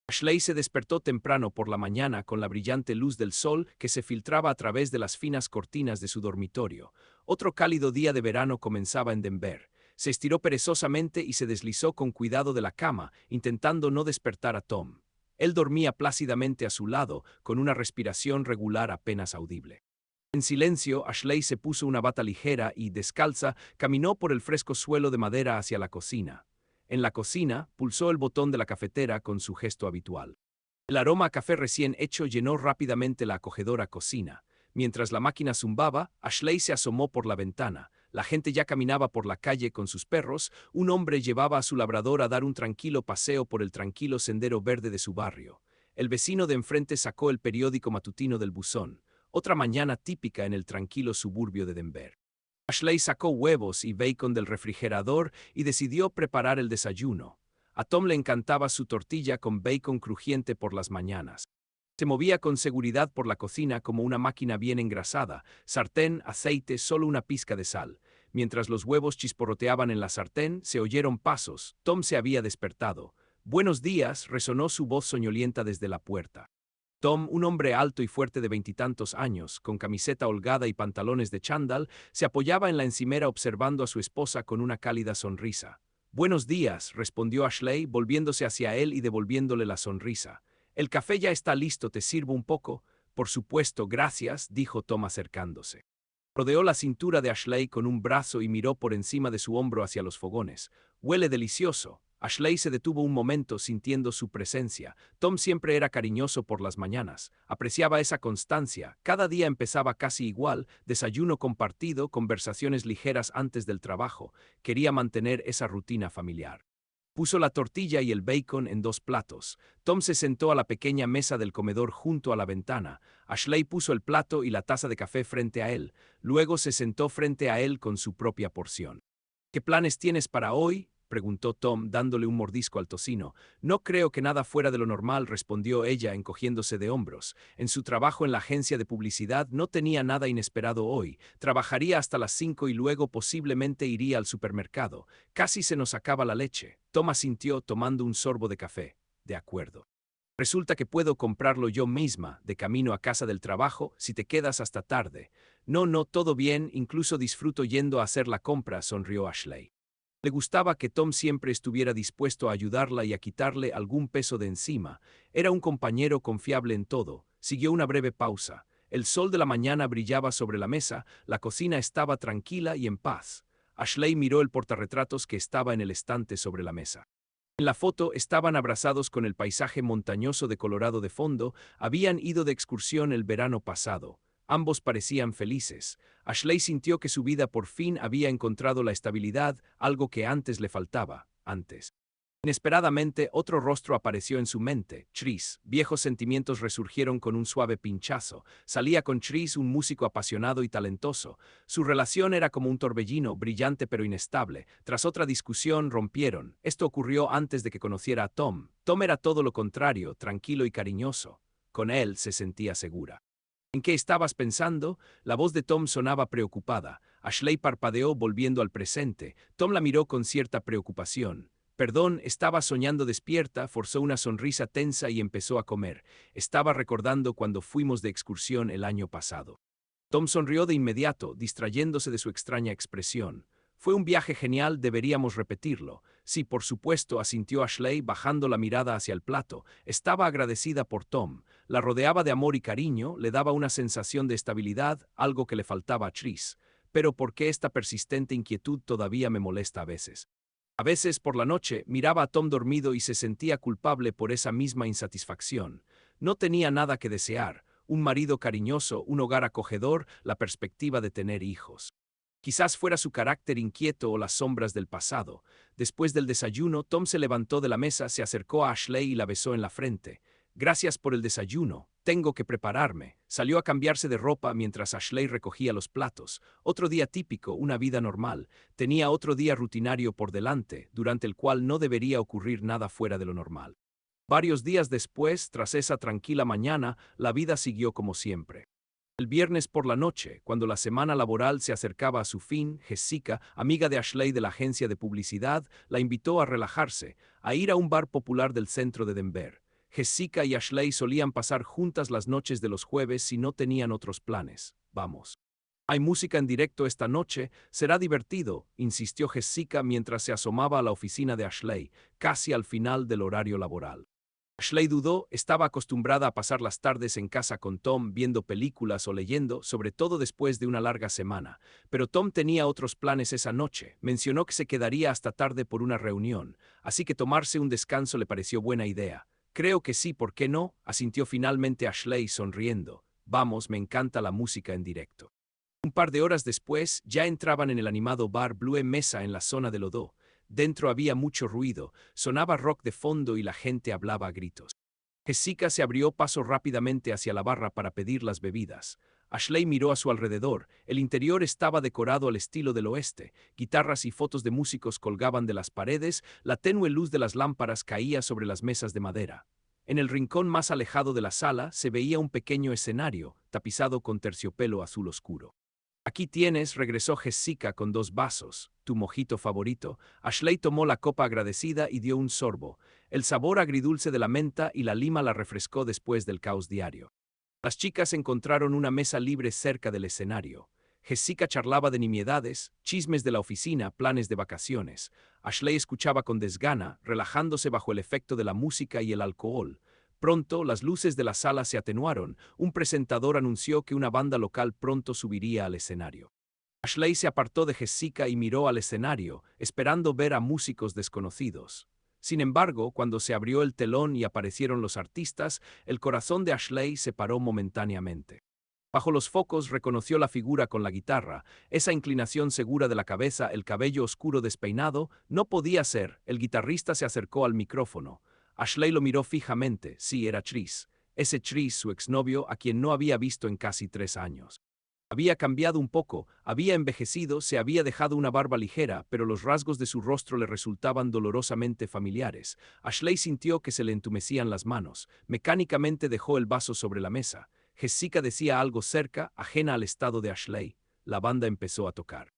Ashley se despertó temprano por la mañana con la brillante luz del sol que se filtraba a través de las finas cortinas de su dormitorio. Otro cálido día de verano comenzaba en Denver. Se estiró perezosamente y se deslizó con cuidado de la cama, intentando no despertar a Tom. Él dormía plácidamente a su lado, con una respiración regular apenas audible. En silencio, Ashley se puso una bata ligera y, descalza, caminó por el fresco suelo de madera hacia la cocina. En la cocina, pulsó el botón de la cafetera con su gesto habitual. El aroma a café recién hecho llenó rápidamente la acogedora cocina. Mientras la máquina zumbaba, Ashley se asomó por la ventana. La gente ya caminaba por la calle con sus perros. Un hombre llevaba a su labrador a dar un tranquilo paseo por el tranquilo sendero verde de su barrio. El vecino de enfrente sacó el periódico matutino del buzón. Otra mañana típica en el tranquilo suburbio de Denver. Ashley sacó huevos y bacon del refrigerador y decidió preparar el desayuno. A Tom le encantaba su tortilla con bacon crujiente por las mañanas. Se movía con seguridad por la cocina como una máquina bien engrasada, sartén, aceite, solo una pizca de sal. Mientras los huevos chisporroteaban en la sartén, se oyeron pasos. Tom se había despertado. «Buenos días», resonó su voz soñolienta desde la puerta. Tom, un hombre alto y fuerte de veintitantos años, con camiseta holgada y pantalones de chándal, se apoyaba en la encimera observando a su esposa con una cálida sonrisa. «Buenos días», respondió Ashley, volviéndose hacia él y devolviéndole la sonrisa. «El café ya está listo, ¿te sirvo un poco?» «Por supuesto, gracias», dijo Tom acercándose. Rodeó la cintura de Ashley con un brazo y miró por encima de su hombro hacia los fogones. «Huele delicioso». Ashley se detuvo un momento sintiendo su presencia. Tom siempre era cariñoso por las mañanas. Apreciaba esa constancia. Cada día empezaba casi igual, desayuno compartido, conversaciones ligeras antes del trabajo. Quería mantener esa rutina familiar. Puso la tortilla y el bacon en dos platos. Tom se sentó a la pequeña mesa del comedor junto a la ventana. Ashley puso el plato y la taza de café frente a él. Luego se sentó frente a él con su propia porción. «¿Qué planes tienes para hoy?», preguntó Tom, dándole un mordisco al tocino. «No creo que nada fuera de lo normal», respondió ella, encogiéndose de hombros. En su trabajo en la agencia de publicidad no tenía nada inesperado hoy. Trabajaría hasta las 5 y luego posiblemente iría al supermercado. «Casi se nos acaba la leche». Tom asintió tomando un sorbo de café. «De acuerdo. Resulta que puedo comprarlo yo misma, de camino a casa del trabajo, si te quedas hasta tarde». «No, no, todo bien, incluso disfruto yendo a hacer la compra», sonrió Ashley. Le gustaba que Tom siempre estuviera dispuesto a ayudarla y a quitarle algún peso de encima. Era un compañero confiable en todo. Siguió una breve pausa. El sol de la mañana brillaba sobre la mesa, la cocina estaba tranquila y en paz. Ashley miró el portarretratos que estaba en el estante sobre la mesa. En la foto estaban abrazados con el paisaje montañoso de Colorado de fondo. Habían ido de excursión el verano pasado. Ambos parecían felices. Ashley sintió que su vida por fin había encontrado la estabilidad, algo que antes le faltaba, antes. Inesperadamente, otro rostro apareció en su mente, Chris. Viejos sentimientos resurgieron con un suave pinchazo. Salía con Chris, un músico apasionado y talentoso. Su relación era como un torbellino, brillante pero inestable. Tras otra discusión, rompieron. Esto ocurrió antes de que conociera a Tom. Tom era todo lo contrario, tranquilo y cariñoso. Con él se sentía segura. «¿En qué estabas pensando?». La voz de Tom sonaba preocupada. Ashley parpadeó volviendo al presente. Tom la miró con cierta preocupación. «Perdón, estaba soñando despierta», forzó una sonrisa tensa y empezó a comer. Estaba recordando cuando fuimos de excursión el año pasado. Tom sonrió de inmediato, distrayéndose de su extraña expresión. «Fue un viaje genial, deberíamos repetirlo». «Sí, por supuesto», asintió Ashley, bajando la mirada hacia el plato. Estaba agradecida por Tom. La rodeaba de amor y cariño, le daba una sensación de estabilidad, algo que le faltaba a Tris. «Pero ¿por qué esta persistente inquietud todavía me molesta a veces?». A veces, por la noche, miraba a Tom dormido y se sentía culpable por esa misma insatisfacción. No tenía nada que desear. Un marido cariñoso, un hogar acogedor, la perspectiva de tener hijos. Quizás fuera su carácter inquieto o las sombras del pasado. Después del desayuno, Tom se levantó de la mesa, se acercó a Ashley y la besó en la frente. «Gracias por el desayuno. Tengo que prepararme». Salió a cambiarse de ropa mientras Ashley recogía los platos. Otro día típico, una vida normal. Tenía otro día rutinario por delante, durante el cual no debería ocurrir nada fuera de lo normal. Varios días después, tras esa tranquila mañana, la vida siguió como siempre. El viernes por la noche, cuando la semana laboral se acercaba a su fin, Jessica, amiga de Ashley de la agencia de publicidad, la invitó a relajarse, a ir a un bar popular del centro de Denver. Jessica y Ashley solían pasar juntas las noches de los jueves si no tenían otros planes. Vamos. Hay música en directo esta noche, será divertido, insistió Jessica mientras se asomaba a la oficina de Ashley, casi al final del horario laboral. Ashley dudó, estaba acostumbrada a pasar las tardes en casa con Tom viendo películas o leyendo, sobre todo después de una larga semana. Pero Tom tenía otros planes esa noche, mencionó que se quedaría hasta tarde por una reunión, así que tomarse un descanso le pareció buena idea. Creo que sí, ¿por qué no?, asintió finalmente Ashley sonriendo. Vamos, me encanta la música en directo. Un par de horas después, ya entraban en el animado bar Blue Mesa en la zona de Lodó. Dentro había mucho ruido, sonaba rock de fondo y la gente hablaba a gritos. Jessica se abrió paso rápidamente hacia la barra para pedir las bebidas. Ashley miró a su alrededor. El interior estaba decorado al estilo del oeste. Guitarras y fotos de músicos colgaban de las paredes, la tenue luz de las lámparas caía sobre las mesas de madera. En el rincón más alejado de la sala se veía un pequeño escenario, tapizado con terciopelo azul oscuro. Aquí tienes, regresó Jessica con 2 vasos, tu mojito favorito. Ashley tomó la copa agradecida y dio un sorbo. El sabor agridulce de la menta y la lima la refrescó después del caos diario. Las chicas encontraron una mesa libre cerca del escenario. Jessica charlaba de nimiedades, chismes de la oficina, planes de vacaciones. Ashley escuchaba con desgana, relajándose bajo el efecto de la música y el alcohol. Pronto, las luces de la sala se atenuaron. Un presentador anunció que una banda local pronto subiría al escenario. Ashley se apartó de Jessica y miró al escenario, esperando ver a músicos desconocidos. Sin embargo, cuando se abrió el telón y aparecieron los artistas, el corazón de Ashley se paró momentáneamente. Bajo los focos reconoció la figura con la guitarra, esa inclinación segura de la cabeza, el cabello oscuro despeinado, no podía ser. El guitarrista se acercó al micrófono. Ashley lo miró fijamente, sí, era Chris. Ese Chris, su exnovio, a quien no había visto en casi 3 años. Había cambiado un poco, había envejecido, se había dejado una barba ligera, pero los rasgos de su rostro le resultaban dolorosamente familiares. Ashley sintió que se le entumecían las manos. Mecánicamente dejó el vaso sobre la mesa. Jessica decía algo cerca, ajena al estado de Ashley. La banda empezó a tocar.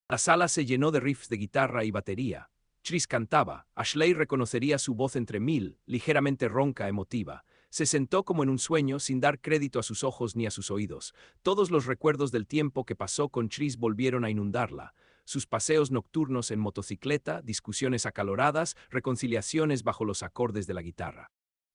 La sala se llenó de riffs de guitarra y batería. Chris cantaba. Ashley reconocería su voz entre mil, ligeramente ronca, emotiva. Se sentó como en un sueño, sin dar crédito a sus ojos ni a sus oídos. Todos los recuerdos del tiempo que pasó con Chris volvieron a inundarla. Sus paseos nocturnos en motocicleta, discusiones acaloradas, reconciliaciones bajo los acordes de la guitarra.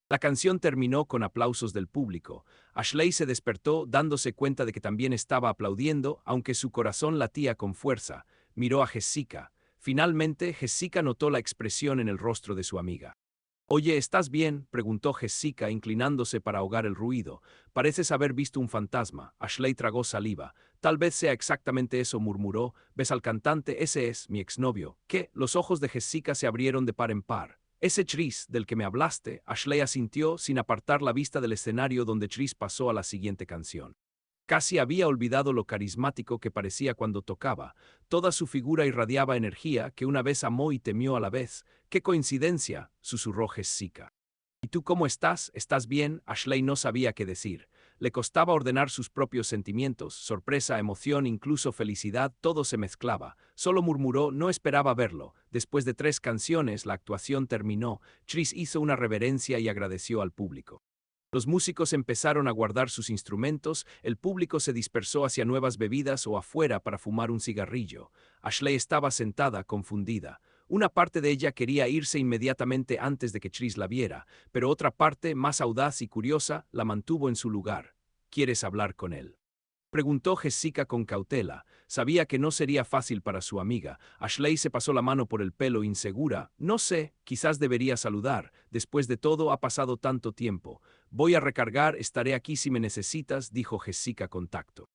La canción terminó con aplausos del público. Ashley se despertó dándose cuenta de que también estaba aplaudiendo, aunque su corazón latía con fuerza. Miró a Jessica. Finalmente, Jessica notó la expresión en el rostro de su amiga. «Oye, ¿estás bien?», preguntó Jessica, inclinándose para ahogar el ruido. «Pareces haber visto un fantasma». Ashley tragó saliva. «Tal vez sea exactamente eso», murmuró. «¿Ves al cantante? Ese es mi exnovio». «¿Qué?». Los ojos de Jessica se abrieron de par en par. «Ese Chris, del que me hablaste», Ashley asintió sin apartar la vista del escenario donde Chris pasó a la siguiente canción. Casi había olvidado lo carismático que parecía cuando tocaba. Toda su figura irradiaba energía que una vez amó y temió a la vez. «¡Qué coincidencia!», susurró Jessica. «¿Y tú cómo estás? ¿Estás bien?». Ashley no sabía qué decir. Le costaba ordenar sus propios sentimientos, sorpresa, emoción, incluso felicidad, todo se mezclaba. Solo murmuró, no esperaba verlo. Después de 3 canciones, la actuación terminó. Chris hizo una reverencia y agradeció al público. Los músicos empezaron a guardar sus instrumentos, el público se dispersó hacia nuevas bebidas o afuera para fumar un cigarrillo. Ashley estaba sentada, confundida. Una parte de ella quería irse inmediatamente antes de que Chris la viera, pero otra parte, más audaz y curiosa, la mantuvo en su lugar. «¿Quieres hablar con él?», preguntó Jessica con cautela. Sabía que no sería fácil para su amiga. Ashley se pasó la mano por el pelo insegura. «No sé, quizás debería saludar. Después de todo ha pasado tanto tiempo. Voy a recargar, estaré aquí si me necesitas», dijo Jessica con tacto.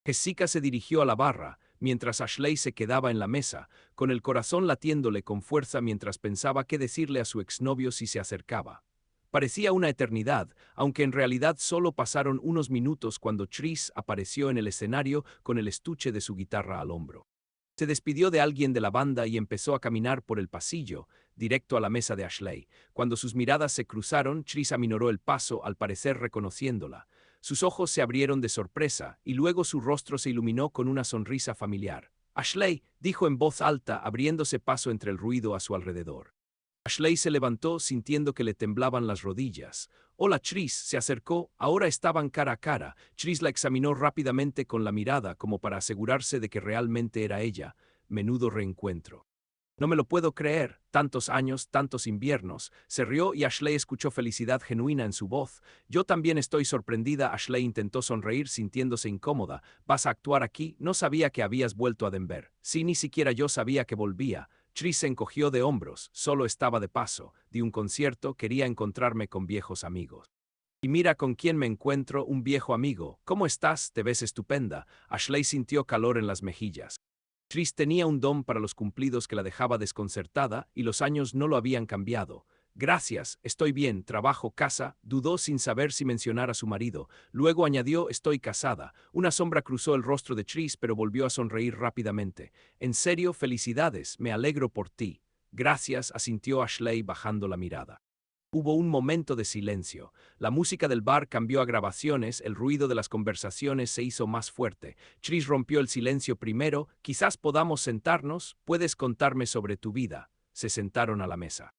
Jessica se dirigió a la barra, mientras Ashley se quedaba en la mesa, con el corazón latiéndole con fuerza mientras pensaba qué decirle a su exnovio si se acercaba. Parecía una eternidad, aunque en realidad solo pasaron unos minutos cuando Chris apareció en el escenario con el estuche de su guitarra al hombro. Se despidió de alguien de la banda y empezó a caminar por el pasillo, directo a la mesa de Ashley. Cuando sus miradas se cruzaron, Chris aminoró el paso, al parecer reconociéndola. Sus ojos se abrieron de sorpresa, y luego su rostro se iluminó con una sonrisa familiar. «Ashley», dijo en voz alta, abriéndose paso entre el ruido a su alrededor. Ashley se levantó sintiendo que le temblaban las rodillas. Hola, Tris, se acercó, ahora estaban cara a cara. Tris la examinó rápidamente con la mirada como para asegurarse de que realmente era ella. Menudo reencuentro. No me lo puedo creer, tantos años, tantos inviernos. Se rió y Ashley escuchó felicidad genuina en su voz. Yo también estoy sorprendida. Ashley intentó sonreír sintiéndose incómoda. ¿Vas a actuar aquí? No sabía que habías vuelto a Denver. Sí, ni siquiera yo sabía que volvía. Tris se encogió de hombros, solo estaba de paso. Di un concierto, quería encontrarme con viejos amigos. Y mira con quién me encuentro, un viejo amigo. ¿Cómo estás? Te ves estupenda. Ashley sintió calor en las mejillas. Tris tenía un don para los cumplidos que la dejaba desconcertada y los años no lo habían cambiado. Gracias, estoy bien, trabajo, casa, dudó sin saber si mencionar a su marido. Luego añadió, estoy casada. Una sombra cruzó el rostro de Tris, pero volvió a sonreír rápidamente. En serio, felicidades, me alegro por ti. Gracias, asintió Ashley bajando la mirada. Hubo un momento de silencio. La música del bar cambió a grabaciones, el ruido de las conversaciones se hizo más fuerte. Tris rompió el silencio primero. Quizás podamos sentarnos, puedes contarme sobre tu vida. Se sentaron a la mesa.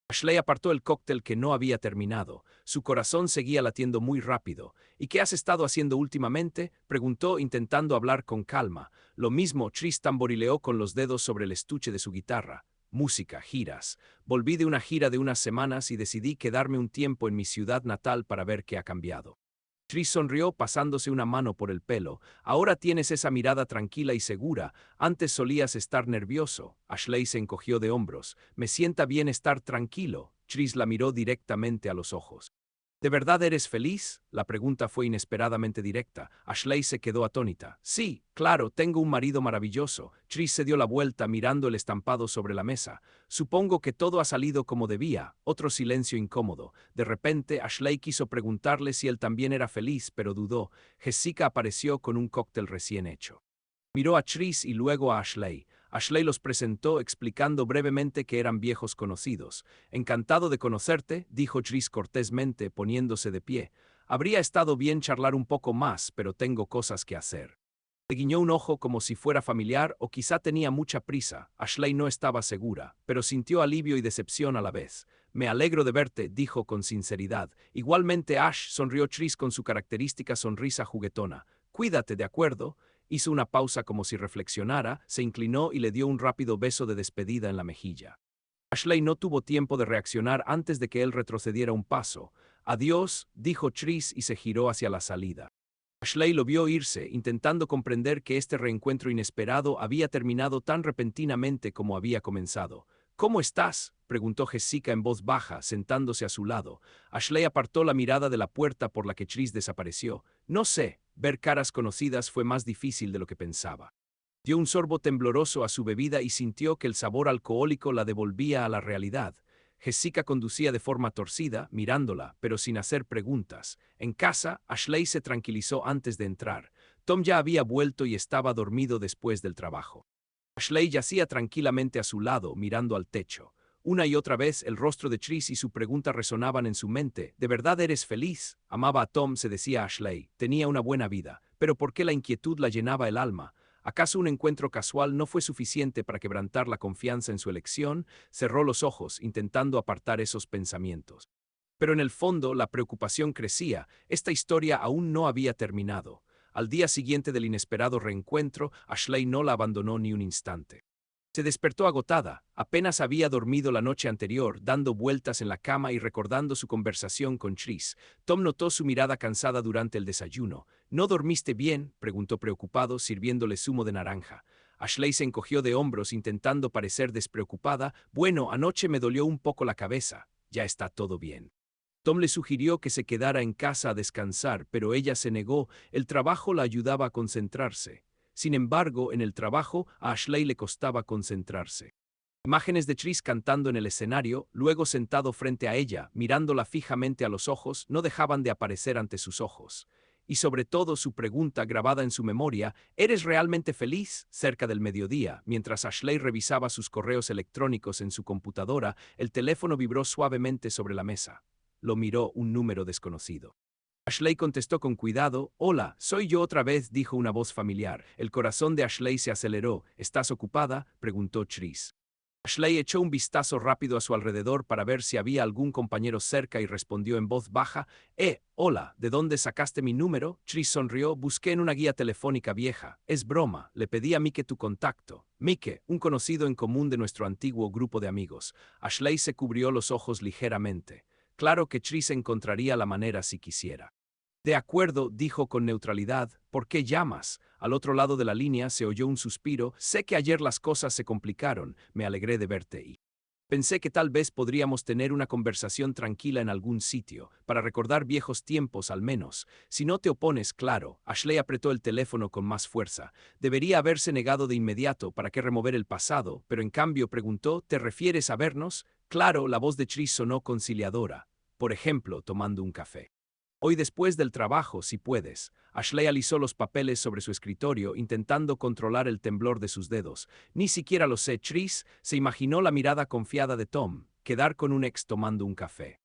Ashley apartó el cóctel que no había terminado. Su corazón seguía latiendo muy rápido. ¿Y qué has estado haciendo últimamente? Preguntó intentando hablar con calma. Lo mismo, Tris tamborileó con los dedos sobre el estuche de su guitarra. Música, giras. Volví de una gira de unas semanas y decidí quedarme un tiempo en mi ciudad natal para ver qué ha cambiado. Tris sonrió pasándose una mano por el pelo. Ahora tienes esa mirada tranquila y segura. Antes solías estar nervioso. Ashley se encogió de hombros. Me sienta bien estar tranquilo. Tris la miró directamente a los ojos. ¿De verdad eres feliz? La pregunta fue inesperadamente directa. Ashley se quedó atónita. Sí, claro, tengo un marido maravilloso. Tris se dio la vuelta mirando el estampado sobre la mesa. Supongo que todo ha salido como debía. Otro silencio incómodo. De repente, Ashley quiso preguntarle si él también era feliz, pero dudó. Jessica apareció con un cóctel recién hecho. Miró a Tris y luego a Ashley. Ashley los presentó explicando brevemente que eran viejos conocidos. Encantado de conocerte, dijo Tris cortésmente, poniéndose de pie. Habría estado bien charlar un poco más, pero tengo cosas que hacer. Le guiñó un ojo como si fuera familiar o quizá tenía mucha prisa. Ashley no estaba segura, pero sintió alivio y decepción a la vez. Me alegro de verte, dijo con sinceridad. Igualmente Ash, sonrió Tris con su característica sonrisa juguetona. Cuídate, ¿de acuerdo? Hizo una pausa como si reflexionara, se inclinó y le dio un rápido beso de despedida en la mejilla. Ashley no tuvo tiempo de reaccionar antes de que él retrocediera un paso. Adiós, dijo Tris y se giró hacia la salida. Ashley lo vio irse, intentando comprender que este reencuentro inesperado había terminado tan repentinamente como había comenzado. ¿Cómo estás?, preguntó Jessica en voz baja, sentándose a su lado. Ashley apartó la mirada de la puerta por la que Tris desapareció. No sé, ver caras conocidas fue más difícil de lo que pensaba. Dio un sorbo tembloroso a su bebida y sintió que el sabor alcohólico la devolvía a la realidad. Jessica conducía de forma torcida, mirándola, pero sin hacer preguntas. En casa, Ashley se tranquilizó antes de entrar. Tom ya había vuelto y estaba dormido después del trabajo. Ashley yacía tranquilamente a su lado, mirando al techo. Una y otra vez el rostro de Tris y su pregunta resonaban en su mente. ¿De verdad eres feliz? Amaba a Tom, se decía Ashley. Tenía una buena vida. Pero ¿por qué la inquietud la llenaba el alma? ¿Acaso un encuentro casual no fue suficiente para quebrantar la confianza en su elección? Cerró los ojos, intentando apartar esos pensamientos. Pero en el fondo la preocupación crecía. Esta historia aún no había terminado. Al día siguiente del inesperado reencuentro, Ashley no la abandonó ni un instante. Se despertó agotada, apenas había dormido la noche anterior, dando vueltas en la cama y recordando su conversación con Tris. Tom notó su mirada cansada durante el desayuno. ¿No dormiste bien?, preguntó preocupado, sirviéndole zumo de naranja. Ashley se encogió de hombros intentando parecer despreocupada. Bueno, anoche me dolió un poco la cabeza. Ya está todo bien. Tom le sugirió que se quedara en casa a descansar, pero ella se negó. El trabajo la ayudaba a concentrarse. Sin embargo, en el trabajo, a Ashley le costaba concentrarse. Imágenes de Tris cantando en el escenario, luego sentado frente a ella, mirándola fijamente a los ojos, no dejaban de aparecer ante sus ojos. Y sobre todo su pregunta grabada en su memoria, ¿eres realmente feliz? Cerca del mediodía, mientras Ashley revisaba sus correos electrónicos en su computadora, el teléfono vibró suavemente sobre la mesa. Lo miró un número desconocido. Ashley contestó con cuidado. Hola, soy yo otra vez, dijo una voz familiar. El corazón de Ashley se aceleró. ¿Estás ocupada?, preguntó Tris. Ashley echó un vistazo rápido a su alrededor para ver si había algún compañero cerca y respondió en voz baja, hola, ¿de dónde sacaste mi número? Tris sonrió, busqué en una guía telefónica vieja. Es broma, le pedí a Mike tu contacto. Mike, un conocido en común de nuestro antiguo grupo de amigos. Ashley se cubrió los ojos ligeramente. Claro que Tris encontraría la manera si quisiera. De acuerdo, dijo con neutralidad, ¿por qué llamas? Al otro lado de la línea se oyó un suspiro, sé que ayer las cosas se complicaron, me alegré de verte y pensé que tal vez podríamos tener una conversación tranquila en algún sitio, para recordar viejos tiempos al menos. Si no te opones, claro. Ashley apretó el teléfono con más fuerza. Debería haberse negado de inmediato para qué remover el pasado, pero en cambio preguntó, ¿te refieres a vernos? Claro, la voz de Tris sonó conciliadora. Por ejemplo, tomando un café. Hoy después del trabajo, si puedes. Ashley alisó los papeles sobre su escritorio, intentando controlar el temblor de sus dedos. Ni siquiera lo sé, Tris se imaginó la mirada confiada de Tom, quedar con un ex tomando un café.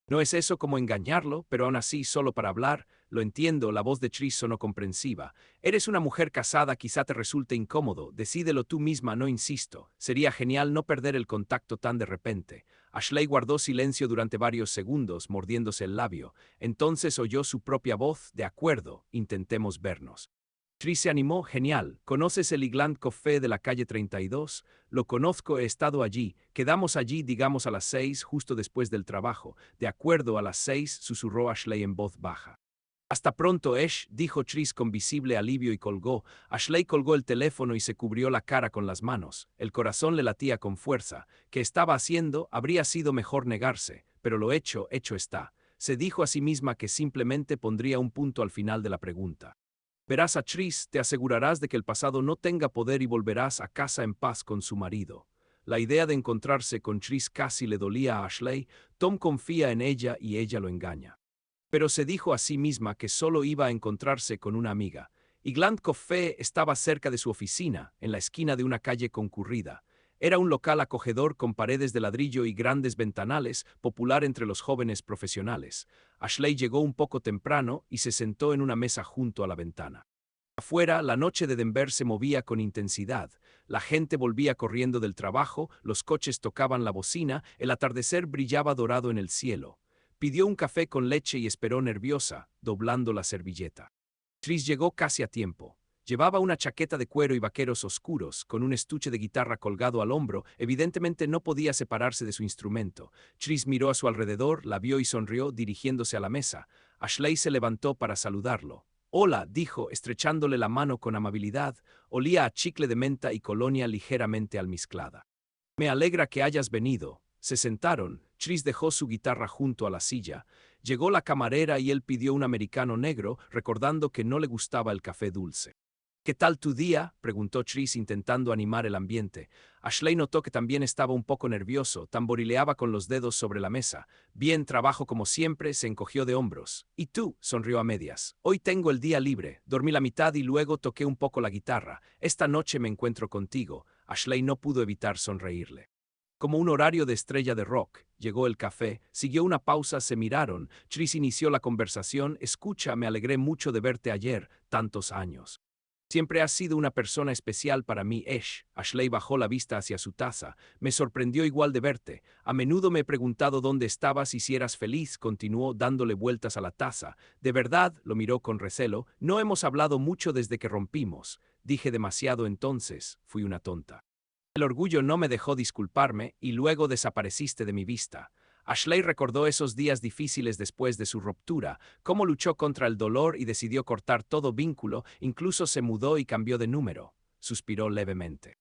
No es eso como engañarlo, pero aún así, solo para hablar, lo entiendo, la voz de Tris sonó comprensiva. Eres una mujer casada, quizá te resulte incómodo, decídelo tú misma, no insisto. Sería genial no perder el contacto tan de repente. Ashley guardó silencio durante varios segundos, mordiéndose el labio. Entonces oyó su propia voz, de acuerdo, intentemos vernos. Tris se animó, genial. ¿Conoces el Igland Café de la calle 32? Lo conozco, he estado allí. Quedamos allí, digamos, a las 6, justo después del trabajo. De acuerdo, a las 6, susurró Ashley en voz baja. Hasta pronto, Ash, dijo Tris con visible alivio y colgó. Ashley colgó el teléfono y se cubrió la cara con las manos. El corazón le latía con fuerza. ¿Qué estaba haciendo? Habría sido mejor negarse. Pero lo hecho está. Se dijo a sí misma que simplemente pondría un punto al final de la pregunta. Verás a Tris, te asegurarás de que el pasado no tenga poder y volverás a casa en paz con su marido. La idea de encontrarse con Tris casi le dolía a Ashley. Tom confía en ella y ella lo engaña. Pero se dijo a sí misma que solo iba a encontrarse con una amiga. Igland Café estaba cerca de su oficina, en la esquina de una calle concurrida. Era un local acogedor con paredes de ladrillo y grandes ventanales, popular entre los jóvenes profesionales. Ashley llegó un poco temprano y se sentó en una mesa junto a la ventana. Afuera, la noche de Denver se movía con intensidad. La gente volvía corriendo del trabajo, los coches tocaban la bocina, el atardecer brillaba dorado en el cielo. Pidió un café con leche y esperó nerviosa, doblando la servilleta. Tris llegó casi a tiempo. Llevaba una chaqueta de cuero y vaqueros oscuros, con un estuche de guitarra colgado al hombro, evidentemente no podía separarse de su instrumento. Tris miró a su alrededor, la vio y sonrió, dirigiéndose a la mesa. Ashley se levantó para saludarlo. Hola, dijo, estrechándole la mano con amabilidad. Olía a chicle de menta y colonia ligeramente almizclada. Me alegra que hayas venido. Se sentaron. Tris dejó su guitarra junto a la silla. Llegó la camarera y él pidió un americano negro, recordando que no le gustaba el café dulce. ¿Qué tal tu día?, preguntó Tris intentando animar el ambiente. Ashley notó que también estaba un poco nervioso, tamborileaba con los dedos sobre la mesa. Bien, trabajo como siempre, se encogió de hombros. ¿Y tú?, sonrió a medias. Hoy tengo el día libre, dormí la mitad y luego toqué un poco la guitarra. Esta noche me encuentro contigo. Ashley no pudo evitar sonreírle. Como un horario de estrella de rock, llegó el café, siguió una pausa, se miraron. Tris inició la conversación. Escucha, me alegré mucho de verte ayer, tantos años. Siempre has sido una persona especial para mí, Ash. Ashley bajó la vista hacia su taza. Me sorprendió igual de verte. A menudo me he preguntado dónde estabas y si eras feliz, continuó dándole vueltas a la taza. De verdad, lo miró con recelo, no hemos hablado mucho desde que rompimos. Dije demasiado entonces, fui una tonta. El orgullo no me dejó disculparme y luego desapareciste de mi vista. Ashley recordó esos días difíciles después de su ruptura, cómo luchó contra el dolor y decidió cortar todo vínculo, incluso se mudó y cambió de número. Suspiró levemente.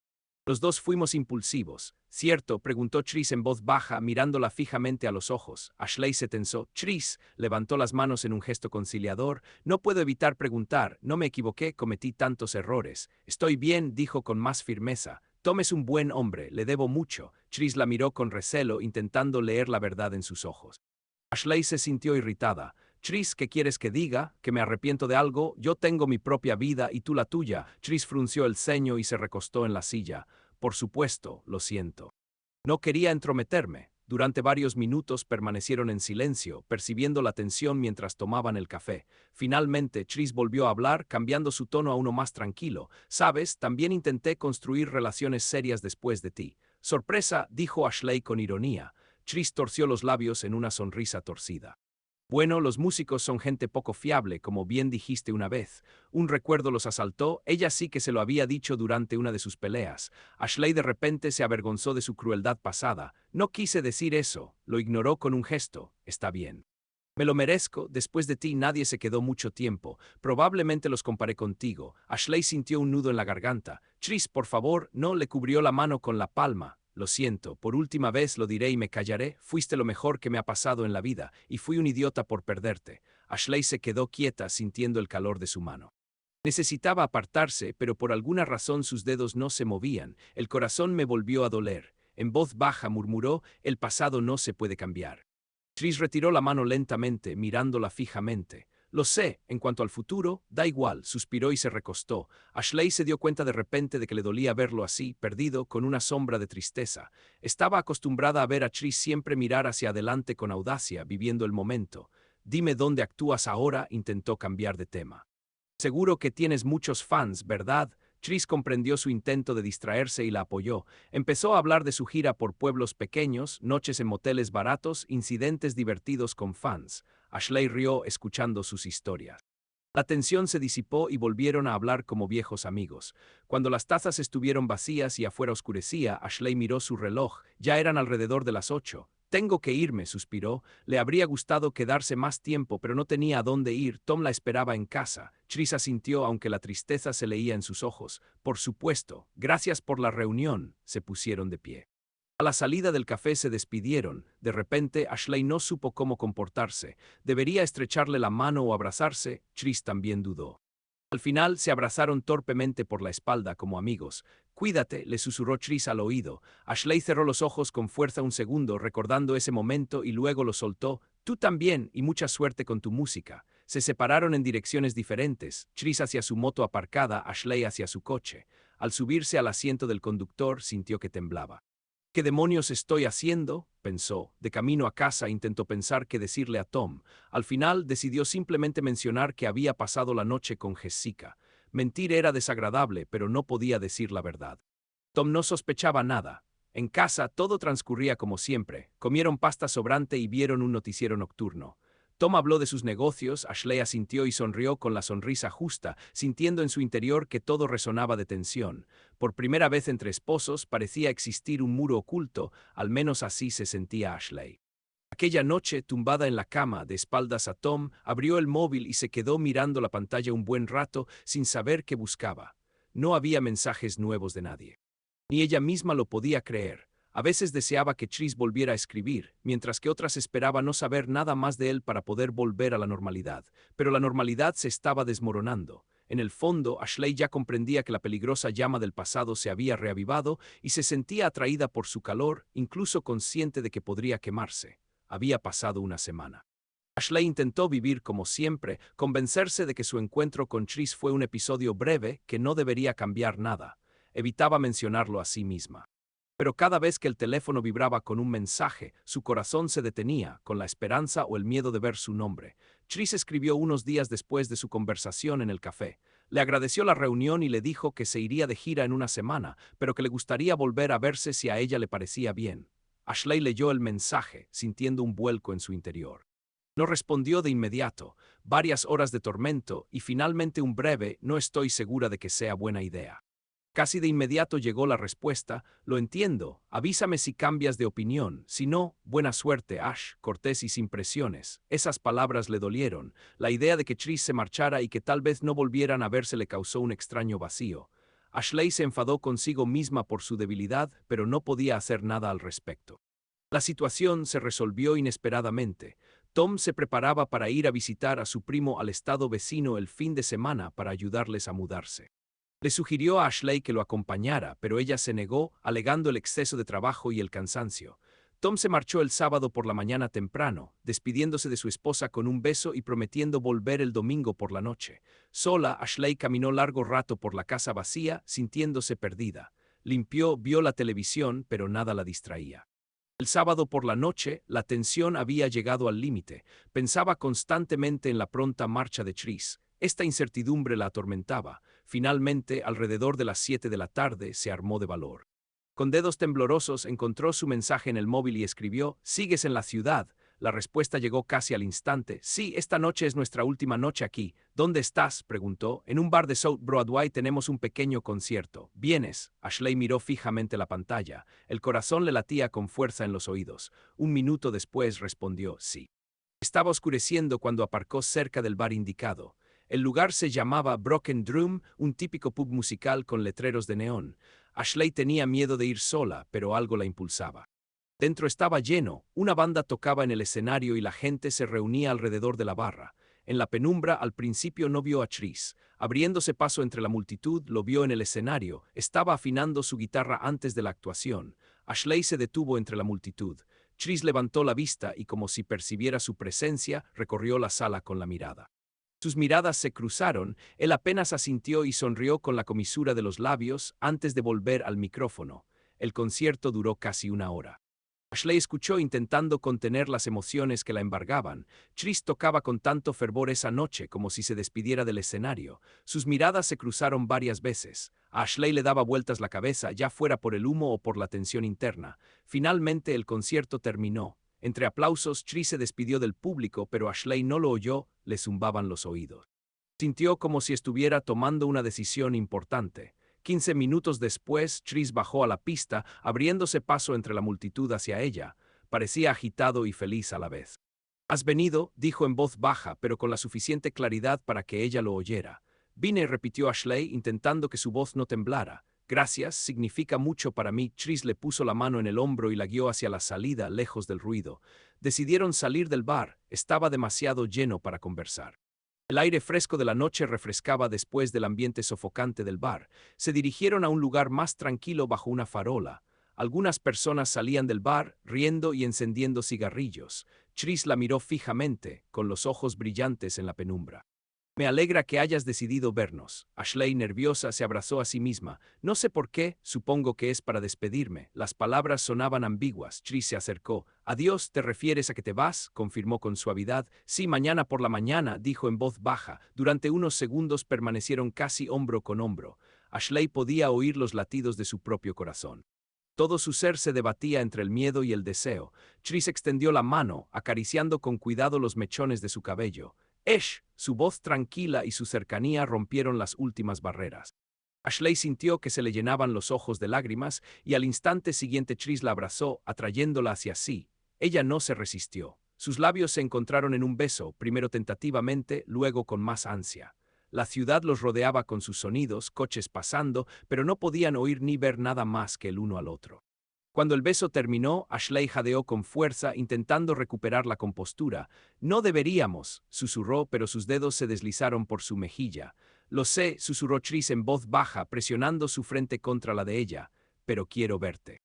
Los dos fuimos impulsivos. ¿Cierto?, preguntó Tris en voz baja, mirándola fijamente a los ojos. Ashley se tensó. Tris levantó las manos en un gesto conciliador. No puedo evitar preguntar. No me equivoqué, cometí tantos errores. Estoy bien, dijo con más firmeza. Tom es un buen hombre, le debo mucho. Tris la miró con recelo, intentando leer la verdad en sus ojos. Ashley se sintió irritada. Tris, ¿qué quieres que diga? ¿Que me arrepiento de algo? Yo tengo mi propia vida y tú la tuya. Tris frunció el ceño y se recostó en la silla. Por supuesto, lo siento. No quería entrometerme. Durante varios minutos permanecieron en silencio, percibiendo la tensión mientras tomaban el café. Finalmente, Tris volvió a hablar, cambiando su tono a uno más tranquilo. Sabes, también intenté construir relaciones serias después de ti. Sorpresa, dijo Ashley con ironía. Tris torció los labios en una sonrisa torcida. Bueno, los músicos son gente poco fiable, como bien dijiste una vez. Un recuerdo los asaltó, ella sí que se lo había dicho durante una de sus peleas. Ashley de repente se avergonzó de su crueldad pasada. No quise decir eso, lo ignoró con un gesto. Está bien. Me lo merezco, después de ti nadie se quedó mucho tiempo. Probablemente los comparé contigo. Ashley sintió un nudo en la garganta. Tris, por favor, no, le cubrió la mano con la palma. Lo siento, por última vez lo diré y me callaré, fuiste lo mejor que me ha pasado en la vida, y fui un idiota por perderte. Ashley se quedó quieta sintiendo el calor de su mano. Necesitaba apartarse, pero por alguna razón sus dedos no se movían, el corazón me volvió a doler. En voz baja murmuró, el pasado no se puede cambiar. Tris retiró la mano lentamente, mirándola fijamente. Lo sé, en cuanto al futuro, da igual, suspiró y se recostó. Ashley se dio cuenta de repente de que le dolía verlo así, perdido, con una sombra de tristeza. Estaba acostumbrada a ver a Tris siempre mirar hacia adelante con audacia, viviendo el momento. Dime dónde actúas ahora, intentó cambiar de tema. Seguro que tienes muchos fans, ¿verdad? Tris comprendió su intento de distraerse y la apoyó. Empezó a hablar de su gira por pueblos pequeños, noches en moteles baratos, incidentes divertidos con fans. Ashley rió escuchando sus historias. La tensión se disipó y volvieron a hablar como viejos amigos. Cuando las tazas estuvieron vacías y afuera oscurecía, Ashley miró su reloj. Ya eran alrededor de las 8. Tengo que irme, suspiró. Le habría gustado quedarse más tiempo, pero no tenía a dónde ir. Tom la esperaba en casa. Tris asintió, aunque la tristeza se leía en sus ojos. Por supuesto. Gracias por la reunión. Se pusieron de pie. A la salida del café se despidieron. De repente, Ashley no supo cómo comportarse. ¿Debería estrecharle la mano o abrazarse? Tris también dudó. Al final se abrazaron torpemente por la espalda como amigos. Cuídate, le susurró Tris al oído. Ashley cerró los ojos con fuerza un segundo, recordando ese momento, y luego lo soltó. Tú también, y mucha suerte con tu música. Se separaron en direcciones diferentes, Tris hacia su moto aparcada, Ashley hacia su coche. Al subirse al asiento del conductor, sintió que temblaba. ¿Qué demonios estoy haciendo?, pensó. De camino a casa intentó pensar qué decirle a Tom. Al final decidió simplemente mencionar que había pasado la noche con Jessica. Mentir era desagradable, pero no podía decir la verdad. Tom no sospechaba nada. En casa todo transcurría como siempre. Comieron pasta sobrante y vieron un noticiero nocturno. Tom habló de sus negocios, Ashley asintió y sonrió con la sonrisa justa, sintiendo en su interior que todo resonaba de tensión. Por primera vez entre esposos parecía existir un muro oculto, al menos así se sentía Ashley. Aquella noche, tumbada en la cama, de espaldas a Tom, abrió el móvil y se quedó mirando la pantalla un buen rato sin saber qué buscaba. No había mensajes nuevos de nadie. Ni ella misma lo podía creer. A veces deseaba que Tris volviera a escribir, mientras que otras esperaba no saber nada más de él para poder volver a la normalidad. Pero la normalidad se estaba desmoronando. En el fondo, Ashley ya comprendía que la peligrosa llama del pasado se había reavivado y se sentía atraída por su calor, incluso consciente de que podría quemarse. Había pasado una semana. Ashley intentó vivir como siempre, convencerse de que su encuentro con Tris fue un episodio breve que no debería cambiar nada. Evitaba mencionarlo a sí misma. Pero cada vez que el teléfono vibraba con un mensaje, su corazón se detenía, con la esperanza o el miedo de ver su nombre. Tris escribió unos días después de su conversación en el café. Le agradeció la reunión y le dijo que se iría de gira en una semana, pero que le gustaría volver a verse si a ella le parecía bien. Ashley leyó el mensaje, sintiendo un vuelco en su interior. No respondió de inmediato, varias horas de tormento y finalmente un breve "no estoy segura de que sea buena idea". Casi de inmediato llegó la respuesta: lo entiendo, avísame si cambias de opinión, si no, buena suerte, Ash, cortés y sin presiones. Esas palabras le dolieron. La idea de que Tris se marchara y que tal vez no volvieran a verse le causó un extraño vacío. Ashley se enfadó consigo misma por su debilidad, pero no podía hacer nada al respecto. La situación se resolvió inesperadamente. Tom se preparaba para ir a visitar a su primo al estado vecino el fin de semana para ayudarles a mudarse. Le sugirió a Ashley que lo acompañara, pero ella se negó, alegando el exceso de trabajo y el cansancio. Tom se marchó el sábado por la mañana temprano, despidiéndose de su esposa con un beso y prometiendo volver el domingo por la noche. Sola, Ashley caminó largo rato por la casa vacía, sintiéndose perdida. Limpió, vio la televisión, pero nada la distraía. El sábado por la noche, la tensión había llegado al límite. Pensaba constantemente en la pronta marcha de Tris. Esta incertidumbre la atormentaba. Finalmente, alrededor de las 7 de la tarde, se armó de valor. Con dedos temblorosos encontró su mensaje en el móvil y escribió: «¿Sigues en la ciudad?». La respuesta llegó casi al instante. «Sí, esta noche es nuestra última noche aquí». «¿Dónde estás?», preguntó. «En un bar de South Broadway tenemos un pequeño concierto. ¿Vienes?». Ashley miró fijamente la pantalla. El corazón le latía con fuerza en los oídos. Un minuto después respondió sí. Estaba oscureciendo cuando aparcó cerca del bar indicado. El lugar se llamaba Broken Drum, un típico pub musical con letreros de neón. Ashley tenía miedo de ir sola, pero algo la impulsaba. Dentro estaba lleno, una banda tocaba en el escenario y la gente se reunía alrededor de la barra. En la penumbra al principio no vio a Tris. Abriéndose paso entre la multitud, lo vio en el escenario. Estaba afinando su guitarra antes de la actuación. Ashley se detuvo entre la multitud. Tris levantó la vista y, como si percibiera su presencia, recorrió la sala con la mirada. Sus miradas se cruzaron, él apenas asintió y sonrió con la comisura de los labios antes de volver al micrófono. El concierto duró casi una hora. Ashley escuchó intentando contener las emociones que la embargaban. Tris tocaba con tanto fervor esa noche como si se despidiera del escenario. Sus miradas se cruzaron varias veces. A Ashley le daba vueltas la cabeza, ya fuera por el humo o por la tensión interna. Finalmente el concierto terminó. Entre aplausos, Tris se despidió del público, pero Ashley no lo oyó, le zumbaban los oídos. Sintió como si estuviera tomando una decisión importante. 15 minutos después, Tris bajó a la pista, abriéndose paso entre la multitud hacia ella. Parecía agitado y feliz a la vez. «Has venido», dijo en voz baja, pero con la suficiente claridad para que ella lo oyera. «Vine», repitió Ashley, intentando que su voz no temblara. «Gracias, significa mucho para mí». Tris le puso la mano en el hombro y la guió hacia la salida, lejos del ruido. Decidieron salir del bar, estaba demasiado lleno para conversar. El aire fresco de la noche refrescaba después del ambiente sofocante del bar. Se dirigieron a un lugar más tranquilo bajo una farola. Algunas personas salían del bar, riendo y encendiendo cigarrillos. Tris la miró fijamente, con los ojos brillantes en la penumbra. «Me alegra que hayas decidido vernos». Ashley, nerviosa, se abrazó a sí misma. «No sé por qué, supongo que es para despedirme». Las palabras sonaban ambiguas. Tris se acercó. «Adiós, ¿te refieres a que te vas?», confirmó con suavidad. «Sí, mañana por la mañana», dijo en voz baja. Durante unos segundos permanecieron casi hombro con hombro. Ashley podía oír los latidos de su propio corazón. Todo su ser se debatía entre el miedo y el deseo. Tris extendió la mano, acariciando con cuidado los mechones de su cabello. «Esh», su voz tranquila y su cercanía rompieron las últimas barreras. Ashley sintió que se le llenaban los ojos de lágrimas y al instante siguiente Tris la abrazó, atrayéndola hacia sí. Ella no se resistió. Sus labios se encontraron en un beso, primero tentativamente, luego con más ansia. La ciudad los rodeaba con sus sonidos, coches pasando, pero no podían oír ni ver nada más que el uno al otro. Cuando el beso terminó, Ashley jadeó con fuerza, intentando recuperar la compostura. «No deberíamos», susurró, pero sus dedos se deslizaron por su mejilla. «Lo sé», susurró Tris en voz baja, presionando su frente contra la de ella. «Pero quiero verte.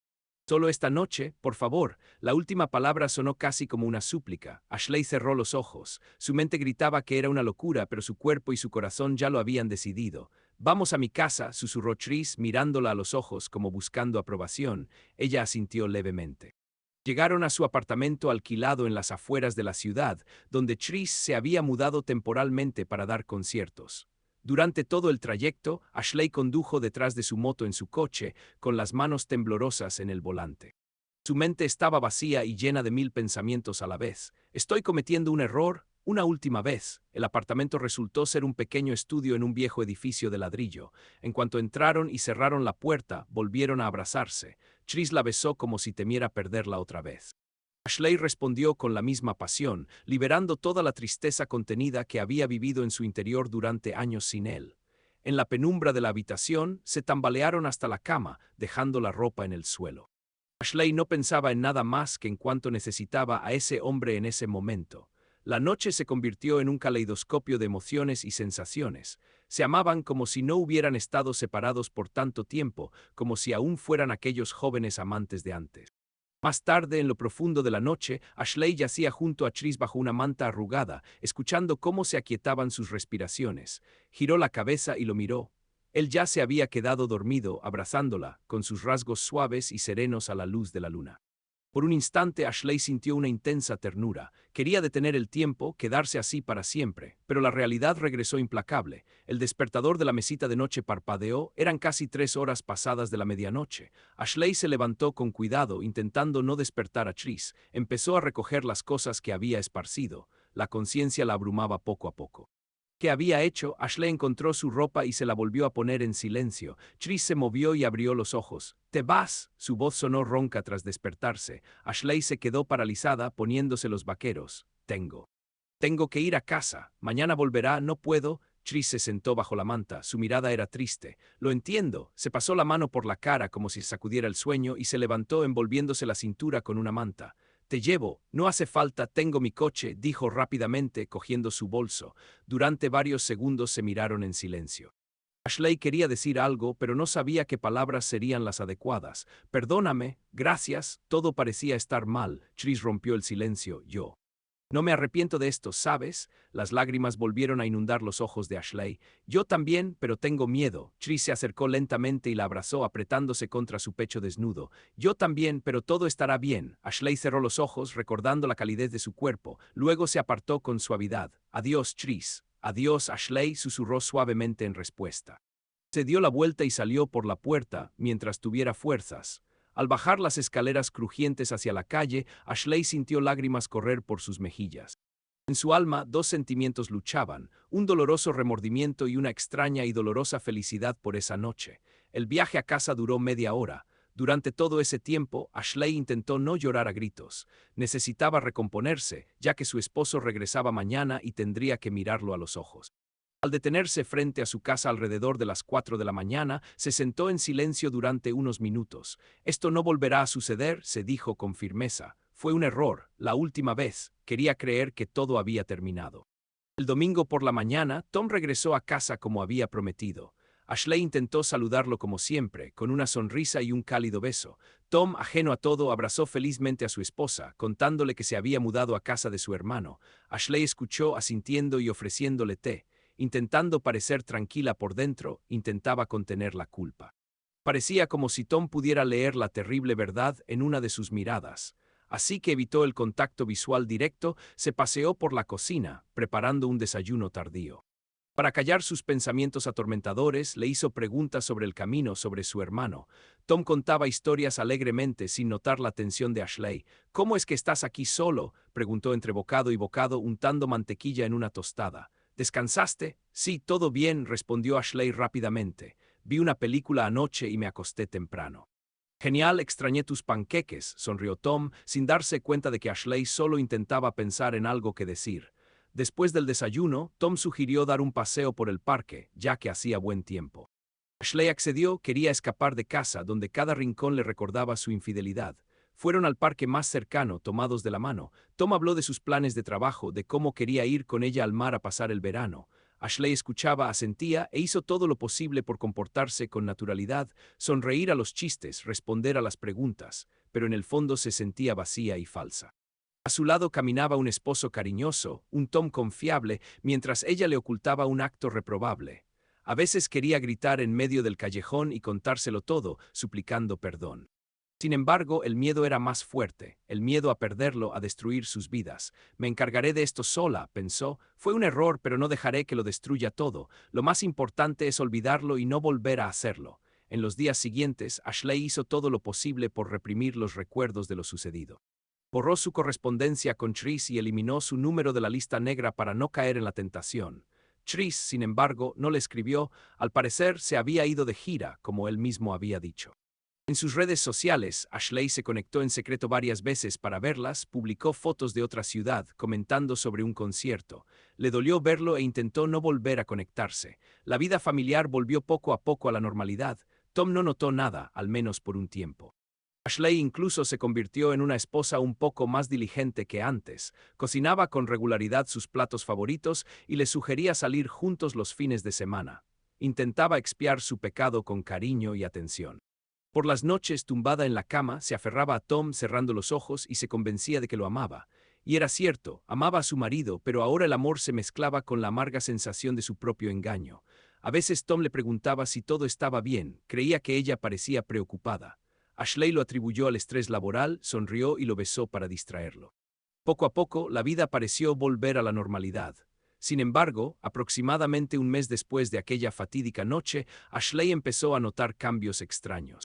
Solo esta noche, por favor». La última palabra sonó casi como una súplica. Ashley cerró los ojos. Su mente gritaba que era una locura, pero su cuerpo y su corazón ya lo habían decidido. «Vamos a mi casa», susurró Tris, mirándola a los ojos como buscando aprobación. Ella asintió levemente. Llegaron a su apartamento alquilado en las afueras de la ciudad, donde Tris se había mudado temporalmente para dar conciertos. Durante todo el trayecto, Ashley condujo detrás de su moto en su coche, con las manos temblorosas en el volante. Su mente estaba vacía y llena de 1000 pensamientos a la vez. «¿Estoy cometiendo un error? Una última vez». El apartamento resultó ser un pequeño estudio en un viejo edificio de ladrillo. En cuanto entraron y cerraron la puerta, volvieron a abrazarse. Tris la besó como si temiera perderla otra vez. Ashley respondió con la misma pasión, liberando toda la tristeza contenida que había vivido en su interior durante años sin él. En la penumbra de la habitación, se tambalearon hasta la cama, dejando la ropa en el suelo. Ashley no pensaba en nada más que en cuánto necesitaba a ese hombre en ese momento. La noche se convirtió en un caleidoscopio de emociones y sensaciones. Se amaban como si no hubieran estado separados por tanto tiempo, como si aún fueran aquellos jóvenes amantes de antes. Más tarde, en lo profundo de la noche, Ashley yacía junto a Tris bajo una manta arrugada, escuchando cómo se aquietaban sus respiraciones. Giró la cabeza y lo miró. Él ya se había quedado dormido, abrazándola, con sus rasgos suaves y serenos a la luz de la luna. Por un instante Ashley sintió una intensa ternura. Quería detener el tiempo, quedarse así para siempre, pero la realidad regresó implacable. El despertador de la mesita de noche parpadeó, eran casi 3 horas pasadas de la medianoche. Ashley se levantó con cuidado, intentando no despertar a Tris. Empezó a recoger las cosas que había esparcido. La conciencia la abrumaba poco a poco. ¿Qué había hecho? Ashley encontró su ropa y se la volvió a poner en silencio. Tris se movió y abrió los ojos. «¿Te vas?» Su voz sonó ronca tras despertarse. Ashley se quedó paralizada, poniéndose los vaqueros. Tengo que ir a casa. Mañana volverá, no puedo». Tris se sentó bajo la manta. Su mirada era triste. «Lo entiendo». Se pasó la mano por la cara como si sacudiera el sueño y se levantó envolviéndose la cintura con una manta. «Te llevo, no hace falta, tengo mi coche», dijo rápidamente, cogiendo su bolso. Durante varios segundos se miraron en silencio. Ashley quería decir algo, pero no sabía qué palabras serían las adecuadas. «Perdóname, gracias», todo parecía estar mal. Tris rompió el silencio. «Yo no me arrepiento de esto, ¿sabes?». Las lágrimas volvieron a inundar los ojos de Ashley. «Yo también, pero tengo miedo». Tris se acercó lentamente y la abrazó apretándose contra su pecho desnudo. «Yo también, pero todo estará bien». Ashley cerró los ojos, recordando la calidez de su cuerpo. Luego se apartó con suavidad. «Adiós, Tris». «Adiós, Ashley», susurró suavemente en respuesta. Se dio la vuelta y salió por la puerta, mientras tuviera fuerzas. Al bajar las escaleras crujientes hacia la calle, Ashley sintió lágrimas correr por sus mejillas. En su alma, dos sentimientos luchaban, un doloroso remordimiento y una extraña y dolorosa felicidad por esa noche. El viaje a casa duró media hora. Durante todo ese tiempo, Ashley intentó no llorar a gritos. Necesitaba recomponerse, ya que su esposo regresaba mañana y tendría que mirarlo a los ojos. Al detenerse frente a su casa alrededor de las 4 de la mañana, se sentó en silencio durante unos minutos. «Esto no volverá a suceder», se dijo con firmeza. «Fue un error, la última vez». Quería creer que todo había terminado. El domingo por la mañana, Tom regresó a casa como había prometido. Ashley intentó saludarlo como siempre, con una sonrisa y un cálido beso. Tom, ajeno a todo, abrazó felizmente a su esposa, contándole que se había mudado a casa de su hermano. Ashley escuchó asintiendo y ofreciéndole té. Intentando parecer tranquila por dentro, intentaba contener la culpa. Parecía como si Tom pudiera leer la terrible verdad en una de sus miradas. Así que evitó el contacto visual directo, se paseó por la cocina, preparando un desayuno tardío. Para callar sus pensamientos atormentadores, le hizo preguntas sobre el camino, sobre su hermano. Tom contaba historias alegremente sin notar la tensión de Ashley. «¿Cómo es que estás aquí solo?», preguntó entre bocado y bocado, untando mantequilla en una tostada. «¿Descansaste?» «Sí, todo bien», respondió Ashley rápidamente. «Vi una película anoche y me acosté temprano». «Genial, extrañé tus panqueques», sonrió Tom, sin darse cuenta de que Ashley solo intentaba pensar en algo que decir. Después del desayuno, Tom sugirió dar un paseo por el parque, ya que hacía buen tiempo. Ashley accedió, quería escapar de casa, donde cada rincón le recordaba su infidelidad. Fueron al parque más cercano, tomados de la mano. Tom habló de sus planes de trabajo, de cómo quería ir con ella al mar a pasar el verano. Ashley escuchaba, asentía e hizo todo lo posible por comportarse con naturalidad, sonreír a los chistes, responder a las preguntas, pero en el fondo se sentía vacía y falsa. A su lado caminaba un esposo cariñoso, un Tom confiable, mientras ella le ocultaba un acto reprobable. A veces quería gritar en medio del callejón y contárselo todo, suplicando perdón. Sin embargo, el miedo era más fuerte, el miedo a perderlo, a destruir sus vidas. «Me encargaré de esto sola», pensó. «Fue un error, pero no dejaré que lo destruya todo. Lo más importante es olvidarlo y no volver a hacerlo». En los días siguientes, Ashley hizo todo lo posible por reprimir los recuerdos de lo sucedido. Borró su correspondencia con Tris y eliminó su número de la lista negra para no caer en la tentación. Tris, sin embargo, no le escribió. Al parecer, se había ido de gira, como él mismo había dicho. En sus redes sociales, Ashley se conectó en secreto varias veces para verlas, publicó fotos de otra ciudad, comentando sobre un concierto. Le dolió verlo e intentó no volver a conectarse. La vida familiar volvió poco a poco a la normalidad. Tom no notó nada, al menos por un tiempo. Ashley incluso se convirtió en una esposa un poco más diligente que antes. Cocinaba con regularidad sus platos favoritos y le sugería salir juntos los fines de semana. Intentaba expiar su pecado con cariño y atención. Por las noches, tumbada en la cama, se aferraba a Tom cerrando los ojos y se convencía de que lo amaba. Y era cierto, amaba a su marido, pero ahora el amor se mezclaba con la amarga sensación de su propio engaño. A veces Tom le preguntaba si todo estaba bien, creía que ella parecía preocupada. Ashley lo atribuyó al estrés laboral, sonrió y lo besó para distraerlo. Poco a poco, la vida pareció volver a la normalidad. Sin embargo, aproximadamente un mes después de aquella fatídica noche, Ashley empezó a notar cambios extraños.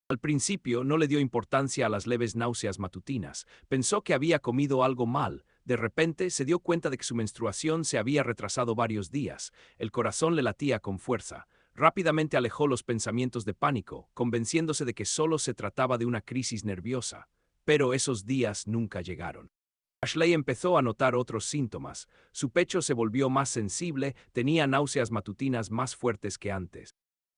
Al principio no le dio importancia a las leves náuseas matutinas, pensó que había comido algo mal. De repente se dio cuenta de que su menstruación se había retrasado varios días, el corazón le latía con fuerza. Rápidamente alejó los pensamientos de pánico, convenciéndose de que solo se trataba de una crisis nerviosa. Pero esos días nunca llegaron. Ashley empezó a notar otros síntomas. Su pecho se volvió más sensible, tenía náuseas matutinas más fuertes que antes.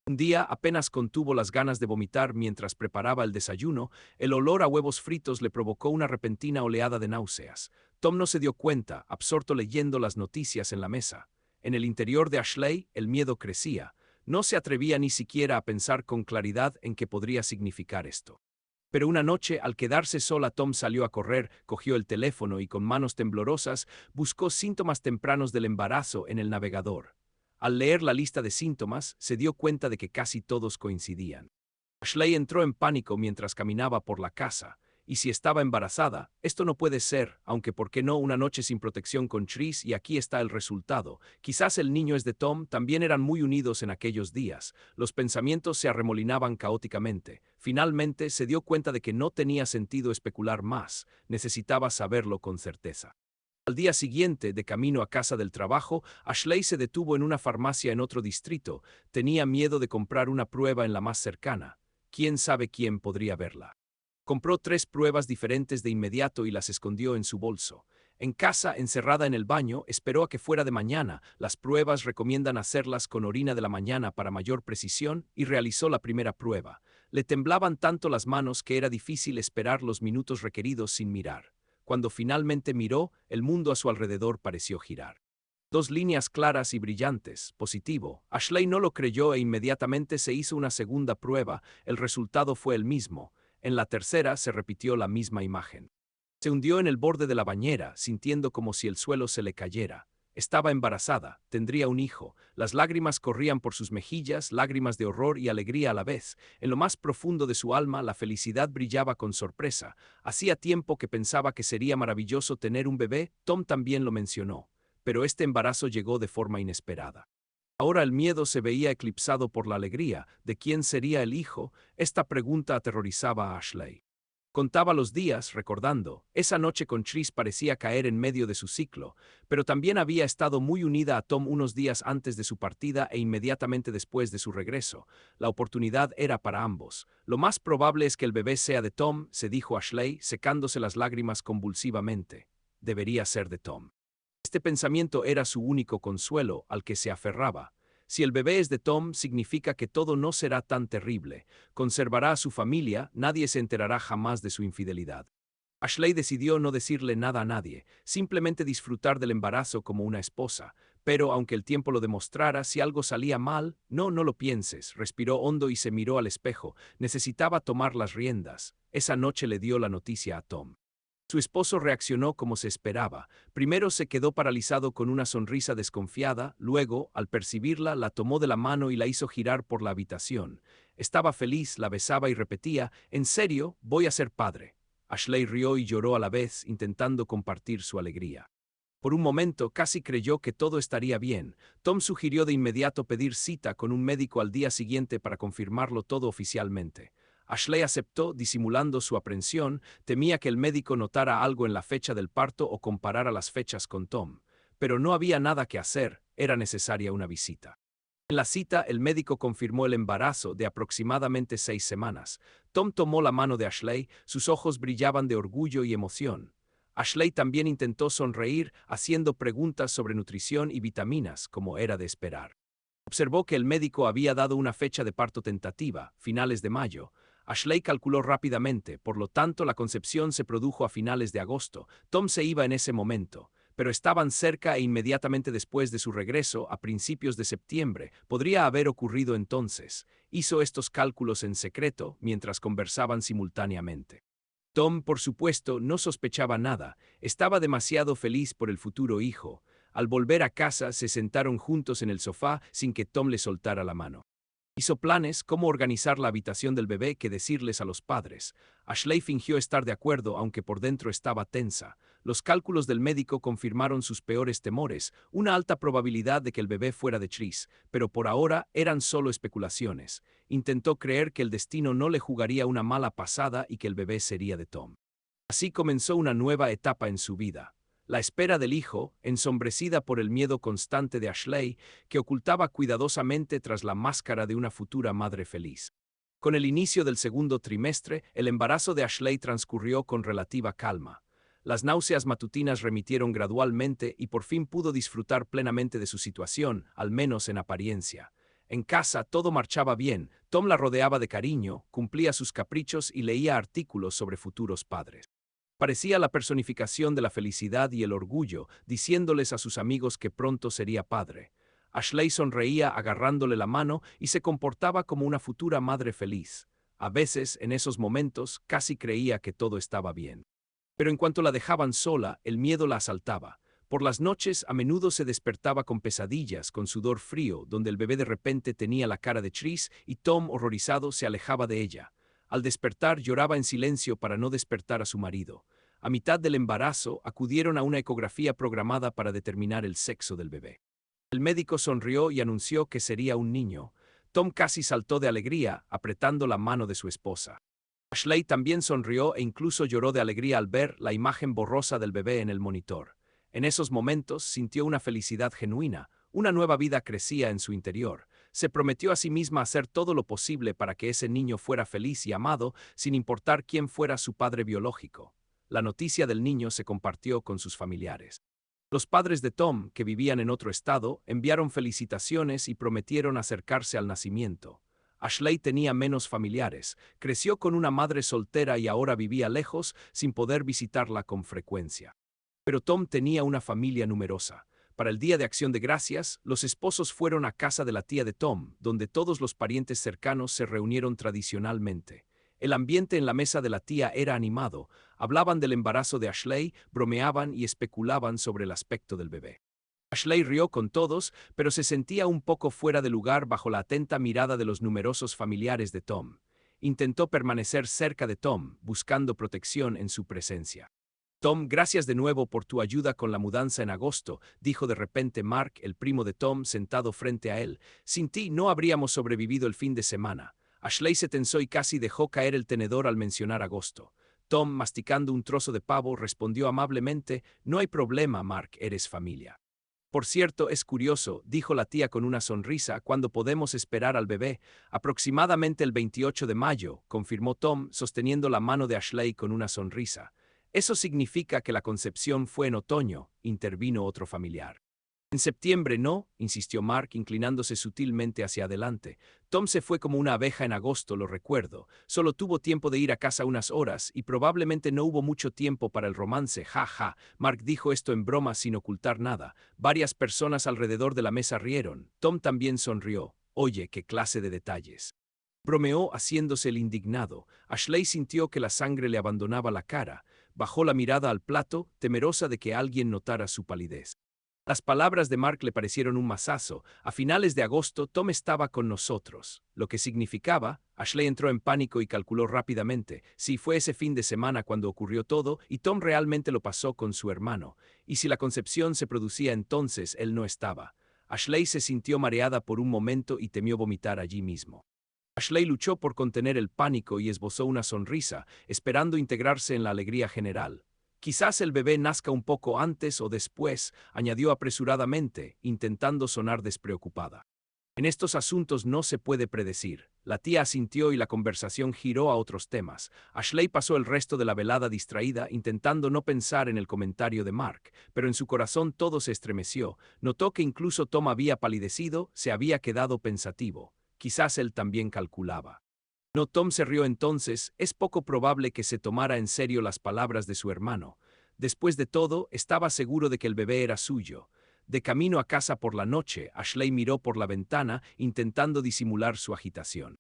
Un día apenas contuvo las ganas de vomitar mientras preparaba el desayuno, el olor a huevos fritos le provocó una repentina oleada de náuseas. Tom no se dio cuenta, absorto leyendo las noticias en la mesa. En el interior de Ashley, el miedo crecía. No se atrevía ni siquiera a pensar con claridad en qué podría significar esto. Pero una noche, al quedarse sola, Tom salió a correr, cogió el teléfono y con manos temblorosas buscó síntomas tempranos del embarazo en el navegador. Al leer la lista de síntomas, se dio cuenta de que casi todos coincidían. Ashley entró en pánico mientras caminaba por la casa. Y si estaba embarazada, esto no puede ser, aunque ¿por qué no una noche sin protección con Tris? Y aquí está el resultado. Quizás el niño es de Tom, también eran muy unidos en aquellos días. Los pensamientos se arremolinaban caóticamente. Finalmente se dio cuenta de que no tenía sentido especular más, necesitaba saberlo con certeza. Al día siguiente, de camino a casa del trabajo, Ashley se detuvo en una farmacia en otro distrito. Tenía miedo de comprar una prueba en la más cercana. ¿Quién sabe quién podría verla? Compró 3 pruebas diferentes de inmediato y las escondió en su bolso. En casa, encerrada en el baño, esperó a que fuera de mañana. Las pruebas recomiendan hacerlas con orina de la mañana para mayor precisión y realizó la primera prueba. Le temblaban tanto las manos que era difícil esperar los minutos requeridos sin mirar. Cuando finalmente miró, el mundo a su alrededor pareció girar. 2 líneas claras y brillantes, positivo. Ashley no lo creyó e inmediatamente se hizo una segunda prueba. El resultado fue el mismo. En la tercera se repitió la misma imagen. Se hundió en el borde de la bañera, sintiendo como si el suelo se le cayera. Estaba embarazada, tendría un hijo. Las lágrimas corrían por sus mejillas, lágrimas de horror y alegría a la vez. En lo más profundo de su alma, la felicidad brillaba con sorpresa. Hacía tiempo que pensaba que sería maravilloso tener un bebé, Tom también lo mencionó. Pero este embarazo llegó de forma inesperada. Ahora el miedo se veía eclipsado por la alegría. ¿De quién sería el hijo? Esta pregunta aterrorizaba a Ashley. Contaba los días, recordando. Esa noche con Tris parecía caer en medio de su ciclo, pero también había estado muy unida a Tom unos días antes de su partida e inmediatamente después de su regreso. La oportunidad era para ambos. Lo más probable es que el bebé sea de Tom, se dijo Ashley, secándose las lágrimas convulsivamente. Debería ser de Tom. Este pensamiento era su único consuelo al que se aferraba. Si el bebé es de Tom, significa que todo no será tan terrible. Conservará a su familia, nadie se enterará jamás de su infidelidad. Ashley decidió no decirle nada a nadie, simplemente disfrutar del embarazo como una esposa. Pero aunque el tiempo lo demostrara, si algo salía mal, no lo pienses. Respiró hondo y se miró al espejo. Necesitaba tomar las riendas. Esa noche le dio la noticia a Tom. Su esposo reaccionó como se esperaba. Primero se quedó paralizado con una sonrisa desconfiada, luego, al percibirla, la tomó de la mano y la hizo girar por la habitación. Estaba feliz, la besaba y repetía, «¿En serio? Voy a ser padre». Ashley rió y lloró a la vez, intentando compartir su alegría. Por un momento casi creyó que todo estaría bien. Tom sugirió de inmediato pedir cita con un médico al día siguiente para confirmarlo todo oficialmente. Ashley aceptó, disimulando su aprensión, temía que el médico notara algo en la fecha del parto o comparara las fechas con Tom. Pero no había nada que hacer, era necesaria una visita. En la cita, el médico confirmó el embarazo de aproximadamente 6 semanas. Tom tomó la mano de Ashley, sus ojos brillaban de orgullo y emoción. Ashley también intentó sonreír, haciendo preguntas sobre nutrición y vitaminas, como era de esperar. Observó que el médico había dado una fecha de parto tentativa, finales de mayo. Ashley calculó rápidamente, por lo tanto la concepción se produjo a finales de agosto. Tom se iba en ese momento, pero estaban cerca e inmediatamente después de su regreso, a principios de septiembre, podría haber ocurrido entonces. Hizo estos cálculos en secreto, mientras conversaban simultáneamente. Tom, por supuesto, no sospechaba nada, estaba demasiado feliz por el futuro hijo. Al volver a casa se sentaron juntos en el sofá sin que Tom le soltara la mano. Hizo planes cómo organizar la habitación del bebé que decirles a los padres. Ashley fingió estar de acuerdo aunque por dentro estaba tensa. Los cálculos del médico confirmaron sus peores temores, una alta probabilidad de que el bebé fuera de Tris, pero por ahora eran solo especulaciones. Intentó creer que el destino no le jugaría una mala pasada y que el bebé sería de Tom. Así comenzó una nueva etapa en su vida. La espera del hijo, ensombrecida por el miedo constante de Ashley, que ocultaba cuidadosamente tras la máscara de una futura madre feliz. Con el inicio del segundo trimestre, el embarazo de Ashley transcurrió con relativa calma. Las náuseas matutinas remitieron gradualmente y por fin pudo disfrutar plenamente de su situación, al menos en apariencia. En casa todo marchaba bien, Tom la rodeaba de cariño, cumplía sus caprichos y leía artículos sobre futuros padres. Parecía la personificación de la felicidad y el orgullo, diciéndoles a sus amigos que pronto sería padre. Ashley sonreía agarrándole la mano y se comportaba como una futura madre feliz. A veces, en esos momentos, casi creía que todo estaba bien. Pero en cuanto la dejaban sola, el miedo la asaltaba. Por las noches, a menudo se despertaba con pesadillas, con sudor frío, donde el bebé de repente tenía la cara de Tris y Tom, horrorizado, se alejaba de ella. Al despertar, lloraba en silencio para no despertar a su marido. A mitad del embarazo, acudieron a una ecografía programada para determinar el sexo del bebé. El médico sonrió y anunció que sería un niño. Tom casi saltó de alegría, apretando la mano de su esposa. Ashley también sonrió e incluso lloró de alegría al ver la imagen borrosa del bebé en el monitor. En esos momentos sintió una felicidad genuina, una nueva vida crecía en su interior. Se prometió a sí misma hacer todo lo posible para que ese niño fuera feliz y amado, sin importar quién fuera su padre biológico. La noticia del niño se compartió con sus familiares. Los padres de Tom, que vivían en otro estado, enviaron felicitaciones y prometieron acercarse al nacimiento. Ashley tenía menos familiares, creció con una madre soltera y ahora vivía lejos, sin poder visitarla con frecuencia. Pero Tom tenía una familia numerosa. Para el Día de Acción de Gracias, los esposos fueron a casa de la tía de Tom, donde todos los parientes cercanos se reunieron tradicionalmente. El ambiente en la mesa de la tía era animado, hablaban del embarazo de Ashley, bromeaban y especulaban sobre el aspecto del bebé. Ashley rió con todos, pero se sentía un poco fuera de lugar bajo la atenta mirada de los numerosos familiares de Tom. Intentó permanecer cerca de Tom, buscando protección en su presencia. Tom, gracias de nuevo por tu ayuda con la mudanza en agosto, dijo de repente Mark, el primo de Tom, sentado frente a él. Sin ti no habríamos sobrevivido el fin de semana. Ashley se tensó y casi dejó caer el tenedor al mencionar agosto. Tom, masticando un trozo de pavo, respondió amablemente, no hay problema, Mark, eres familia. Por cierto, es curioso, dijo la tía con una sonrisa, ¿cuándo podemos esperar al bebé? Aproximadamente el 28 de mayo, confirmó Tom, sosteniendo la mano de Ashley con una sonrisa. Eso significa que la concepción fue en otoño, intervino otro familiar. En septiembre no, insistió Mark, inclinándose sutilmente hacia adelante. Tom se fue como una abeja en agosto, lo recuerdo. Solo tuvo tiempo de ir a casa unas horas y probablemente no hubo mucho tiempo para el romance, ja, ja. Mark dijo esto en broma sin ocultar nada. Varias personas alrededor de la mesa rieron. Tom también sonrió. Oye, qué clase de detalles. Bromeó haciéndose el indignado. Ashley sintió que la sangre le abandonaba la cara. Bajó la mirada al plato, temerosa de que alguien notara su palidez. Las palabras de Mark le parecieron un mazazo. A finales de agosto, Tom estaba con nosotros. Lo que significaba, Ashley entró en pánico y calculó rápidamente. Si fue ese fin de semana cuando ocurrió todo, y Tom realmente lo pasó con su hermano. Y si la concepción se producía entonces, él no estaba. Ashley se sintió mareada por un momento y temió vomitar allí mismo. Ashley luchó por contener el pánico y esbozó una sonrisa, esperando integrarse en la alegría general. Quizás el bebé nazca un poco antes o después, añadió apresuradamente, intentando sonar despreocupada. En estos asuntos no se puede predecir. La tía asintió y la conversación giró a otros temas. Ashley pasó el resto de la velada distraída, intentando no pensar en el comentario de Mark, pero en su corazón todo se estremeció. Notó que incluso Tom había palidecido, se había quedado pensativo. Quizás él también calculaba. No, Tom se rió entonces, es poco probable que se tomara en serio las palabras de su hermano. Después de todo, estaba seguro de que el bebé era suyo. De camino a casa por la noche, Ashley miró por la ventana, intentando disimular su agitación.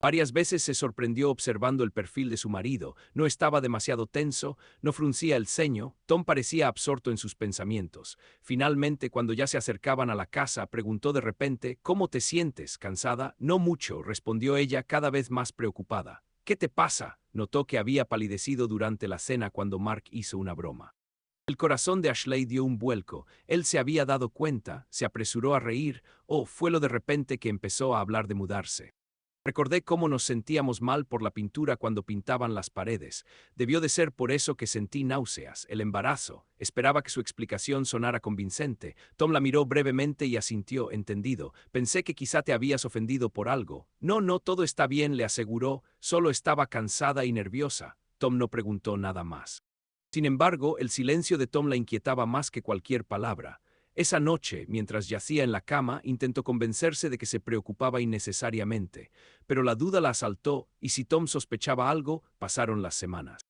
Varias veces se sorprendió observando el perfil de su marido. No estaba demasiado tenso, no fruncía el ceño, Tom parecía absorto en sus pensamientos. Finalmente, cuando ya se acercaban a la casa, preguntó de repente: ¿Cómo te sientes? ¿Cansada? No mucho, respondió ella cada vez más preocupada. ¿Qué te pasa? Notó que había palidecido durante la cena cuando Mark hizo una broma. El corazón de Ashley dio un vuelco. Él se había dado cuenta, se apresuró a reír, o fue lo de repente que empezó a hablar de mudarse. Recordé cómo nos sentíamos mal por la pintura cuando pintaban las paredes. Debió de ser por eso que sentí náuseas, el embarazo. Esperaba que su explicación sonara convincente. Tom la miró brevemente y asintió, entendido. Pensé que quizá te habías ofendido por algo. No, no, todo está bien, le aseguró. Solo estaba cansada y nerviosa. Tom no preguntó nada más. Sin embargo, el silencio de Tom la inquietaba más que cualquier palabra. Esa noche, mientras yacía en la cama, intentó convencerse de que se preocupaba innecesariamente, pero la duda la asaltó, y si Tom sospechaba algo, pasaron las semanas.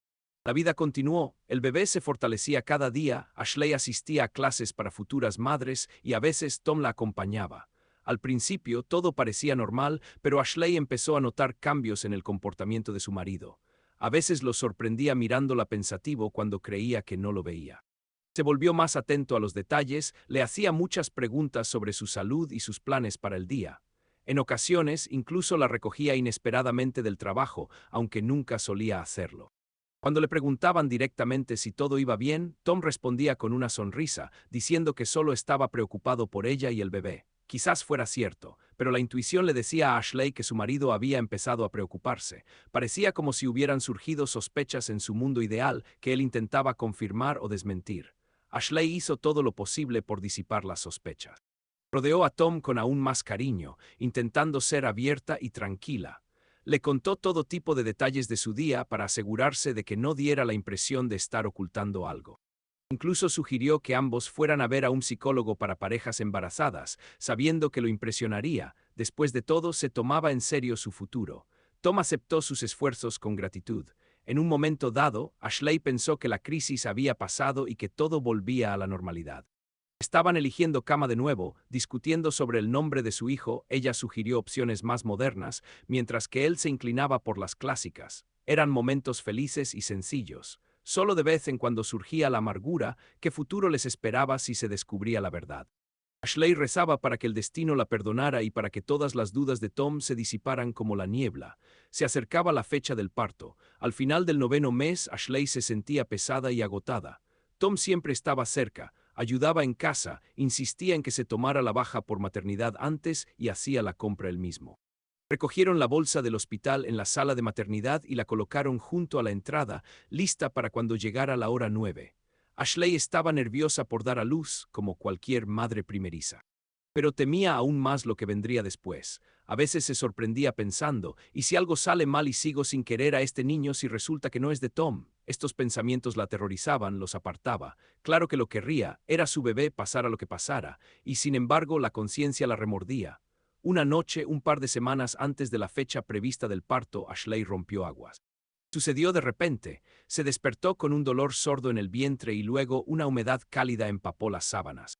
La vida continuó, el bebé se fortalecía cada día, Ashley asistía a clases para futuras madres y a veces Tom la acompañaba. Al principio todo parecía normal, pero Ashley empezó a notar cambios en el comportamiento de su marido. A veces lo sorprendía mirándola pensativo cuando creía que no lo veía. Se volvió más atento a los detalles, le hacía muchas preguntas sobre su salud y sus planes para el día. En ocasiones, incluso la recogía inesperadamente del trabajo, aunque nunca solía hacerlo. Cuando le preguntaban directamente si todo iba bien, Tom respondía con una sonrisa, diciendo que solo estaba preocupado por ella y el bebé. Quizás fuera cierto, pero la intuición le decía a Ashley que su marido había empezado a preocuparse. Parecía como si hubieran surgido sospechas en su mundo ideal que él intentaba confirmar o desmentir. Ashley hizo todo lo posible por disipar las sospechas. Rodeó a Tom con aún más cariño, intentando ser abierta y tranquila. Le contó todo tipo de detalles de su día para asegurarse de que no diera la impresión de estar ocultando algo. Incluso sugirió que ambos fueran a ver a un psicólogo para parejas embarazadas, sabiendo que lo impresionaría. Después de todo, se tomaba en serio su futuro. Tom aceptó sus esfuerzos con gratitud. En un momento dado, Ashley pensó que la crisis había pasado y que todo volvía a la normalidad. Estaban eligiendo cama de nuevo, discutiendo sobre el nombre de su hijo. Ella sugirió opciones más modernas, mientras que él se inclinaba por las clásicas. Eran momentos felices y sencillos. Solo de vez en cuando surgía la amargura. ¿Qué futuro les esperaba si se descubría la verdad? Ashley rezaba para que el destino la perdonara y para que todas las dudas de Tom se disiparan como la niebla. Se acercaba la fecha del parto. Al final del 9º mes, Ashley se sentía pesada y agotada. Tom siempre estaba cerca, ayudaba en casa, insistía en que se tomara la baja por maternidad antes y hacía la compra él mismo. Recogieron la bolsa del hospital en la sala de maternidad y la colocaron junto a la entrada, lista para cuando llegara la hora 9. Ashley estaba nerviosa por dar a luz, como cualquier madre primeriza. Pero temía aún más lo que vendría después. A veces se sorprendía pensando: ¿y si algo sale mal y sigo sin querer a este niño si resulta que no es de Tom? Estos pensamientos la aterrorizaban, los apartaba. Claro que lo querría, era su bebé pasara lo que pasara, y sin embargo la conciencia la remordía. Una noche, un par de semanas antes de la fecha prevista del parto, Ashley rompió aguas. Sucedió de repente. Se despertó con un dolor sordo en el vientre y luego una humedad cálida empapó las sábanas.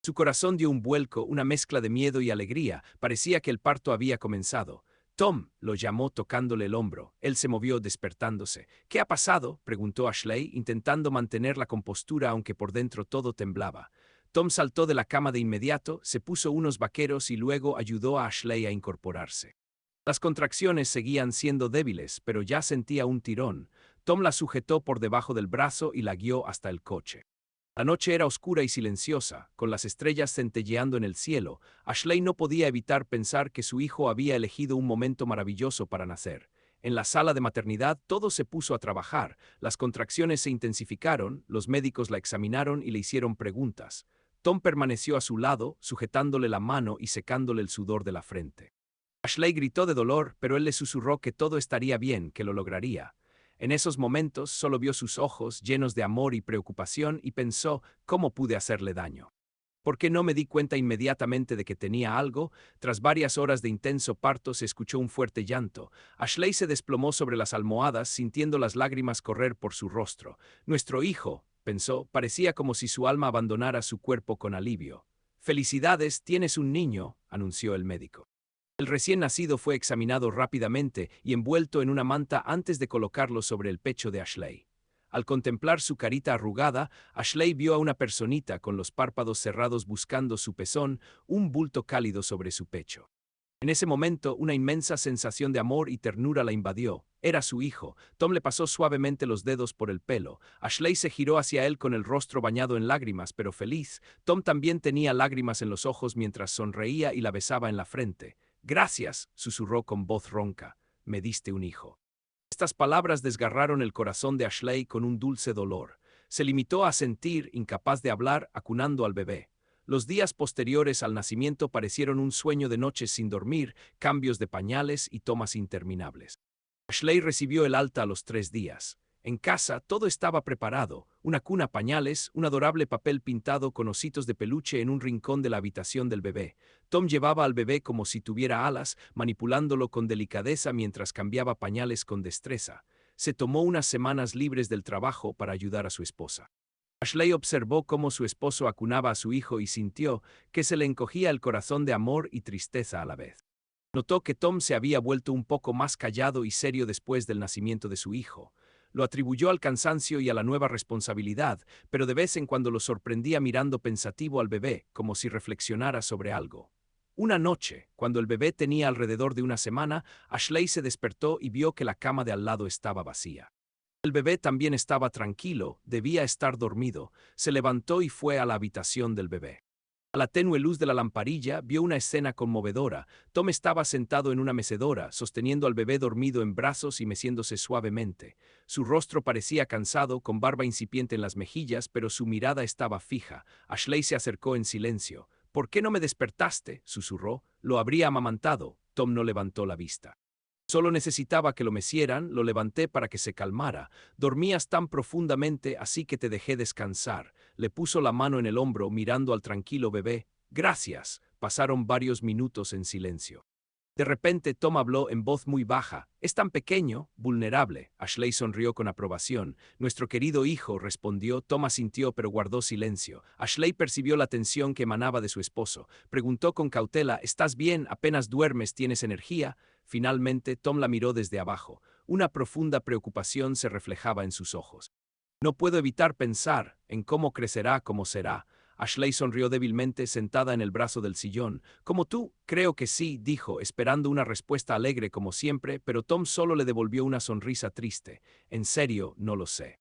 Su corazón dio un vuelco, una mezcla de miedo y alegría. Parecía que el parto había comenzado. Tom lo llamó tocándole el hombro. Él se movió despertándose. ¿Qué ha pasado?, preguntó Ashley, intentando mantener la compostura aunque por dentro todo temblaba. Tom saltó de la cama de inmediato, se puso unos vaqueros y luego ayudó a Ashley a incorporarse. Las contracciones seguían siendo débiles, pero ya sentía un tirón. Tom la sujetó por debajo del brazo y la guió hasta el coche. La noche era oscura y silenciosa, con las estrellas centelleando en el cielo. Ashley no podía evitar pensar que su hijo había elegido un momento maravilloso para nacer. En la sala de maternidad todo se puso a trabajar, las contracciones se intensificaron, los médicos la examinaron y le hicieron preguntas. Tom permaneció a su lado, sujetándole la mano y secándole el sudor de la frente. Ashley gritó de dolor, pero él le susurró que todo estaría bien, que lo lograría. En esos momentos solo vio sus ojos llenos de amor y preocupación y pensó: ¿cómo pude hacerle daño? ¿Por qué no me di cuenta inmediatamente de que tenía algo? Tras varias horas de intenso parto se escuchó un fuerte llanto. Ashley se desplomó sobre las almohadas, sintiendo las lágrimas correr por su rostro. Nuestro hijo, pensó, parecía como si su alma abandonara su cuerpo con alivio. Felicidades, tienes un niño, anunció el médico. El recién nacido fue examinado rápidamente y envuelto en una manta antes de colocarlo sobre el pecho de Ashley. Al contemplar su carita arrugada, Ashley vio a una personita con los párpados cerrados buscando su pezón, un bulto cálido sobre su pecho. En ese momento, una inmensa sensación de amor y ternura la invadió. Era su hijo. Tom le pasó suavemente los dedos por el pelo. Ashley se giró hacia él con el rostro bañado en lágrimas, pero feliz. Tom también tenía lágrimas en los ojos mientras sonreía y la besaba en la frente. Gracias, susurró con voz ronca. Me diste un hijo. Estas palabras desgarraron el corazón de Ashley con un dulce dolor. Se limitó a sentir, incapaz de hablar, acunando al bebé. Los días posteriores al nacimiento parecieron un sueño de noches sin dormir, cambios de pañales y tomas interminables. Ashley recibió el alta a los 3 días. En casa todo estaba preparado, una cuna, pañales, un adorable papel pintado con ositos de peluche en un rincón de la habitación del bebé. Tom llevaba al bebé como si tuviera alas, manipulándolo con delicadeza mientras cambiaba pañales con destreza. Se tomó unas semanas libres del trabajo para ayudar a su esposa. Ashley observó cómo su esposo acunaba a su hijo y sintió que se le encogía el corazón de amor y tristeza a la vez. Notó que Tom se había vuelto un poco más callado y serio después del nacimiento de su hijo. Lo atribuyó al cansancio y a la nueva responsabilidad, pero de vez en cuando lo sorprendía mirando pensativo al bebé, como si reflexionara sobre algo. Una noche, cuando el bebé tenía alrededor de una semana, Ashley se despertó y vio que la cama de al lado estaba vacía. El bebé también estaba tranquilo, debía estar dormido. Se levantó y fue a la habitación del bebé. A la tenue luz de la lamparilla vio una escena conmovedora. Tom estaba sentado en una mecedora, sosteniendo al bebé dormido en brazos y meciéndose suavemente. Su rostro parecía cansado, con barba incipiente en las mejillas, pero su mirada estaba fija. Ashley se acercó en silencio. ¿Por qué no me despertaste?, susurró. Lo habría amamantado. Tom no levantó la vista. Solo necesitaba que lo mecieran, lo levanté para que se calmara. Dormías tan profundamente, así que te dejé descansar. Le puso la mano en el hombro, mirando al tranquilo bebé. Gracias. Pasaron varios minutos en silencio. De repente Tom habló en voz muy baja. Es tan pequeño, vulnerable. Ashley sonrió con aprobación. Nuestro querido hijo, respondió. Tom asintió pero guardó silencio. Ashley percibió la tensión que emanaba de su esposo. Preguntó con cautela, ¿estás bien? ¿Apenas duermes? ¿Tienes energía? Finalmente Tom la miró desde abajo. Una profunda preocupación se reflejaba en sus ojos. No puedo evitar pensar en cómo crecerá, cómo será. Ashley sonrió débilmente sentada en el brazo del sillón. Como tú, creo que sí, dijo, esperando una respuesta alegre como siempre, pero Tom solo le devolvió una sonrisa triste. En serio, no lo sé.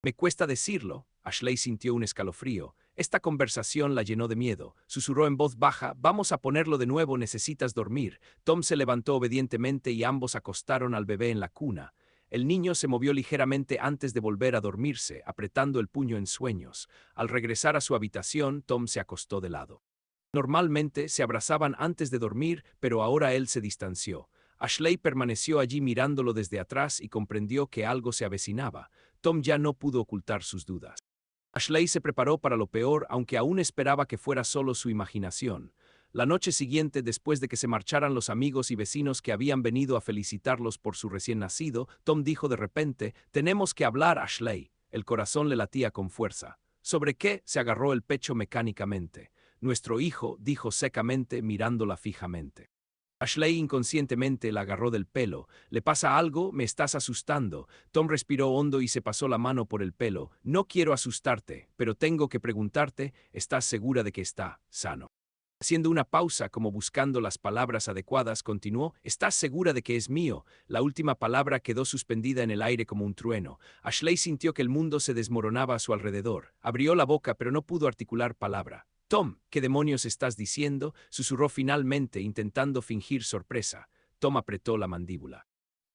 Me cuesta decirlo. Ashley sintió un escalofrío. Esta conversación la llenó de miedo. Susurró en voz baja, vamos a ponerlo de nuevo, necesitas dormir. Tom se levantó obedientemente y ambos acostaron al bebé en la cuna. El niño se movió ligeramente antes de volver a dormirse, apretando el puño en sueños. Al regresar a su habitación, Tom se acostó de lado. Normalmente se abrazaban antes de dormir, pero ahora él se distanció. Ashley permaneció allí mirándolo desde atrás y comprendió que algo se avecinaba. Tom ya no pudo ocultar sus dudas. Ashley se preparó para lo peor, aunque aún esperaba que fuera solo su imaginación. La noche siguiente, después de que se marcharan los amigos y vecinos que habían venido a felicitarlos por su recién nacido, Tom dijo de repente, «Tenemos que hablar, Ashley». El corazón le latía con fuerza. ¿Sobre qué? Se agarró el pecho mecánicamente. Nuestro hijo, dijo secamente, mirándola fijamente. Ashley inconscientemente la agarró del pelo. «¿Le pasa algo? Me estás asustando». Tom respiró hondo y se pasó la mano por el pelo. «No quiero asustarte, pero tengo que preguntarte, ¿estás segura de que está sano?». Haciendo una pausa, como buscando las palabras adecuadas, continuó, «¿Estás segura de que es mío?». La última palabra quedó suspendida en el aire como un trueno. Ashley sintió que el mundo se desmoronaba a su alrededor. Abrió la boca, pero no pudo articular palabra. «Tom, ¿qué demonios estás diciendo?», susurró finalmente, intentando fingir sorpresa. Tom apretó la mandíbula.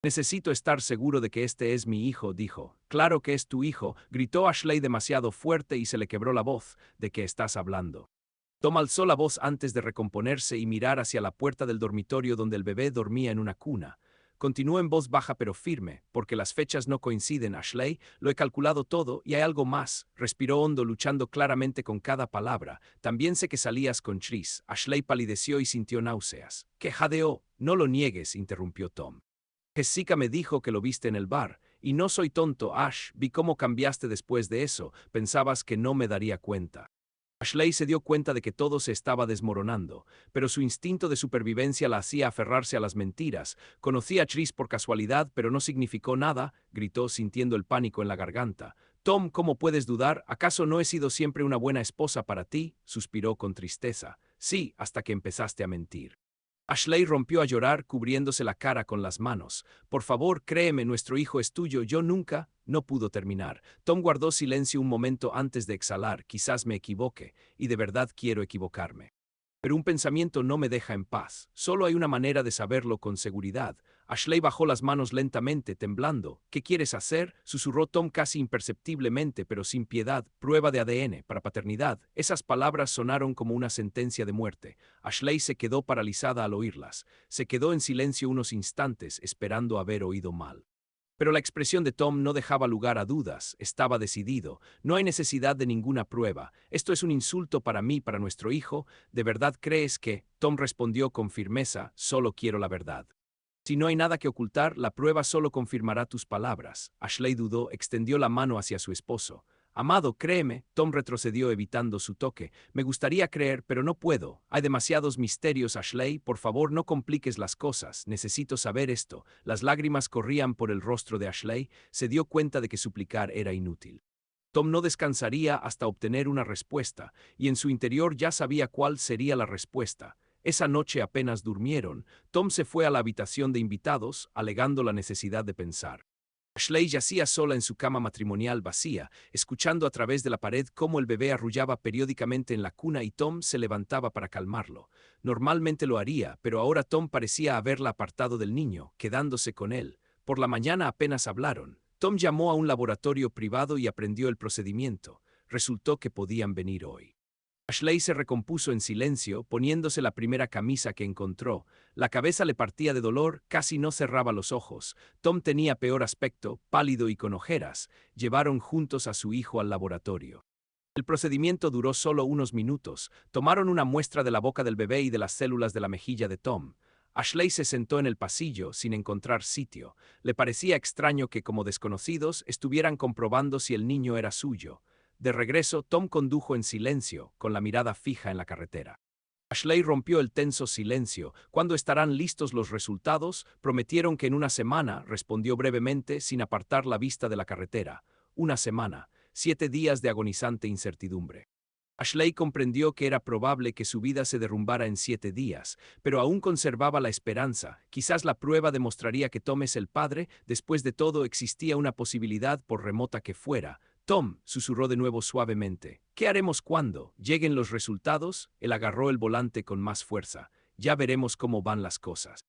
«Necesito estar seguro de que este es mi hijo», dijo. «Claro que es tu hijo», gritó Ashley demasiado fuerte y se le quebró la voz. «¿De qué estás hablando?». Tom alzó la voz antes de recomponerse y mirar hacia la puerta del dormitorio donde el bebé dormía en una cuna. Continuó en voz baja pero firme, porque las fechas no coinciden, Ashley, lo he calculado todo y hay algo más. Respiró hondo, luchando claramente con cada palabra. También sé que salías con Tris. Ashley palideció y sintió náuseas. «¿Qué jadeó?» «No lo niegues», interrumpió Tom. «Jessica me dijo que lo viste en el bar. Y no soy tonto, Ash, vi cómo cambiaste después de eso. Pensabas que no me daría cuenta». Ashley se dio cuenta de que todo se estaba desmoronando, pero su instinto de supervivencia la hacía aferrarse a las mentiras. Conocía a Tris por casualidad, pero no significó nada, gritó sintiendo el pánico en la garganta. Tom, ¿cómo puedes dudar? ¿Acaso no he sido siempre una buena esposa para ti? Suspiró con tristeza. Sí, hasta que empezaste a mentir. Ashley rompió a llorar, cubriéndose la cara con las manos. Por favor, créeme, nuestro hijo es tuyo. Yo nunca. No pudo terminar. Tom guardó silencio un momento antes de exhalar. Quizás me equivoque, y de verdad quiero equivocarme. Pero un pensamiento no me deja en paz. Solo hay una manera de saberlo con seguridad. Ashley bajó las manos lentamente, temblando. ¿Qué quieres hacer? Susurró Tom casi imperceptiblemente, pero sin piedad. Prueba de ADN para paternidad. Esas palabras sonaron como una sentencia de muerte. Ashley se quedó paralizada al oírlas. Se quedó en silencio unos instantes, esperando haber oído mal. Pero la expresión de Tom no dejaba lugar a dudas, estaba decidido. No hay necesidad de ninguna prueba. Esto es un insulto para mí, para nuestro hijo. ¿De verdad crees que? Tom respondió con firmeza, solo quiero la verdad. Si no hay nada que ocultar, la prueba solo confirmará tus palabras. Ashley dudó, extendió la mano hacia su esposo. Amado, créeme, Tom retrocedió evitando su toque. Me gustaría creer, pero no puedo. Hay demasiados misterios, Ashley. Por favor, no compliques las cosas. Necesito saber esto. Las lágrimas corrían por el rostro de Ashley. Se dio cuenta de que suplicar era inútil. Tom no descansaría hasta obtener una respuesta, y en su interior ya sabía cuál sería la respuesta. Esa noche apenas durmieron. Tom se fue a la habitación de invitados, alegando la necesidad de pensar. Ashley yacía sola en su cama matrimonial vacía, escuchando a través de la pared cómo el bebé arrullaba periódicamente en la cuna y Tom se levantaba para calmarlo. Normalmente lo haría, pero ahora Tom parecía haberla apartado del niño, quedándose con él. Por la mañana apenas hablaron. Tom llamó a un laboratorio privado y aprendió el procedimiento. Resultó que podían venir hoy. Ashley se recompuso en silencio, poniéndose la primera camisa que encontró. La cabeza le partía de dolor, casi no cerraba los ojos. Tom tenía peor aspecto, pálido y con ojeras. Llevaron juntos a su hijo al laboratorio. El procedimiento duró solo unos minutos. Tomaron una muestra de la boca del bebé y de las células de la mejilla de Tom. Ashley se sentó en el pasillo, sin encontrar sitio. Le parecía extraño que, como desconocidos, estuvieran comprobando si el niño era suyo. De regreso, Tom condujo en silencio, con la mirada fija en la carretera. Ashley rompió el tenso silencio. ¿Cuándo estarán listos los resultados? Prometieron que en una semana, respondió brevemente, sin apartar la vista de la carretera. Una semana, 7 días de agonizante incertidumbre. Ashley comprendió que era probable que su vida se derrumbara en 7 días, pero aún conservaba la esperanza. Quizás la prueba demostraría que Tom es el padre. Después de todo, existía una posibilidad, por remota que fuera. Tom, susurró de nuevo suavemente. ¿Qué haremos cuando lleguen los resultados? Él agarró el volante con más fuerza. Ya veremos cómo van las cosas.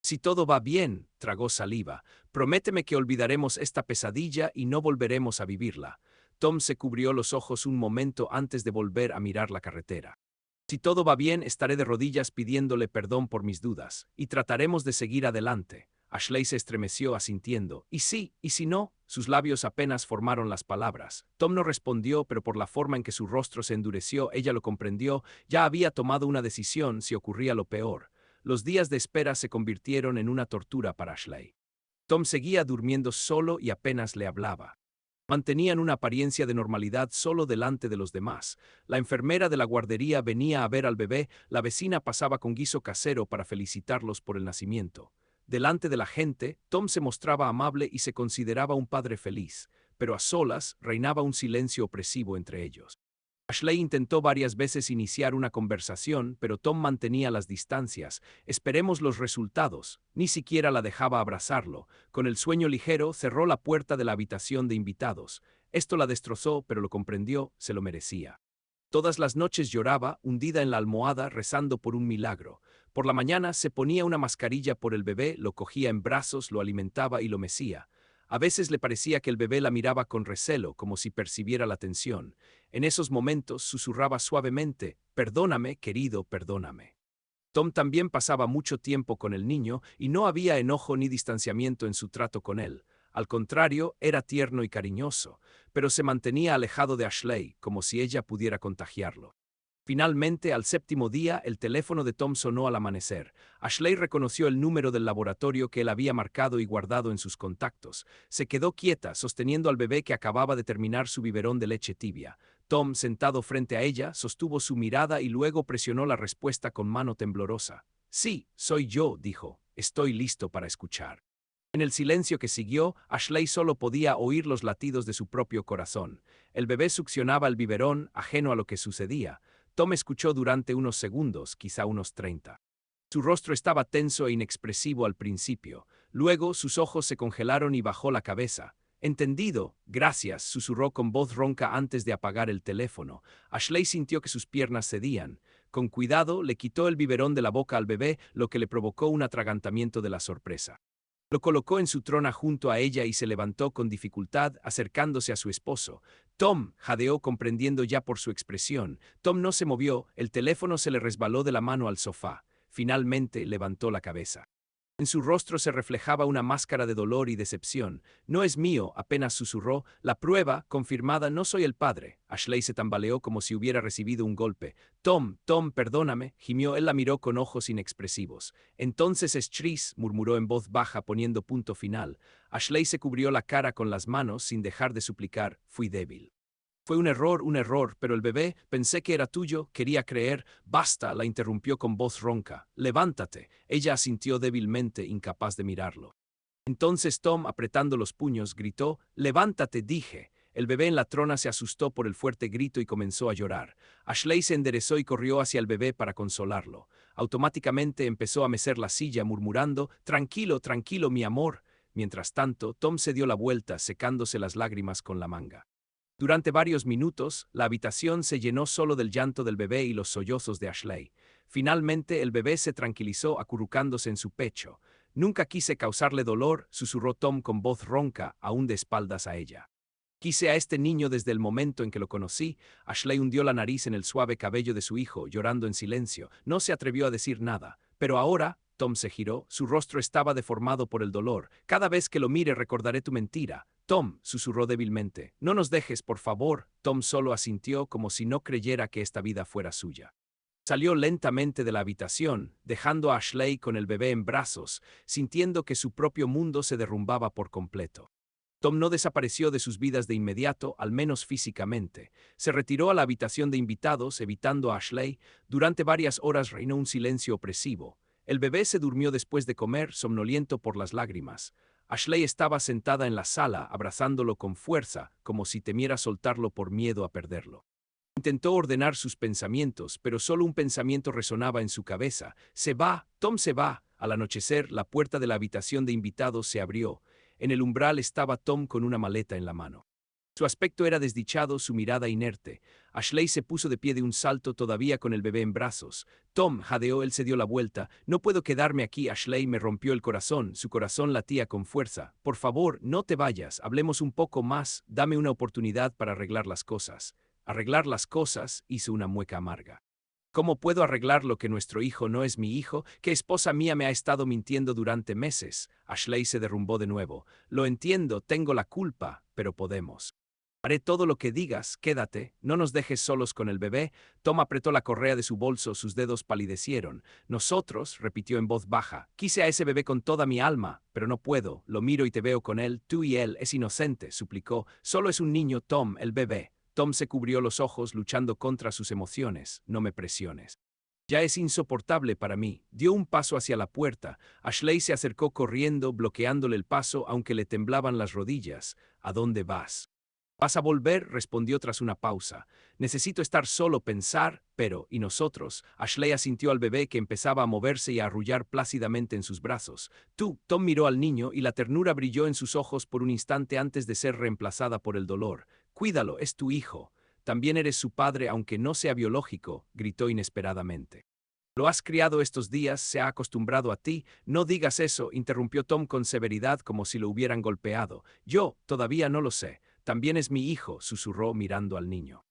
Si todo va bien, tragó saliva, prométeme que olvidaremos esta pesadilla y no volveremos a vivirla. Tom se cubrió los ojos un momento antes de volver a mirar la carretera. Si todo va bien, estaré de rodillas pidiéndole perdón por mis dudas, y trataremos de seguir adelante. Ashley se estremeció asintiendo. ¿Y sí? ¿Y si no? Sus labios apenas formaron las palabras. Tom no respondió, pero por la forma en que su rostro se endureció, ella lo comprendió. Ya había tomado una decisión si ocurría lo peor. Los días de espera se convirtieron en una tortura para Ashley. Tom seguía durmiendo solo y apenas le hablaba. Mantenían una apariencia de normalidad solo delante de los demás. La enfermera de la guardería venía a ver al bebé, la vecina pasaba con guiso casero para felicitarlos por el nacimiento. Delante de la gente, Tom se mostraba amable y se consideraba un padre feliz, pero a solas reinaba un silencio opresivo entre ellos. Ashley intentó varias veces iniciar una conversación, pero Tom mantenía las distancias. Esperemos los resultados. Ni siquiera la dejaba abrazarlo. Con el sueño ligero, cerró la puerta de la habitación de invitados. Esto la destrozó, pero lo comprendió, se lo merecía. Todas las noches lloraba, hundida en la almohada, rezando por un milagro. Por la mañana se ponía una mascarilla por el bebé, lo cogía en brazos, lo alimentaba y lo mecía. A veces le parecía que el bebé la miraba con recelo, como si percibiera la tensión. En esos momentos susurraba suavemente, «Perdóname, querido, perdóname». Tom también pasaba mucho tiempo con el niño y no había enojo ni distanciamiento en su trato con él. Al contrario, era tierno y cariñoso, pero se mantenía alejado de Ashley, como si ella pudiera contagiarlo. Finalmente, al séptimo día, el teléfono de Tom sonó al amanecer. Ashley reconoció el número del laboratorio que él había marcado y guardado en sus contactos. Se quedó quieta, sosteniendo al bebé que acababa de terminar su biberón de leche tibia. Tom, sentado frente a ella, sostuvo su mirada y luego presionó la respuesta con mano temblorosa. Sí, soy yo, dijo. Estoy listo para escuchar. En el silencio que siguió, Ashley solo podía oír los latidos de su propio corazón. El bebé succionaba el biberón, ajeno a lo que sucedía. Tom escuchó durante unos segundos, quizá unos 30. Su rostro estaba tenso e inexpresivo al principio. Luego sus ojos se congelaron y bajó la cabeza. Entendido, gracias, susurró con voz ronca antes de apagar el teléfono. Ashley sintió que sus piernas cedían. Con cuidado, le quitó el biberón de la boca al bebé, lo que le provocó un atragantamiento de la sorpresa. Lo colocó en su trona junto a ella y se levantó con dificultad, acercándose a su esposo. Tom, jadeó comprendiendo ya por su expresión. Tom no se movió, el teléfono se le resbaló de la mano al sofá. Finalmente levantó la cabeza. En su rostro se reflejaba una máscara de dolor y decepción. No es mío, apenas susurró. La prueba, confirmada, no soy el padre. Ashley se tambaleó como si hubiera recibido un golpe. Tom, perdóname, gimió. Él la miró con ojos inexpresivos. Entonces es Tris, murmuró en voz baja poniendo punto final. Ashley se cubrió la cara con las manos sin dejar de suplicar. Fui débil. Fue un error, pero el bebé, pensé que era tuyo, quería creer. Basta, la interrumpió con voz ronca. Levántate. Ella asintió débilmente, incapaz de mirarlo. Entonces Tom, apretando los puños, gritó, levántate, dije. El bebé en la trona se asustó por el fuerte grito y comenzó a llorar. Ashley se enderezó y corrió hacia el bebé para consolarlo. Automáticamente empezó a mecer la silla, murmurando, tranquilo, tranquilo, mi amor. Mientras tanto, Tom se dio la vuelta, secándose las lágrimas con la manga. Durante varios minutos, la habitación se llenó solo del llanto del bebé y los sollozos de Ashley. Finalmente, el bebé se tranquilizó acurrucándose en su pecho. Nunca quise causarle dolor, susurró Tom con voz ronca, aún de espaldas a ella. Quise a este niño desde el momento en que lo conocí. Ashley hundió la nariz en el suave cabello de su hijo, llorando en silencio. No se atrevió a decir nada. Pero ahora, Tom se giró, su rostro estaba deformado por el dolor. Cada vez que lo mire recordaré tu mentira. Tom, susurró débilmente, no nos dejes, por favor. Tom solo asintió como si no creyera que esta vida fuera suya. Salió lentamente de la habitación, dejando a Ashley con el bebé en brazos, sintiendo que su propio mundo se derrumbaba por completo. Tom no desapareció de sus vidas de inmediato, al menos físicamente. Se retiró a la habitación de invitados, evitando a Ashley. Durante varias horas reinó un silencio opresivo. El bebé se durmió después de comer, somnoliento por las lágrimas. Ashley estaba sentada en la sala, abrazándolo con fuerza, como si temiera soltarlo por miedo a perderlo. Intentó ordenar sus pensamientos, pero solo un pensamiento resonaba en su cabeza. Se va, Tom se va. Al anochecer, la puerta de la habitación de invitados se abrió. En el umbral estaba Tom con una maleta en la mano. Su aspecto era desdichado, su mirada inerte. Ashley se puso de pie de un salto, todavía con el bebé en brazos. Tom, jadeó, él se dio la vuelta. No puedo quedarme aquí, Ashley me rompió el corazón. Su corazón latía con fuerza. Por favor, no te vayas, hablemos un poco más, dame una oportunidad para arreglar las cosas. Arreglar las cosas, hizo una mueca amarga. ¿Cómo puedo arreglar lo que nuestro hijo no es mi hijo? ¿Qué esposa mía me ha estado mintiendo durante meses? Ashley se derrumbó de nuevo. Lo entiendo, tengo la culpa, pero podemos. Haré todo lo que digas, quédate, no nos dejes solos con el bebé. Tom apretó la correa de su bolso, sus dedos palidecieron. Nosotros, repitió en voz baja, quise a ese bebé con toda mi alma, pero no puedo, lo miro y te veo con él, tú y él, es inocente, suplicó. Solo es un niño, Tom, el bebé. Tom se cubrió los ojos luchando contra sus emociones. No me presiones. Ya es insoportable para mí. Dio un paso hacia la puerta. Ashley se acercó corriendo, bloqueándole el paso, aunque le temblaban las rodillas. ¿A dónde vas? Vas a volver, respondió tras una pausa. Necesito estar solo, pensar, pero, ¿y nosotros? Ashley asintió al bebé que empezaba a moverse y a arrullar plácidamente en sus brazos. Tú, Tom miró al niño y la ternura brilló en sus ojos por un instante antes de ser reemplazada por el dolor. Cuídalo, es tu hijo. También eres su padre, aunque no sea biológico, gritó inesperadamente. Lo has criado estos días, se ha acostumbrado a ti. No digas eso, interrumpió Tom con severidad como si lo hubieran golpeado. Yo, todavía no lo sé. También es mi hijo, susurró mirando al niño.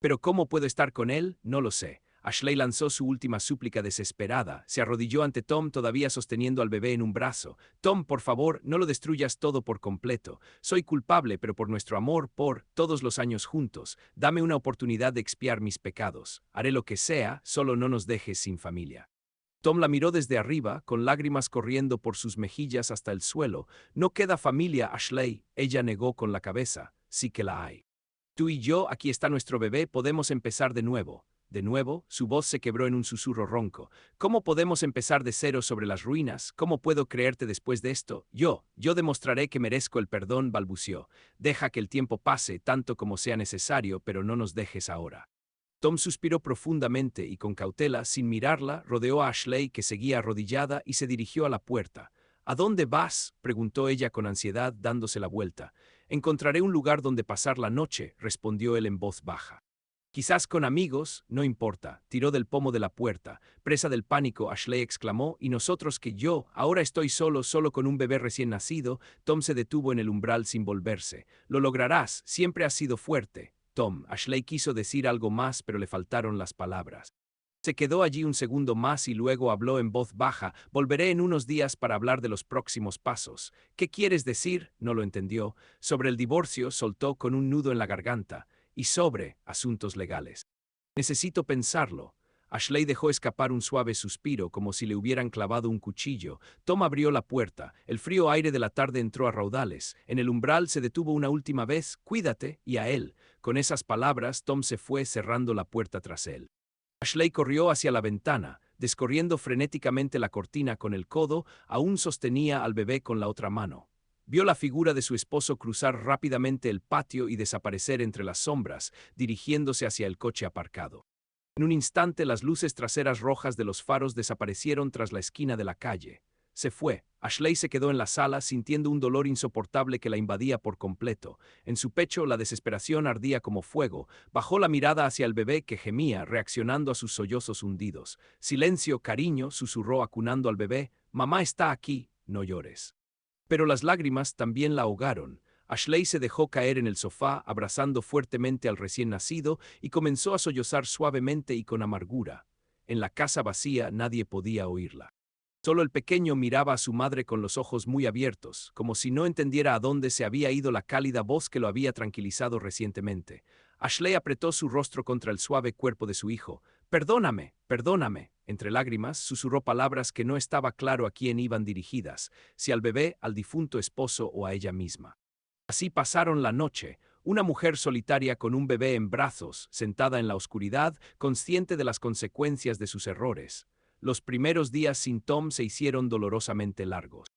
¿Pero cómo puedo estar con él? No lo sé. Ashley lanzó su última súplica desesperada. Se arrodilló ante Tom todavía sosteniendo al bebé en un brazo. Tom, por favor, no lo destruyas todo por completo. Soy culpable, pero por nuestro amor, por todos los años juntos, dame una oportunidad de expiar mis pecados. Haré lo que sea, solo no nos dejes sin familia. Tom la miró desde arriba, con lágrimas corriendo por sus mejillas hasta el suelo. No queda familia, Ashley. Ella negó con la cabeza. Sí que la hay. Tú y yo, aquí está nuestro bebé, podemos empezar de nuevo. De nuevo, su voz se quebró en un susurro ronco. ¿Cómo podemos empezar de cero sobre las ruinas? ¿Cómo puedo creerte después de esto? Yo demostraré que merezco el perdón, balbuceó. Deja que el tiempo pase tanto como sea necesario, pero no nos dejes ahora. Tom suspiró profundamente y con cautela, sin mirarla, rodeó a Ashley que seguía arrodillada y se dirigió a la puerta. ¿A dónde vas?, preguntó ella con ansiedad, dándose la vuelta. Encontraré un lugar donde pasar la noche, respondió él en voz baja. Quizás con amigos, no importa, tiró del pomo de la puerta. Presa del pánico, Ashley exclamó, ¿y nosotros que yo? Ahora estoy solo con un bebé recién nacido. Tom se detuvo en el umbral sin volverse. Lo lograrás, siempre has sido fuerte. Tom, Ashley quiso decir algo más, pero le faltaron las palabras. Se quedó allí un segundo más y luego habló en voz baja. Volveré en unos días para hablar de los próximos pasos. ¿Qué quieres decir? No lo entendió. Sobre el divorcio, soltó con un nudo en la garganta. Y sobre asuntos legales. Necesito pensarlo. Ashley dejó escapar un suave suspiro como si le hubieran clavado un cuchillo. Tom abrió la puerta. El frío aire de la tarde entró a raudales. En el umbral se detuvo una última vez. Cuídate, y a él. Con esas palabras, Tom se fue cerrando la puerta tras él. Ashley corrió hacia la ventana. Descorriendo frenéticamente la cortina con el codo, aún sostenía al bebé con la otra mano. Vio la figura de su esposo cruzar rápidamente el patio y desaparecer entre las sombras, dirigiéndose hacia el coche aparcado. En un instante las luces traseras rojas de los faros desaparecieron tras la esquina de la calle. Se fue. Ashley se quedó en la sala sintiendo un dolor insoportable que la invadía por completo. En su pecho la desesperación ardía como fuego. Bajó la mirada hacia el bebé que gemía, reaccionando a sus sollozos hundidos. Silencio, cariño, susurró acunando al bebé. Mamá está aquí, no llores. Pero las lágrimas también la ahogaron. Ashley se dejó caer en el sofá, abrazando fuertemente al recién nacido, y comenzó a sollozar suavemente y con amargura. En la casa vacía nadie podía oírla. Solo el pequeño miraba a su madre con los ojos muy abiertos, como si no entendiera a dónde se había ido la cálida voz que lo había tranquilizado recientemente. Ashley apretó su rostro contra el suave cuerpo de su hijo. «Perdóname, perdóname». Entre lágrimas, susurró palabras que no estaba claro a quién iban dirigidas, si al bebé, al difunto esposo o a ella misma. Así pasaron la noche, una mujer solitaria con un bebé en brazos, sentada en la oscuridad, consciente de las consecuencias de sus errores. Los primeros días sin Tom se hicieron dolorosamente largos.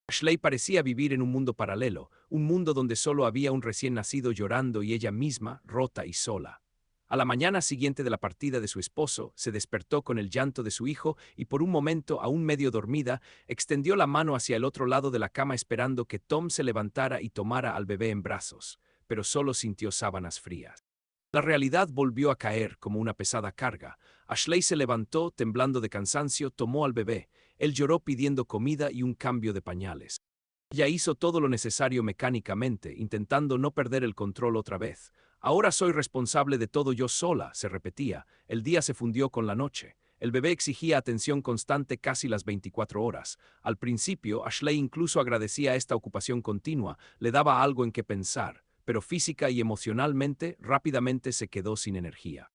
Ashley parecía vivir en un mundo paralelo, un mundo donde solo había un recién nacido llorando y ella misma, rota y sola. A la mañana siguiente de la partida de su esposo, se despertó con el llanto de su hijo y por un momento, aún medio dormida, extendió la mano hacia el otro lado de la cama esperando que Tom se levantara y tomara al bebé en brazos, pero solo sintió sábanas frías. La realidad volvió a caer como una pesada carga. Ashley se levantó, temblando de cansancio, tomó al bebé. Él lloró pidiendo comida y un cambio de pañales. Ella hizo todo lo necesario mecánicamente, intentando no perder el control otra vez. Ahora soy responsable de todo yo sola, se repetía. El día se fundió con la noche. El bebé exigía atención constante casi las 24 horas. Al principio, Ashley incluso agradecía esta ocupación continua, le daba algo en qué pensar, pero física y emocionalmente rápidamente se quedó sin energía.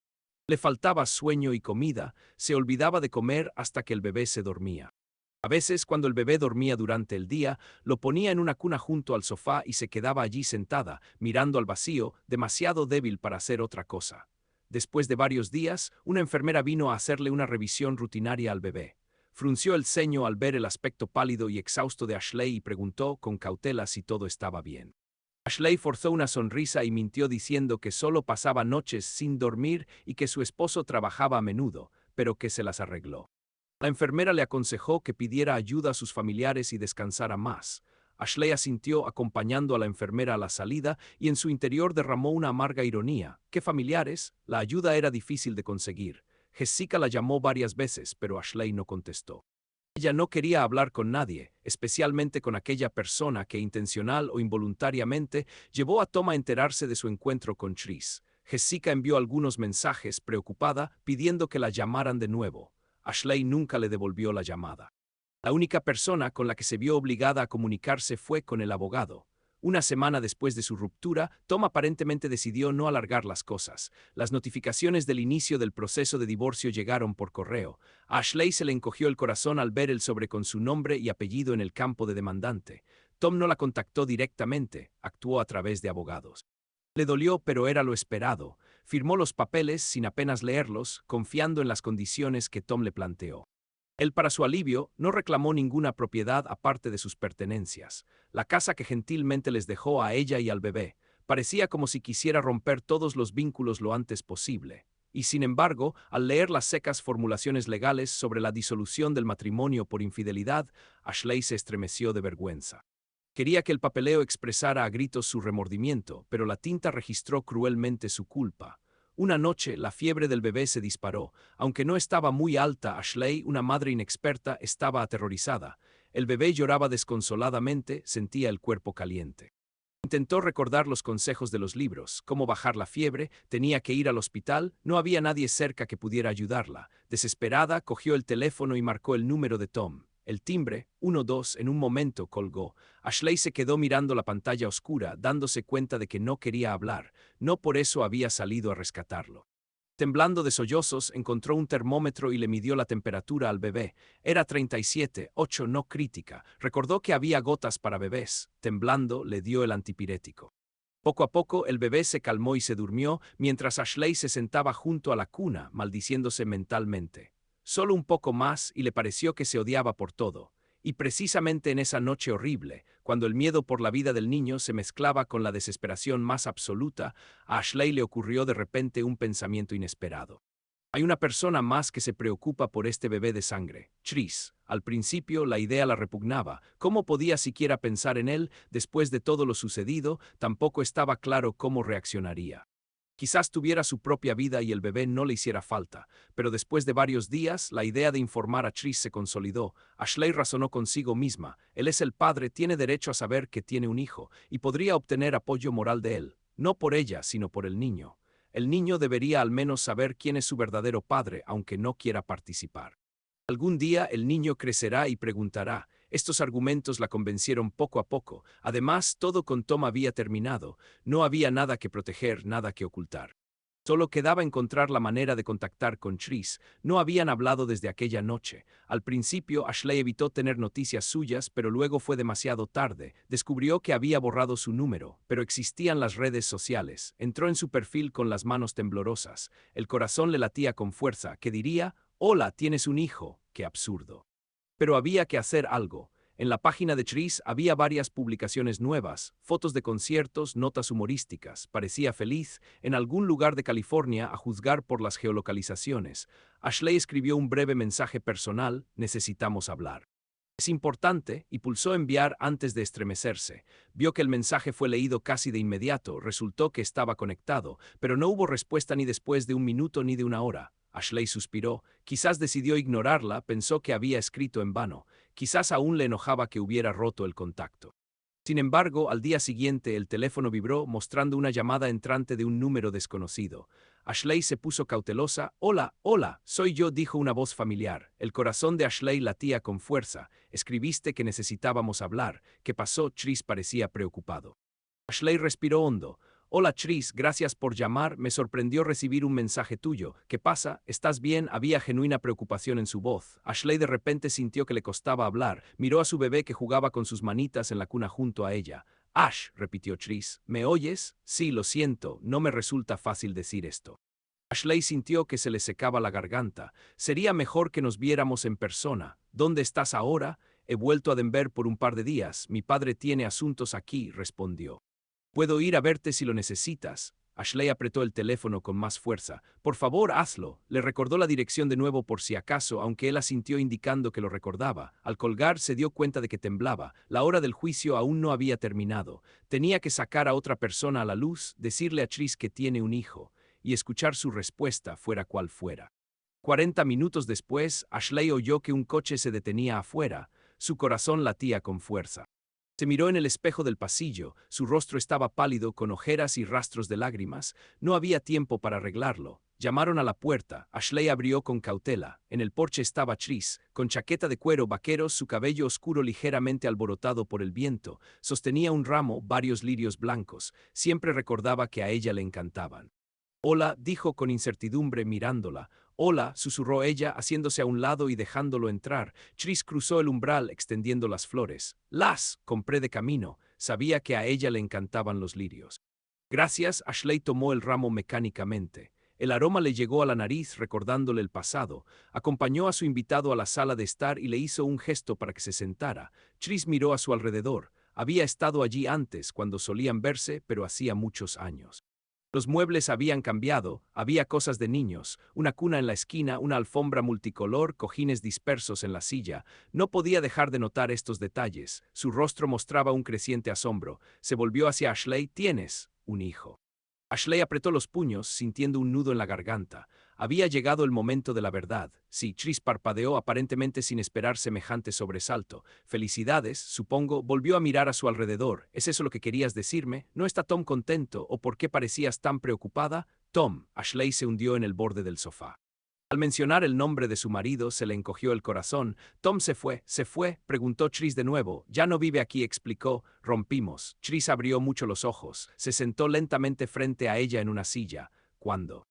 Le faltaba sueño y comida, se olvidaba de comer hasta que el bebé se dormía. A veces, cuando el bebé dormía durante el día, lo ponía en una cuna junto al sofá y se quedaba allí sentada, mirando al vacío, demasiado débil para hacer otra cosa. Después de varios días, una enfermera vino a hacerle una revisión rutinaria al bebé. Frunció el ceño al ver el aspecto pálido y exhausto de Ashley y preguntó con cautela si todo estaba bien. Ashley forzó una sonrisa y mintió diciendo que solo pasaba noches sin dormir y que su esposo trabajaba a menudo, pero que se las arregló. La enfermera le aconsejó que pidiera ayuda a sus familiares y descansara más. Ashley asintió acompañando a la enfermera a la salida y en su interior derramó una amarga ironía. ¿Qué familiares? La ayuda era difícil de conseguir. Jessica la llamó varias veces, pero Ashley no contestó. Ella no quería hablar con nadie, especialmente con aquella persona que intencional o involuntariamente llevó a Tom a enterarse de su encuentro con Tris. Jessica envió algunos mensajes, preocupada, pidiendo que la llamaran de nuevo. Ashley nunca le devolvió la llamada. La única persona con la que se vio obligada a comunicarse fue con el abogado. Una semana después de su ruptura, Tom aparentemente decidió no alargar las cosas. Las notificaciones del inicio del proceso de divorcio llegaron por correo. A Ashley se le encogió el corazón al ver el sobre con su nombre y apellido en el campo de demandante. Tom no la contactó directamente, actuó a través de abogados. Le dolió, pero era lo esperado. Firmó los papeles sin apenas leerlos, confiando en las condiciones que Tom le planteó. Él, para su alivio, no reclamó ninguna propiedad aparte de sus pertenencias. La casa que gentilmente les dejó a ella y al bebé. Parecía como si quisiera romper todos los vínculos lo antes posible. Y sin embargo, al leer las secas formulaciones legales sobre la disolución del matrimonio por infidelidad, Ashley se estremeció de vergüenza. Quería que el papeleo expresara a gritos su remordimiento, pero la tinta registró cruelmente su culpa. Una noche, la fiebre del bebé se disparó. Aunque no estaba muy alta, Ashley, una madre inexperta, estaba aterrorizada. El bebé lloraba desconsoladamente, sentía el cuerpo caliente. Intentó recordar los consejos de los libros, cómo bajar la fiebre, tenía que ir al hospital, no había nadie cerca que pudiera ayudarla. Desesperada, cogió el teléfono y marcó el número de Tom. El timbre, 12, en un momento colgó. Ashley se quedó mirando la pantalla oscura, dándose cuenta de que no quería hablar. No por eso había salido a rescatarlo. Temblando de sollozos, encontró un termómetro y le midió la temperatura al bebé. Era 37,8, no crítica. Recordó que había gotas para bebés. Temblando, le dio el antipirético. Poco a poco, el bebé se calmó y se durmió, mientras Ashley se sentaba junto a la cuna, maldiciéndose mentalmente. Solo un poco más y le pareció que se odiaba por todo. Y precisamente en esa noche horrible, cuando el miedo por la vida del niño se mezclaba con la desesperación más absoluta, a Ashley le ocurrió de repente un pensamiento inesperado. Hay una persona más que se preocupa por este bebé de sangre, Tris. Al principio la idea la repugnaba. ¿Cómo podía siquiera pensar en él después de todo lo sucedido? Tampoco estaba claro cómo reaccionaría. Quizás tuviera su propia vida y el bebé no le hiciera falta, pero después de varios días, la idea de informar a Tris se consolidó. Ashley razonó consigo misma. Él es el padre, tiene derecho a saber que tiene un hijo, y podría obtener apoyo moral de él. No por ella, sino por el niño. El niño debería al menos saber quién es su verdadero padre, aunque no quiera participar. Algún día el niño crecerá y preguntará. Estos argumentos la convencieron poco a poco. Además, todo con Tom había terminado. No había nada que proteger, nada que ocultar. Solo quedaba encontrar la manera de contactar con Tris. No habían hablado desde aquella noche. Al principio, Ashley evitó tener noticias suyas, pero luego fue demasiado tarde. Descubrió que había borrado su número, pero existían las redes sociales. Entró en su perfil con las manos temblorosas. El corazón le latía con fuerza. ¿Qué diría? «Hola, tienes un hijo». ¡Qué absurdo! Pero había que hacer algo. En la página de Tris había varias publicaciones nuevas, fotos de conciertos, notas humorísticas. Parecía feliz, en algún lugar de California, a juzgar por las geolocalizaciones. Ashley escribió un breve mensaje personal: «Necesitamos hablar». Es importante, y pulsó enviar antes de estremecerse. Vio que el mensaje fue leído casi de inmediato, resultó que estaba conectado, pero no hubo respuesta ni después de un minuto ni de una hora. Ashley suspiró, quizás decidió ignorarla, pensó que había escrito en vano, quizás aún le enojaba que hubiera roto el contacto. Sin embargo, al día siguiente el teléfono vibró mostrando una llamada entrante de un número desconocido. Ashley se puso cautelosa. «Hola, hola, soy yo», dijo una voz familiar. El corazón de Ashley latía con fuerza. «Escribiste que necesitábamos hablar». «¿Qué pasó?». Tris parecía preocupado. Ashley respiró hondo. «Hola Tris, gracias por llamar, me sorprendió recibir un mensaje tuyo. ¿Qué pasa? ¿Estás bien?». Había genuina preocupación en su voz. Ashley de repente sintió que le costaba hablar. Miró a su bebé que jugaba con sus manitas en la cuna junto a ella. «Ash», repitió Tris, «¿me oyes?». «Sí, lo siento, no me resulta fácil decir esto». Ashley sintió que se le secaba la garganta. «Sería mejor que nos viéramos en persona». «¿Dónde estás ahora?». «He vuelto a Denver por un par de días. Mi padre tiene asuntos aquí», respondió. «Puedo ir a verte si lo necesitas». Ashley apretó el teléfono con más fuerza. «Por favor, hazlo». Le recordó la dirección de nuevo por si acaso, aunque él asintió indicando que lo recordaba. Al colgar se dio cuenta de que temblaba. La hora del juicio aún no había terminado. Tenía que sacar a otra persona a la luz, decirle a Tris que tiene un hijo, y escuchar su respuesta fuera cual fuera. 40 minutos después, Ashley oyó que un coche se detenía afuera. Su corazón latía con fuerza. Se miró en el espejo del pasillo, su rostro estaba pálido con ojeras y rastros de lágrimas. No había tiempo para arreglarlo. Llamaron a la puerta. Ashley abrió con cautela. En el porche estaba Tris, con chaqueta de cuero vaqueros, su cabello oscuro ligeramente alborotado por el viento. Sostenía un ramo, varios lirios blancos. Siempre recordaba que a ella le encantaban. Hola, dijo con incertidumbre mirándola. Hola, susurró ella, haciéndose a un lado y dejándolo entrar. Tris cruzó el umbral, extendiendo las flores. Las compré de camino. Sabía que a ella le encantaban los lirios. Gracias, Ashley tomó el ramo mecánicamente. El aroma le llegó a la nariz recordándole el pasado. Acompañó a su invitado a la sala de estar y le hizo un gesto para que se sentara. Tris miró a su alrededor. Había estado allí antes, cuando solían verse, pero hacía muchos años. Los muebles habían cambiado, había cosas de niños, una cuna en la esquina, una alfombra multicolor, cojines dispersos en la silla. No podía dejar de notar estos detalles. Su rostro mostraba un creciente asombro. Se volvió hacia Ashley. ¿Tienes un hijo? Ashley apretó los puños, sintiendo un nudo en la garganta. Había llegado el momento de la verdad. Sí, Tris parpadeó aparentemente sin esperar semejante sobresalto. Felicidades, supongo, volvió a mirar a su alrededor. ¿Es eso lo que querías decirme? ¿No está Tom contento? ¿O por qué parecías tan preocupada? Tom, Ashley se hundió en el borde del sofá. Al mencionar el nombre de su marido, se le encogió el corazón. Tom se fue, preguntó Tris de nuevo. Ya no vive aquí, explicó. Rompimos. Tris abrió mucho los ojos. Se sentó lentamente frente a ella en una silla. ¿Cuándo?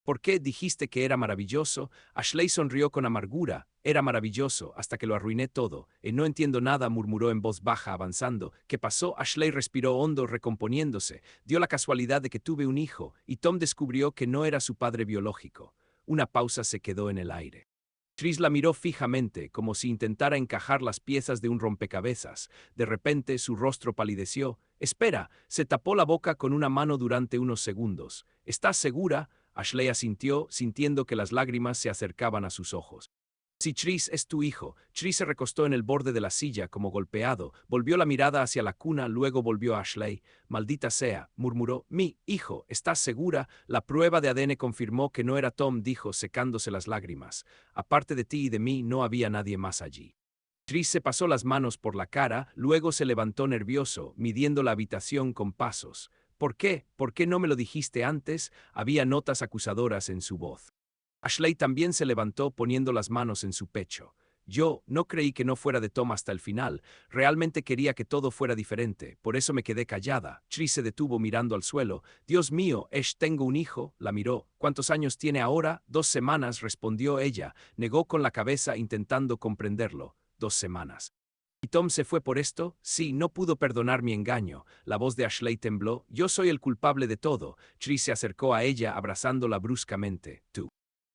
¿Por qué dijiste que era maravilloso? Ashley sonrió con amargura. Era maravilloso, hasta que lo arruiné todo. No entiendo nada, murmuró en voz baja, avanzando. ¿Qué pasó? Ashley respiró hondo, recomponiéndose. Dio la casualidad de que tuve un hijo, y Tom descubrió que no era su padre biológico. Una pausa se quedó en el aire. Tris la miró fijamente, como si intentara encajar las piezas de un rompecabezas. De repente, su rostro palideció. Espera, se tapó la boca con una mano durante unos segundos. ¿Estás segura? Ashley asintió, sintiendo que las lágrimas se acercaban a sus ojos. Si Tris es tu hijo. Tris se recostó en el borde de la silla como golpeado, volvió la mirada hacia la cuna, luego volvió a Ashley. Maldita sea, murmuró. Mi hijo, ¿estás segura? La prueba de ADN confirmó que no era Tom, dijo, secándose las lágrimas. Aparte de ti y de mí, no había nadie más allí. Tris se pasó las manos por la cara, luego se levantó nervioso, midiendo la habitación con pasos. ¿Por qué? ¿Por qué no me lo dijiste antes? Había notas acusadoras en su voz. Ashley también se levantó poniendo las manos en su pecho. Yo no creí que no fuera de Tom hasta el final. Realmente quería que todo fuera diferente. Por eso me quedé callada. Tris se detuvo mirando al suelo. Dios mío, tengo un hijo. La miró. ¿Cuántos años tiene ahora? 2 semanas, respondió ella. Negó con la cabeza intentando comprenderlo. 2 semanas. ¿Y Tom se fue por esto? Sí, no pudo perdonar mi engaño. La voz de Ashley tembló. Yo soy el culpable de todo. Tris se acercó a ella abrazándola bruscamente. Tú.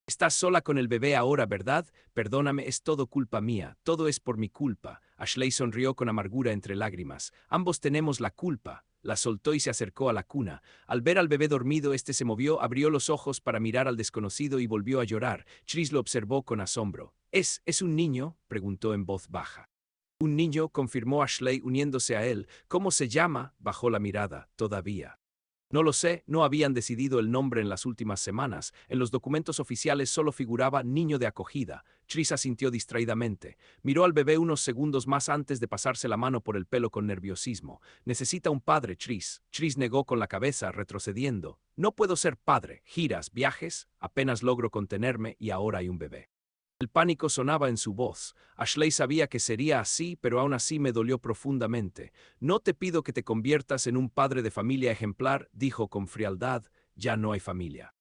Estás sola con el bebé ahora, ¿verdad? Perdóname, es todo culpa mía, todo es por mi culpa. Ashley sonrió con amargura entre lágrimas. Ambos tenemos la culpa. La soltó y se acercó a la cuna. Al ver al bebé dormido, este se movió, abrió los ojos para mirar al desconocido y volvió a llorar. Tris lo observó con asombro. ¿Es un niño?, preguntó en voz baja. Un niño, confirmó Ashley uniéndose a él. ¿Cómo se llama? Bajó la mirada. Todavía. No lo sé, no habían decidido el nombre en las últimas semanas. En los documentos oficiales solo figuraba niño de acogida. Tris asintió distraídamente. Miró al bebé unos segundos más antes de pasarse la mano por el pelo con nerviosismo. Necesita un padre, Tris. Tris negó con la cabeza, retrocediendo. No puedo ser padre. Giras, viajes. Apenas logro contenerme y ahora hay un bebé. El pánico sonaba en su voz. Ashley sabía que sería así, pero aún así me dolió profundamente. No te pido que te conviertas en un padre de familia ejemplar, dijo con frialdad, ya no hay familia.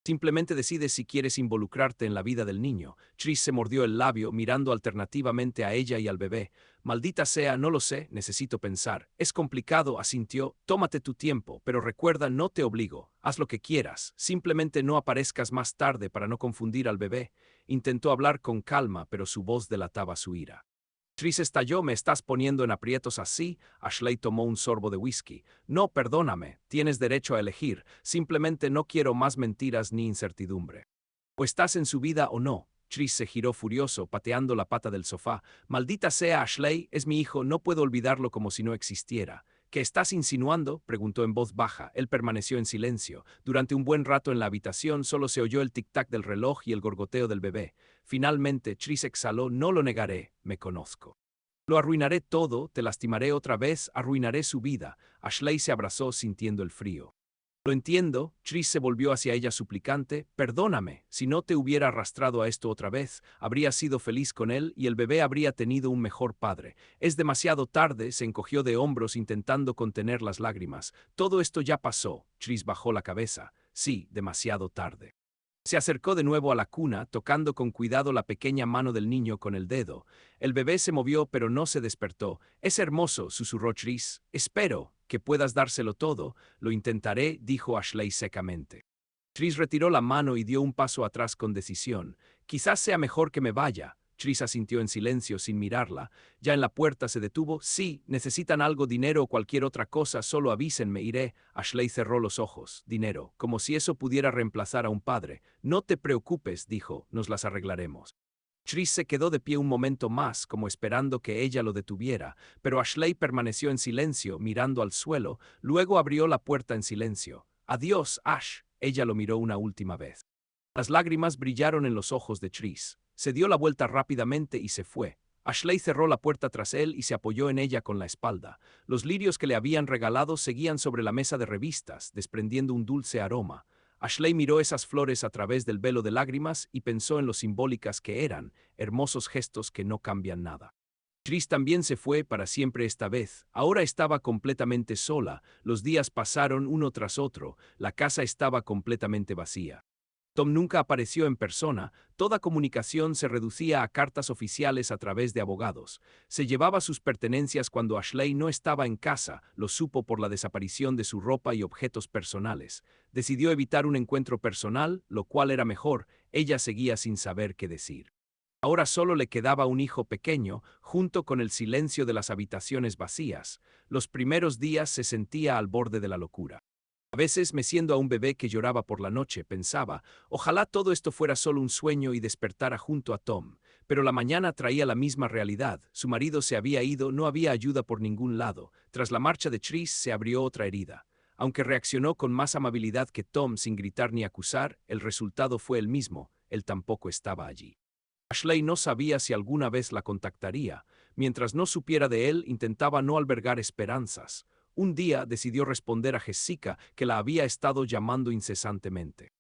Simplemente decides si quieres involucrarte en la vida del niño. Tris se mordió el labio, mirando alternativamente a ella y al bebé. Maldita sea, no lo sé, necesito pensar. Es complicado, asintió. Tómate tu tiempo, pero recuerda, no te obligo. Haz lo que quieras. Simplemente no aparezcas más tarde para no confundir al bebé. Intentó hablar con calma, pero su voz delataba su ira. Tris estalló. ¿Me estás poniendo en aprietos así? Ashley tomó un sorbo de whisky. No, perdóname, tienes derecho a elegir. Simplemente no quiero más mentiras ni incertidumbre. O estás en su vida o no. Tris se giró furioso, pateando la pata del sofá. Maldita sea, Ashley, es mi hijo, no puedo olvidarlo como si no existiera. ¿Qué estás insinuando?, preguntó en voz baja. Él permaneció en silencio. Durante un buen rato en la habitación solo se oyó el tic-tac del reloj y el gorgoteo del bebé. Finalmente, Tris exhaló. No lo negaré, me conozco. Lo arruinaré todo, te lastimaré otra vez, arruinaré su vida. Ashley se abrazó sintiendo el frío. Lo entiendo, Tris se volvió hacia ella suplicante, perdóname, si no te hubiera arrastrado a esto otra vez, habría sido feliz con él y el bebé habría tenido un mejor padre. Es demasiado tarde, se encogió de hombros intentando contener las lágrimas. Todo esto ya pasó, Tris bajó la cabeza. Sí, demasiado tarde. Se acercó de nuevo a la cuna, tocando con cuidado la pequeña mano del niño con el dedo. El bebé se movió pero no se despertó. Es hermoso, susurró Tris. Espero que puedas dárselo todo. Lo intentaré, dijo Ashley secamente. Tris retiró la mano y dio un paso atrás con decisión. Quizás sea mejor que me vaya. Tris asintió en silencio sin mirarla. Ya en la puerta se detuvo. Sí, necesitan algo, dinero o cualquier otra cosa, solo avísenme, iré. Ashley cerró los ojos. Dinero, como si eso pudiera reemplazar a un padre. No te preocupes, dijo, nos las arreglaremos. Tris se quedó de pie un momento más, como esperando que ella lo detuviera, pero Ashley permaneció en silencio, mirando al suelo, luego abrió la puerta en silencio. Adiós, Ash. Ella lo miró una última vez. Las lágrimas brillaron en los ojos de Tris. Se dio la vuelta rápidamente y se fue. Ashley cerró la puerta tras él y se apoyó en ella con la espalda. Los lirios que le habían regalado seguían sobre la mesa de revistas, desprendiendo un dulce aroma. Ashley miró esas flores a través del velo de lágrimas y pensó en lo simbólicas que eran, hermosos gestos que no cambian nada. Tris también se fue para siempre esta vez. Ahora estaba completamente sola. Los días pasaron uno tras otro. La casa estaba completamente vacía. Tom nunca apareció en persona, toda comunicación se reducía a cartas oficiales a través de abogados. Se llevaba sus pertenencias cuando Ashley no estaba en casa, lo supo por la desaparición de su ropa y objetos personales. Decidió evitar un encuentro personal, lo cual era mejor, ella seguía sin saber qué decir. Ahora solo le quedaba un hijo pequeño, junto con el silencio de las habitaciones vacías. Los primeros días se sentía al borde de la locura. A veces, meciendo a un bebé que lloraba por la noche, pensaba, ojalá todo esto fuera solo un sueño y despertara junto a Tom. Pero la mañana traía la misma realidad. Su marido se había ido, no había ayuda por ningún lado. Tras la marcha de Tris se abrió otra herida. Aunque reaccionó con más amabilidad que Tom sin gritar ni acusar, el resultado fue el mismo, él tampoco estaba allí. Ashley no sabía si alguna vez la contactaría. Mientras no supiera de él, intentaba no albergar esperanzas. Un día decidió responder a Jessica, que la había estado llamando incesantemente.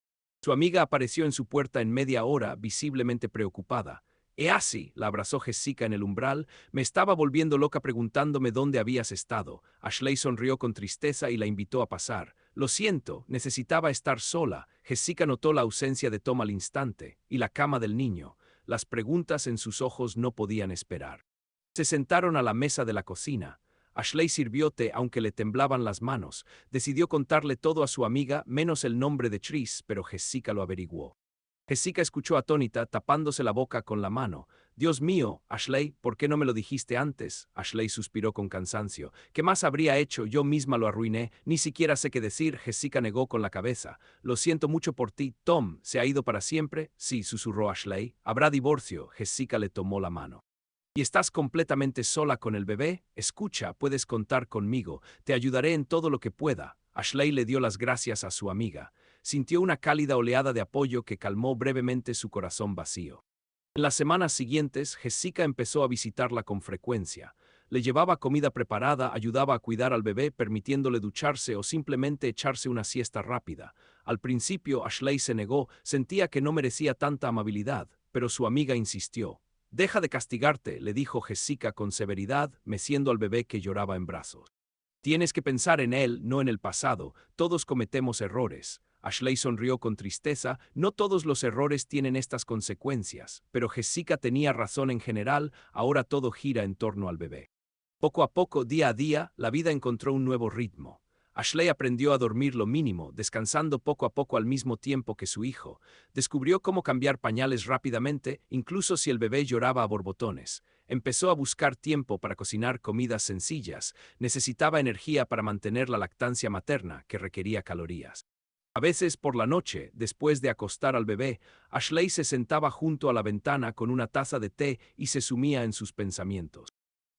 Su amiga apareció en su puerta en media hora, visiblemente preocupada. Easy, la abrazó Jessica en el umbral, me estaba volviendo loca preguntándome dónde habías estado. Ashley sonrió con tristeza y la invitó a pasar. Lo siento, necesitaba estar sola. Jessica notó la ausencia de Tom al instante, y la cama del niño. Las preguntas en sus ojos no podían esperar. Se sentaron a la mesa de la cocina. Ashley sirvió té aunque le temblaban las manos. Decidió contarle todo a su amiga, menos el nombre de Tris, pero Jessica lo averiguó. Jessica escuchó atónita, tapándose la boca con la mano. Dios mío, Ashley, ¿por qué no me lo dijiste antes? Ashley suspiró con cansancio. ¿Qué más habría hecho? Yo misma lo arruiné. Ni siquiera sé qué decir. Jessica negó con la cabeza. Lo siento mucho por ti. Tom, ¿se ha ido para siempre? Sí, susurró Ashley. Habrá divorcio. Jessica le tomó la mano. ¿Y estás completamente sola con el bebé? Escucha, puedes contar conmigo. Te ayudaré en todo lo que pueda. Ashley le dio las gracias a su amiga. Sintió una cálida oleada de apoyo que calmó brevemente su corazón vacío. En las semanas siguientes, Jessica empezó a visitarla con frecuencia. Le llevaba comida preparada, ayudaba a cuidar al bebé, permitiéndole ducharse o simplemente echarse una siesta rápida. Al principio, Ashley se negó, sentía que no merecía tanta amabilidad, pero su amiga insistió. Deja de castigarte, le dijo Jessica con severidad, meciendo al bebé que lloraba en brazos. Tienes que pensar en él, no en el pasado. Todos cometemos errores. Ashley sonrió con tristeza. No todos los errores tienen estas consecuencias, pero Jessica tenía razón en general, ahora todo gira en torno al bebé. Poco a poco, día a día, la vida encontró un nuevo ritmo. Ashley aprendió a dormir lo mínimo, descansando poco a poco al mismo tiempo que su hijo. Descubrió cómo cambiar pañales rápidamente, incluso si el bebé lloraba a borbotones. Empezó a buscar tiempo para cocinar comidas sencillas. Necesitaba energía para mantener la lactancia materna, que requería calorías. A veces, por la noche, después de acostar al bebé, Ashley se sentaba junto a la ventana con una taza de té y se sumía en sus pensamientos.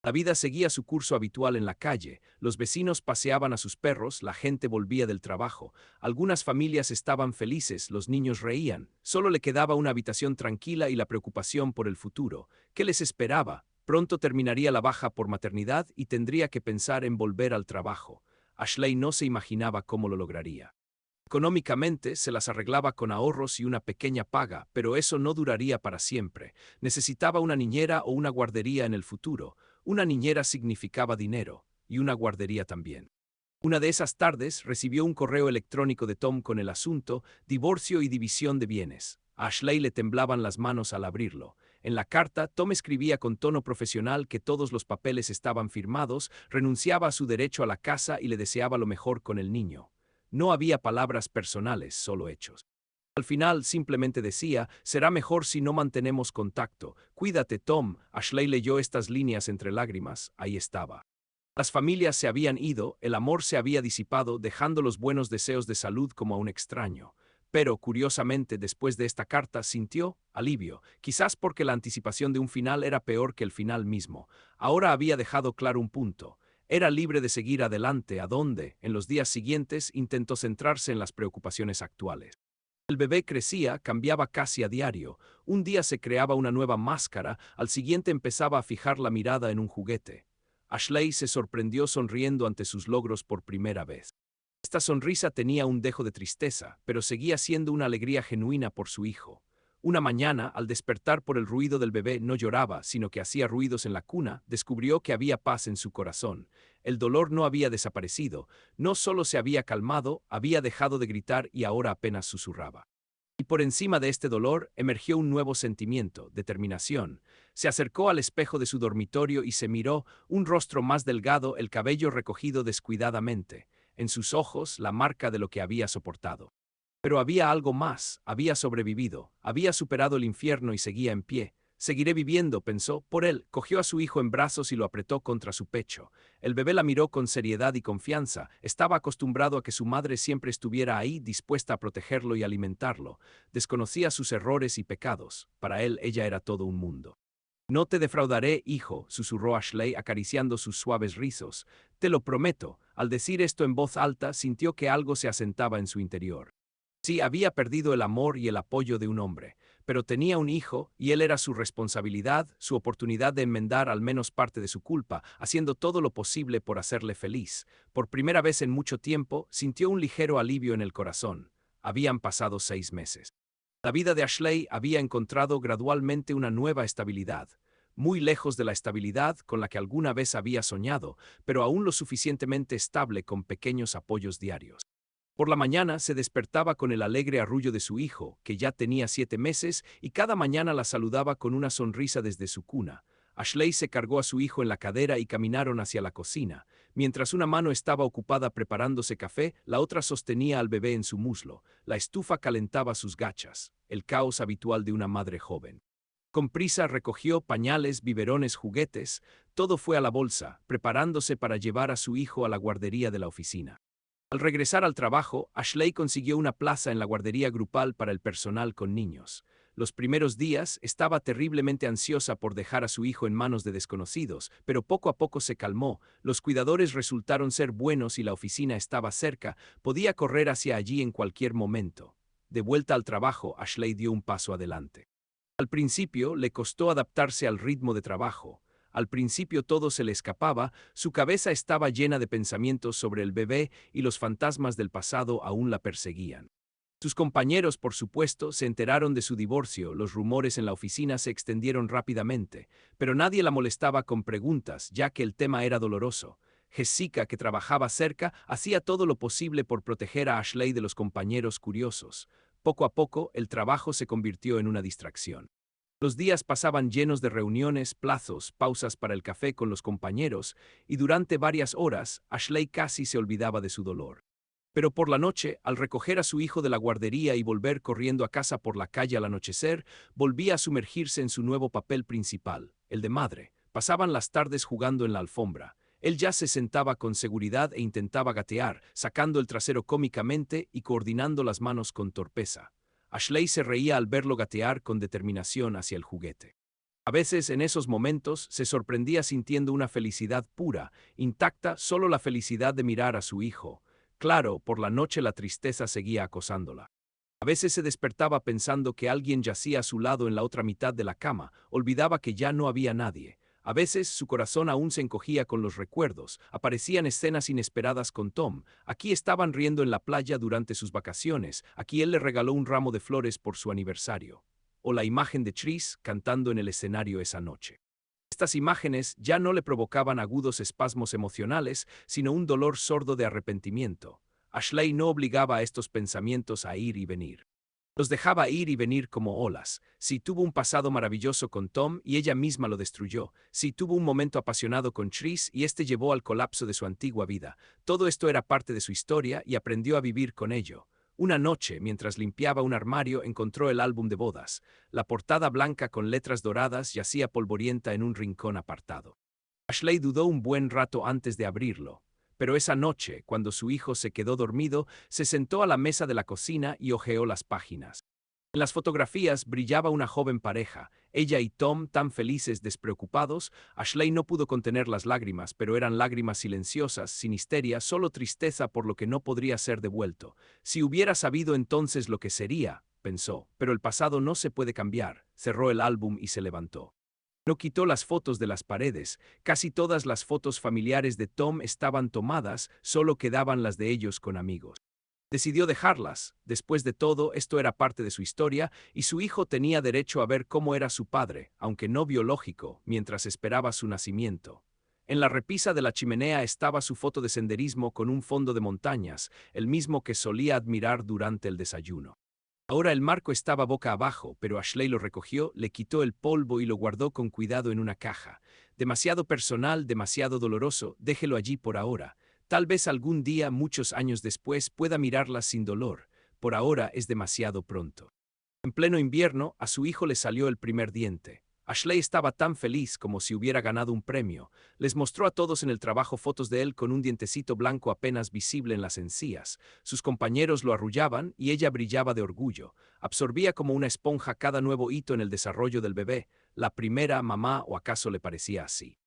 La vida seguía su curso habitual en la calle, los vecinos paseaban a sus perros, la gente volvía del trabajo, algunas familias estaban felices, los niños reían, solo le quedaba una habitación tranquila y la preocupación por el futuro. ¿Qué les esperaba? Pronto terminaría la baja por maternidad y tendría que pensar en volver al trabajo. Ashley no se imaginaba cómo lo lograría. Económicamente se las arreglaba con ahorros y una pequeña paga, pero eso no duraría para siempre. Necesitaba una niñera o una guardería en el futuro. Una niñera significaba dinero, y una guardería también. Una de esas tardes recibió un correo electrónico de Tom con el asunto divorcio y división de bienes. A Ashley le temblaban las manos al abrirlo. En la carta, Tom escribía con tono profesional que todos los papeles estaban firmados, renunciaba a su derecho a la casa y le deseaba lo mejor con el niño. No había palabras personales, solo hechos. Al final simplemente decía, será mejor si no mantenemos contacto. Cuídate, Tom. Ashley leyó estas líneas entre lágrimas. Ahí estaba. Las familias se habían ido, el amor se había disipado, dejando los buenos deseos de salud como a un extraño. Pero, curiosamente, después de esta carta sintió alivio, quizás porque la anticipación de un final era peor que el final mismo. Ahora había dejado claro un punto. Era libre de seguir adelante, a donde, en los días siguientes, intentó centrarse en las preocupaciones actuales. El bebé crecía, cambiaba casi a diario. Un día se creaba una nueva máscara, al siguiente empezaba a fijar la mirada en un juguete. Ashley se sorprendió sonriendo ante sus logros por primera vez. Esta sonrisa tenía un dejo de tristeza, pero seguía siendo una alegría genuina por su hijo. Una mañana, al despertar por el ruido del bebé, no lloraba, sino que hacía ruidos en la cuna, descubrió que había paz en su corazón. El dolor no había desaparecido, no solo se había calmado, había dejado de gritar y ahora apenas susurraba. Y por encima de este dolor emergió un nuevo sentimiento, determinación. Se acercó al espejo de su dormitorio y se miró, un rostro más delgado, el cabello recogido descuidadamente. En sus ojos, la marca de lo que había soportado. Pero había algo más, había sobrevivido, había superado el infierno y seguía en pie. Seguiré viviendo, pensó, por él, cogió a su hijo en brazos y lo apretó contra su pecho. El bebé la miró con seriedad y confianza, estaba acostumbrado a que su madre siempre estuviera ahí, dispuesta a protegerlo y alimentarlo. Desconocía sus errores y pecados, para él ella era todo un mundo. No te defraudaré, hijo, susurró Ashley acariciando sus suaves rizos. Te lo prometo. Al decir esto en voz alta, sintió que algo se asentaba en su interior. Sí, había perdido el amor y el apoyo de un hombre, pero tenía un hijo y él era su responsabilidad, su oportunidad de enmendar al menos parte de su culpa, haciendo todo lo posible por hacerle feliz. Por primera vez en mucho tiempo, sintió un ligero alivio en el corazón. Habían pasado 6 meses. La vida de Ashley había encontrado gradualmente una nueva estabilidad, muy lejos de la estabilidad con la que alguna vez había soñado, pero aún lo suficientemente estable con pequeños apoyos diarios. Por la mañana se despertaba con el alegre arrullo de su hijo, que ya tenía 7 meses, y cada mañana la saludaba con una sonrisa desde su cuna. Ashley se cargó a su hijo en la cadera y caminaron hacia la cocina. Mientras una mano estaba ocupada preparándose café, la otra sostenía al bebé en su muslo. La estufa calentaba sus gachas, el caos habitual de una madre joven. Con prisa recogió pañales, biberones, juguetes, todo fue a la bolsa, preparándose para llevar a su hijo a la guardería de la oficina. Al regresar al trabajo, Ashley consiguió una plaza en la guardería grupal para el personal con niños. Los primeros días estaba terriblemente ansiosa por dejar a su hijo en manos de desconocidos, pero poco a poco se calmó, los cuidadores resultaron ser buenos y la oficina estaba cerca, podía correr hacia allí en cualquier momento. De vuelta al trabajo, Ashley dio un paso adelante. Al principio le costó adaptarse al ritmo de trabajo. Al principio todo se le escapaba, su cabeza estaba llena de pensamientos sobre el bebé y los fantasmas del pasado aún la perseguían. Sus compañeros, por supuesto, se enteraron de su divorcio, los rumores en la oficina se extendieron rápidamente, pero nadie la molestaba con preguntas, ya que el tema era doloroso. Jessica, que trabajaba cerca, hacía todo lo posible por proteger a Ashley de los compañeros curiosos. Poco a poco, el trabajo se convirtió en una distracción. Los días pasaban llenos de reuniones, plazos, pausas para el café con los compañeros, y durante varias horas, Ashley casi se olvidaba de su dolor. Pero por la noche, al recoger a su hijo de la guardería y volver corriendo a casa por la calle al anochecer, volvía a sumergirse en su nuevo papel principal, el de madre. Pasaban las tardes jugando en la alfombra. Él ya se sentaba con seguridad e intentaba gatear, sacando el trasero cómicamente y coordinando las manos con torpeza. Ashley se reía al verlo gatear con determinación hacia el juguete. A veces, en esos momentos, se sorprendía sintiendo una felicidad pura, intacta, solo la felicidad de mirar a su hijo. Claro, por la noche la tristeza seguía acosándola. A veces se despertaba pensando que alguien yacía a su lado en la otra mitad de la cama, olvidaba que ya no había nadie. A veces su corazón aún se encogía con los recuerdos, aparecían escenas inesperadas con Tom, aquí estaban riendo en la playa durante sus vacaciones, aquí él le regaló un ramo de flores por su aniversario. O la imagen de Tris cantando en el escenario esa noche. Estas imágenes ya no le provocaban agudos espasmos emocionales, sino un dolor sordo de arrepentimiento. Ashley no obligaba a estos pensamientos a ir y venir. Los dejaba ir y venir como olas. Si tuvo un pasado maravilloso con Tom y ella misma lo destruyó, si tuvo un momento apasionado con Tris y este llevó al colapso de su antigua vida, todo esto era parte de su historia y aprendió a vivir con ello. Una noche, mientras limpiaba un armario, encontró el álbum de bodas. La portada blanca con letras doradas yacía polvorienta en un rincón apartado. Ashley dudó un buen rato antes de abrirlo. Pero esa noche, cuando su hijo se quedó dormido, se sentó a la mesa de la cocina y hojeó las páginas. En las fotografías brillaba una joven pareja, ella y Tom tan felices, despreocupados. Ashley no pudo contener las lágrimas, pero eran lágrimas silenciosas, sin histeria, solo tristeza por lo que no podría ser devuelto. Si hubiera sabido entonces lo que sería, pensó, pero el pasado no se puede cambiar. Cerró el álbum y se levantó. No quitó las fotos de las paredes, casi todas las fotos familiares de Tom estaban tomadas, solo quedaban las de ellos con amigos. Decidió dejarlas, después de todo esto era parte de su historia y su hijo tenía derecho a ver cómo era su padre, aunque no biológico, mientras esperaba su nacimiento. En la repisa de la chimenea estaba su foto de senderismo con un fondo de montañas, el mismo que solía admirar durante el desayuno. Ahora el marco estaba boca abajo, pero Ashley lo recogió, le quitó el polvo y lo guardó con cuidado en una caja. Demasiado personal, demasiado doloroso, déjelo allí por ahora. Tal vez algún día, muchos años después, pueda mirarlas sin dolor. Por ahora es demasiado pronto. En pleno invierno, a su hijo le salió el primer diente. Ashley estaba tan feliz como si hubiera ganado un premio. Les mostró a todos en el trabajo fotos de él con un dientecito blanco apenas visible en las encías. Sus compañeros lo arrullaban y ella brillaba de orgullo. Absorbía como una esponja cada nuevo hito en el desarrollo del bebé. La primera mamá, o acaso le parecía así.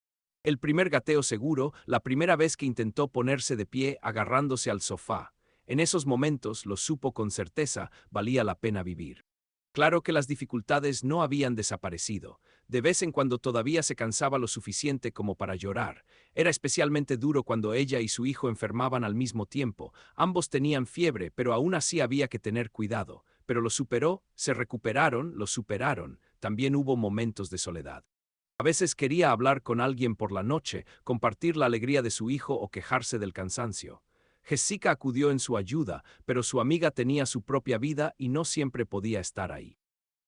El primer gateo seguro, la primera vez que intentó ponerse de pie agarrándose al sofá. En esos momentos, lo supo con certeza, valía la pena vivir. Claro que las dificultades no habían desaparecido. De vez en cuando todavía se cansaba lo suficiente como para llorar. Era especialmente duro cuando ella y su hijo enfermaban al mismo tiempo. Ambos tenían fiebre, pero aún así había que tener cuidado. Pero lo superó, se recuperaron, lo superaron. También hubo momentos de soledad. A veces quería hablar con alguien por la noche, compartir la alegría de su hijo o quejarse del cansancio. Jessica acudió en su ayuda, pero su amiga tenía su propia vida y no siempre podía estar ahí.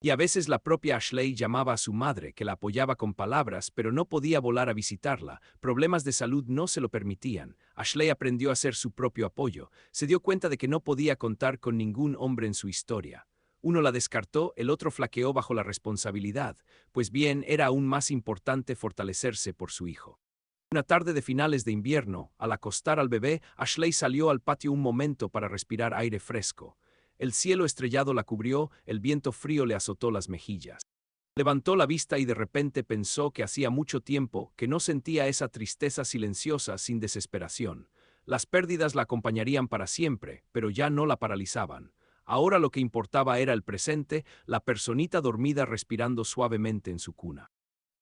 Y a veces la propia Ashley llamaba a su madre, que la apoyaba con palabras, pero no podía volar a visitarla. Problemas de salud no se lo permitían. Ashley aprendió a ser su propio apoyo. Se dio cuenta de que no podía contar con ningún hombre en su historia. Uno la descartó, el otro flaqueó bajo la responsabilidad. Pues bien, era aún más importante fortalecerse por su hijo. Una tarde de finales de invierno, al acostar al bebé, Ashley salió al patio un momento para respirar aire fresco. El cielo estrellado la cubrió, el viento frío le azotó las mejillas. Levantó la vista y de repente pensó que hacía mucho tiempo que no sentía esa tristeza silenciosa sin desesperación. Las pérdidas la acompañarían para siempre, pero ya no la paralizaban. Ahora lo que importaba era el presente, la personita dormida respirando suavemente en su cuna.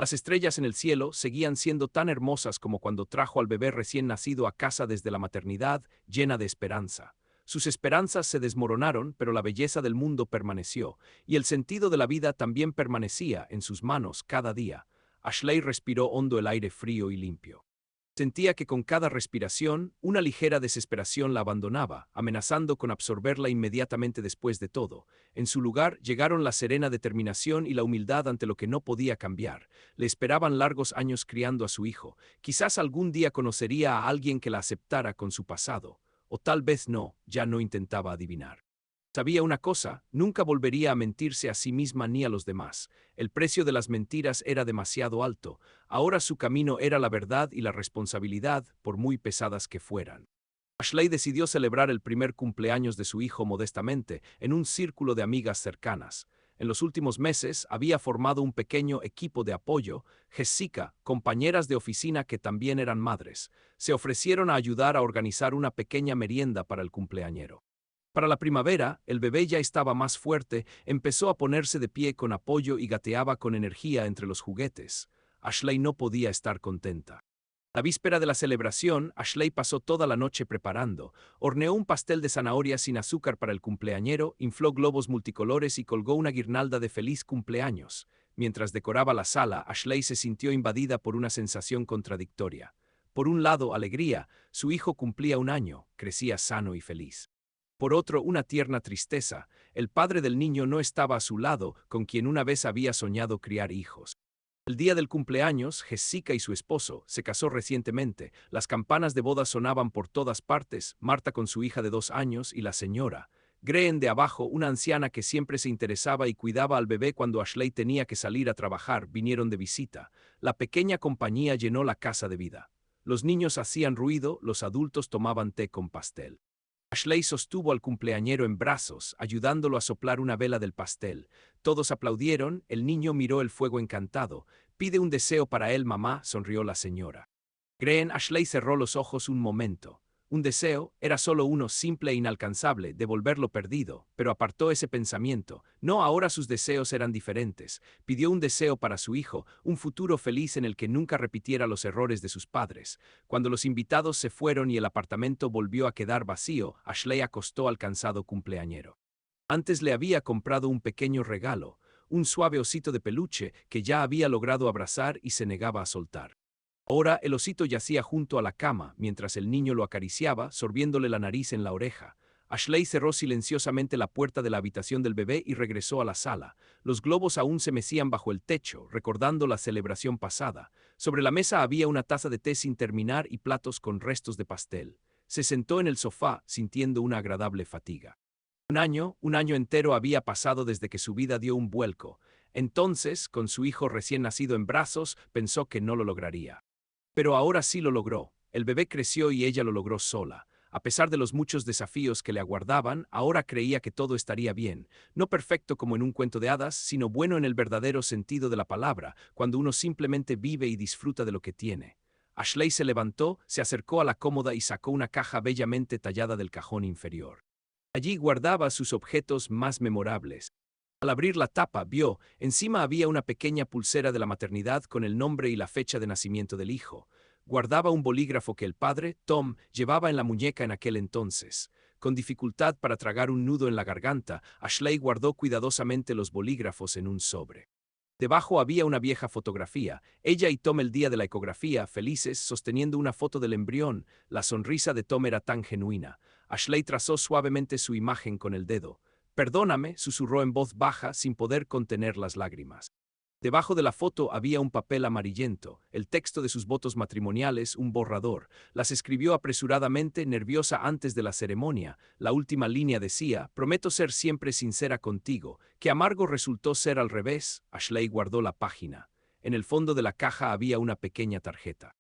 Las estrellas en el cielo seguían siendo tan hermosas como cuando trajo al bebé recién nacido a casa desde la maternidad, llena de esperanza. Sus esperanzas se desmoronaron, pero la belleza del mundo permaneció, y el sentido de la vida también permanecía en sus manos cada día. Ashley respiró hondo el aire frío y limpio. Sentía que con cada respiración, una ligera desesperación la abandonaba, amenazando con absorberla inmediatamente después de todo. En su lugar llegaron la serena determinación y la humildad ante lo que no podía cambiar. Le esperaban largos años criando a su hijo. Quizás algún día conocería a alguien que la aceptara con su pasado. O tal vez no, ya no intentaba adivinar. Sabía una cosa, nunca volvería a mentirse a sí misma ni a los demás. El precio de las mentiras era demasiado alto. Ahora su camino era la verdad y la responsabilidad, por muy pesadas que fueran. Ashley decidió celebrar el primer cumpleaños de su hijo modestamente, en un círculo de amigas cercanas. En los últimos meses había formado un pequeño equipo de apoyo. Jessica, compañeras de oficina que también eran madres, se ofrecieron a ayudar a organizar una pequeña merienda para el cumpleañero. Para la primavera, el bebé ya estaba más fuerte, empezó a ponerse de pie con apoyo y gateaba con energía entre los juguetes. Ashley no podía estar contenta. La víspera de la celebración, Ashley pasó toda la noche preparando. Horneó un pastel de zanahoria sin azúcar para el cumpleañero, infló globos multicolores y colgó una guirnalda de feliz cumpleaños. Mientras decoraba la sala, Ashley se sintió invadida por una sensación contradictoria. Por un lado, alegría, su hijo cumplía 1 año, crecía sano y feliz. Por otro, una tierna tristeza, el padre del niño no estaba a su lado, con quien una vez había soñado criar hijos. El día del cumpleaños, Jessica y su esposo se casó recientemente. Las campanas de boda sonaban por todas partes, Marta con su hija de 2 años y la señora Green de abajo, una anciana que siempre se interesaba y cuidaba al bebé cuando Ashley tenía que salir a trabajar, vinieron de visita. La pequeña compañía llenó la casa de vida. Los niños hacían ruido, los adultos tomaban té con pastel. Ashley sostuvo al cumpleañero en brazos, ayudándolo a soplar una vela del pastel. Todos aplaudieron, el niño miró el fuego encantado. «Pide un deseo para él, mamá», sonrió la señora Green. Ashley cerró los ojos un momento. Un deseo era solo uno, simple e inalcanzable, devolver lo perdido, pero apartó ese pensamiento. No, ahora sus deseos eran diferentes. Pidió un deseo para su hijo, un futuro feliz en el que nunca repitiera los errores de sus padres. Cuando los invitados se fueron y el apartamento volvió a quedar vacío, Ashley acostó al cansado cumpleañero. Antes le había comprado un pequeño regalo, un suave osito de peluche que ya había logrado abrazar y se negaba a soltar. Ahora el osito yacía junto a la cama, mientras el niño lo acariciaba, sorbiéndole la nariz en la oreja. Ashley cerró silenciosamente la puerta de la habitación del bebé y regresó a la sala. Los globos aún se mecían bajo el techo, recordando la celebración pasada. Sobre la mesa había una taza de té sin terminar y platos con restos de pastel. Se sentó en el sofá, sintiendo una agradable fatiga. Un año entero había pasado desde que su vida dio un vuelco. Entonces, con su hijo recién nacido en brazos, pensó que no lo lograría. Pero ahora sí lo logró. El bebé creció y ella lo logró sola. A pesar de los muchos desafíos que le aguardaban, ahora creía que todo estaría bien. No perfecto como en un cuento de hadas, sino bueno en el verdadero sentido de la palabra, cuando uno simplemente vive y disfruta de lo que tiene. Ashley se levantó, se acercó a la cómoda y sacó una caja bellamente tallada del cajón inferior. Allí guardaba sus objetos más memorables. Al abrir la tapa, vio, encima había una pequeña pulsera de la maternidad con el nombre y la fecha de nacimiento del hijo. Guardaba un bolígrafo que el padre, Tom, llevaba en la muñeca en aquel entonces. Con dificultad para tragar un nudo en la garganta, Ashley guardó cuidadosamente los bolígrafos en un sobre. Debajo había una vieja fotografía, ella y Tom el día de la ecografía, felices, sosteniendo una foto del embrión. La sonrisa de Tom era tan genuina. Ashley trazó suavemente su imagen con el dedo. «Perdóname», susurró en voz baja sin poder contener las lágrimas. Debajo de la foto había un papel amarillento, el texto de sus votos matrimoniales, un borrador. Las escribió apresuradamente, nerviosa antes de la ceremonia. La última línea decía: «Prometo ser siempre sincera contigo». Qué amargo resultó ser al revés. Ashley guardó la página. En el fondo de la caja había una pequeña tarjeta.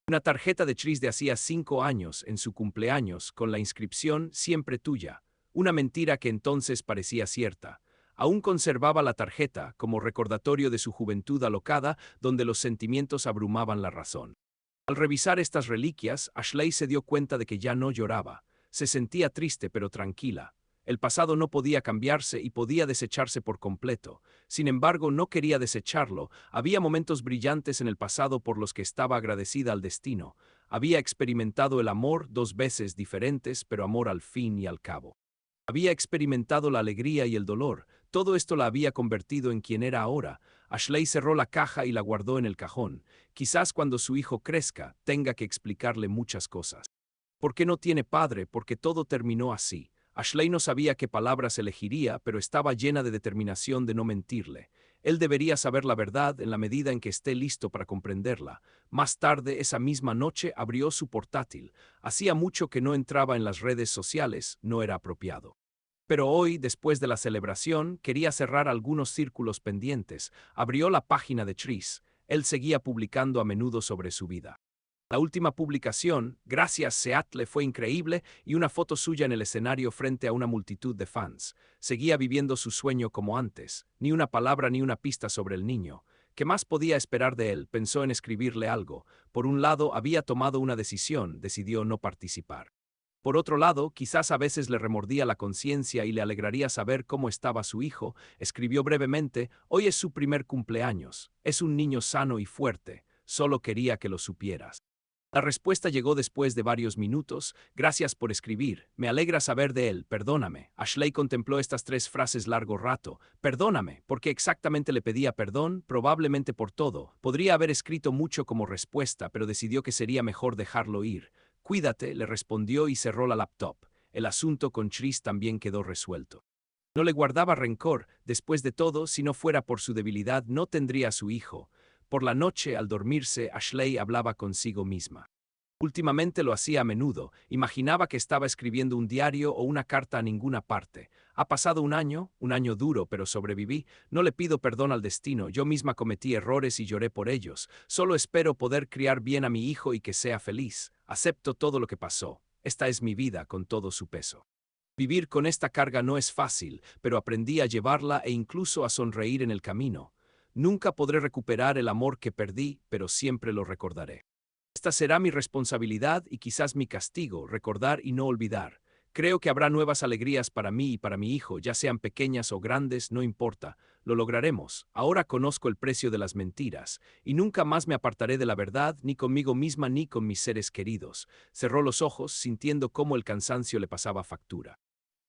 Una tarjeta de Tris de hacía 5 años, en su cumpleaños, con la inscripción «Siempre tuya». Una mentira que entonces parecía cierta. Aún conservaba la tarjeta como recordatorio de su juventud alocada, donde los sentimientos abrumaban la razón. Al revisar estas reliquias, Ashley se dio cuenta de que ya no lloraba. Se sentía triste pero tranquila. El pasado no podía cambiarse y podía desecharse por completo. Sin embargo, no quería desecharlo. Había momentos brillantes en el pasado por los que estaba agradecida al destino. Había experimentado el amor 2 veces diferentes, pero amor al fin y al cabo. Había experimentado la alegría y el dolor. Todo esto la había convertido en quien era ahora. Ashley cerró la caja y la guardó en el cajón. Quizás cuando su hijo crezca, tenga que explicarle muchas cosas. ¿Por qué no tiene padre? Porque todo terminó así. Ashley no sabía qué palabras elegiría, pero estaba llena de determinación de no mentirle. Él debería saber la verdad en la medida en que esté listo para comprenderla. Más tarde, esa misma noche, abrió su portátil. Hacía mucho que no entraba en las redes sociales, no era apropiado. Pero hoy, después de la celebración, quería cerrar algunos círculos pendientes. Abrió la página de Tris. Él seguía publicando a menudo sobre su vida. La última publicación, «Gracias Seattle», fue increíble, y una foto suya en el escenario frente a una multitud de fans. Seguía viviendo su sueño como antes. Ni una palabra ni una pista sobre el niño. ¿Qué más podía esperar de él? Pensó en escribirle algo. Por un lado, había tomado una decisión, decidió no participar. Por otro lado, quizás a veces le remordía la conciencia y le alegraría saber cómo estaba su hijo. Escribió brevemente: hoy es su primer cumpleaños. Es un niño sano y fuerte. Solo quería que lo supieras. La respuesta llegó después de varios minutos. Gracias por escribir. Me alegra saber de él. Perdóname. Ashley contempló estas 3 frases largo rato. Perdóname, porque exactamente le pedía perdón, probablemente por todo. Podría haber escrito mucho como respuesta, pero decidió que sería mejor dejarlo ir. Cuídate, le respondió y cerró la laptop. El asunto con Tris también quedó resuelto. No le guardaba rencor. Después de todo, si no fuera por su debilidad, no tendría a su hijo. Por la noche, al dormirse, Ashley hablaba consigo misma. Últimamente lo hacía a menudo. Imaginaba que estaba escribiendo un diario o una carta a ninguna parte. Ha pasado un año duro, pero sobreviví. No le pido perdón al destino. Yo misma cometí errores y lloré por ellos. Solo espero poder criar bien a mi hijo y que sea feliz. Acepto todo lo que pasó. Esta es mi vida con todo su peso. Vivir con esta carga no es fácil, pero aprendí a llevarla e incluso a sonreír en el camino. Nunca podré recuperar el amor que perdí, pero siempre lo recordaré. Esta será mi responsabilidad y quizás mi castigo: recordar y no olvidar. Creo que habrá nuevas alegrías para mí y para mi hijo, ya sean pequeñas o grandes, no importa. Lo lograremos. Ahora conozco el precio de las mentiras, y nunca más me apartaré de la verdad, ni conmigo misma ni con mis seres queridos. Cerró los ojos, sintiendo cómo el cansancio le pasaba factura.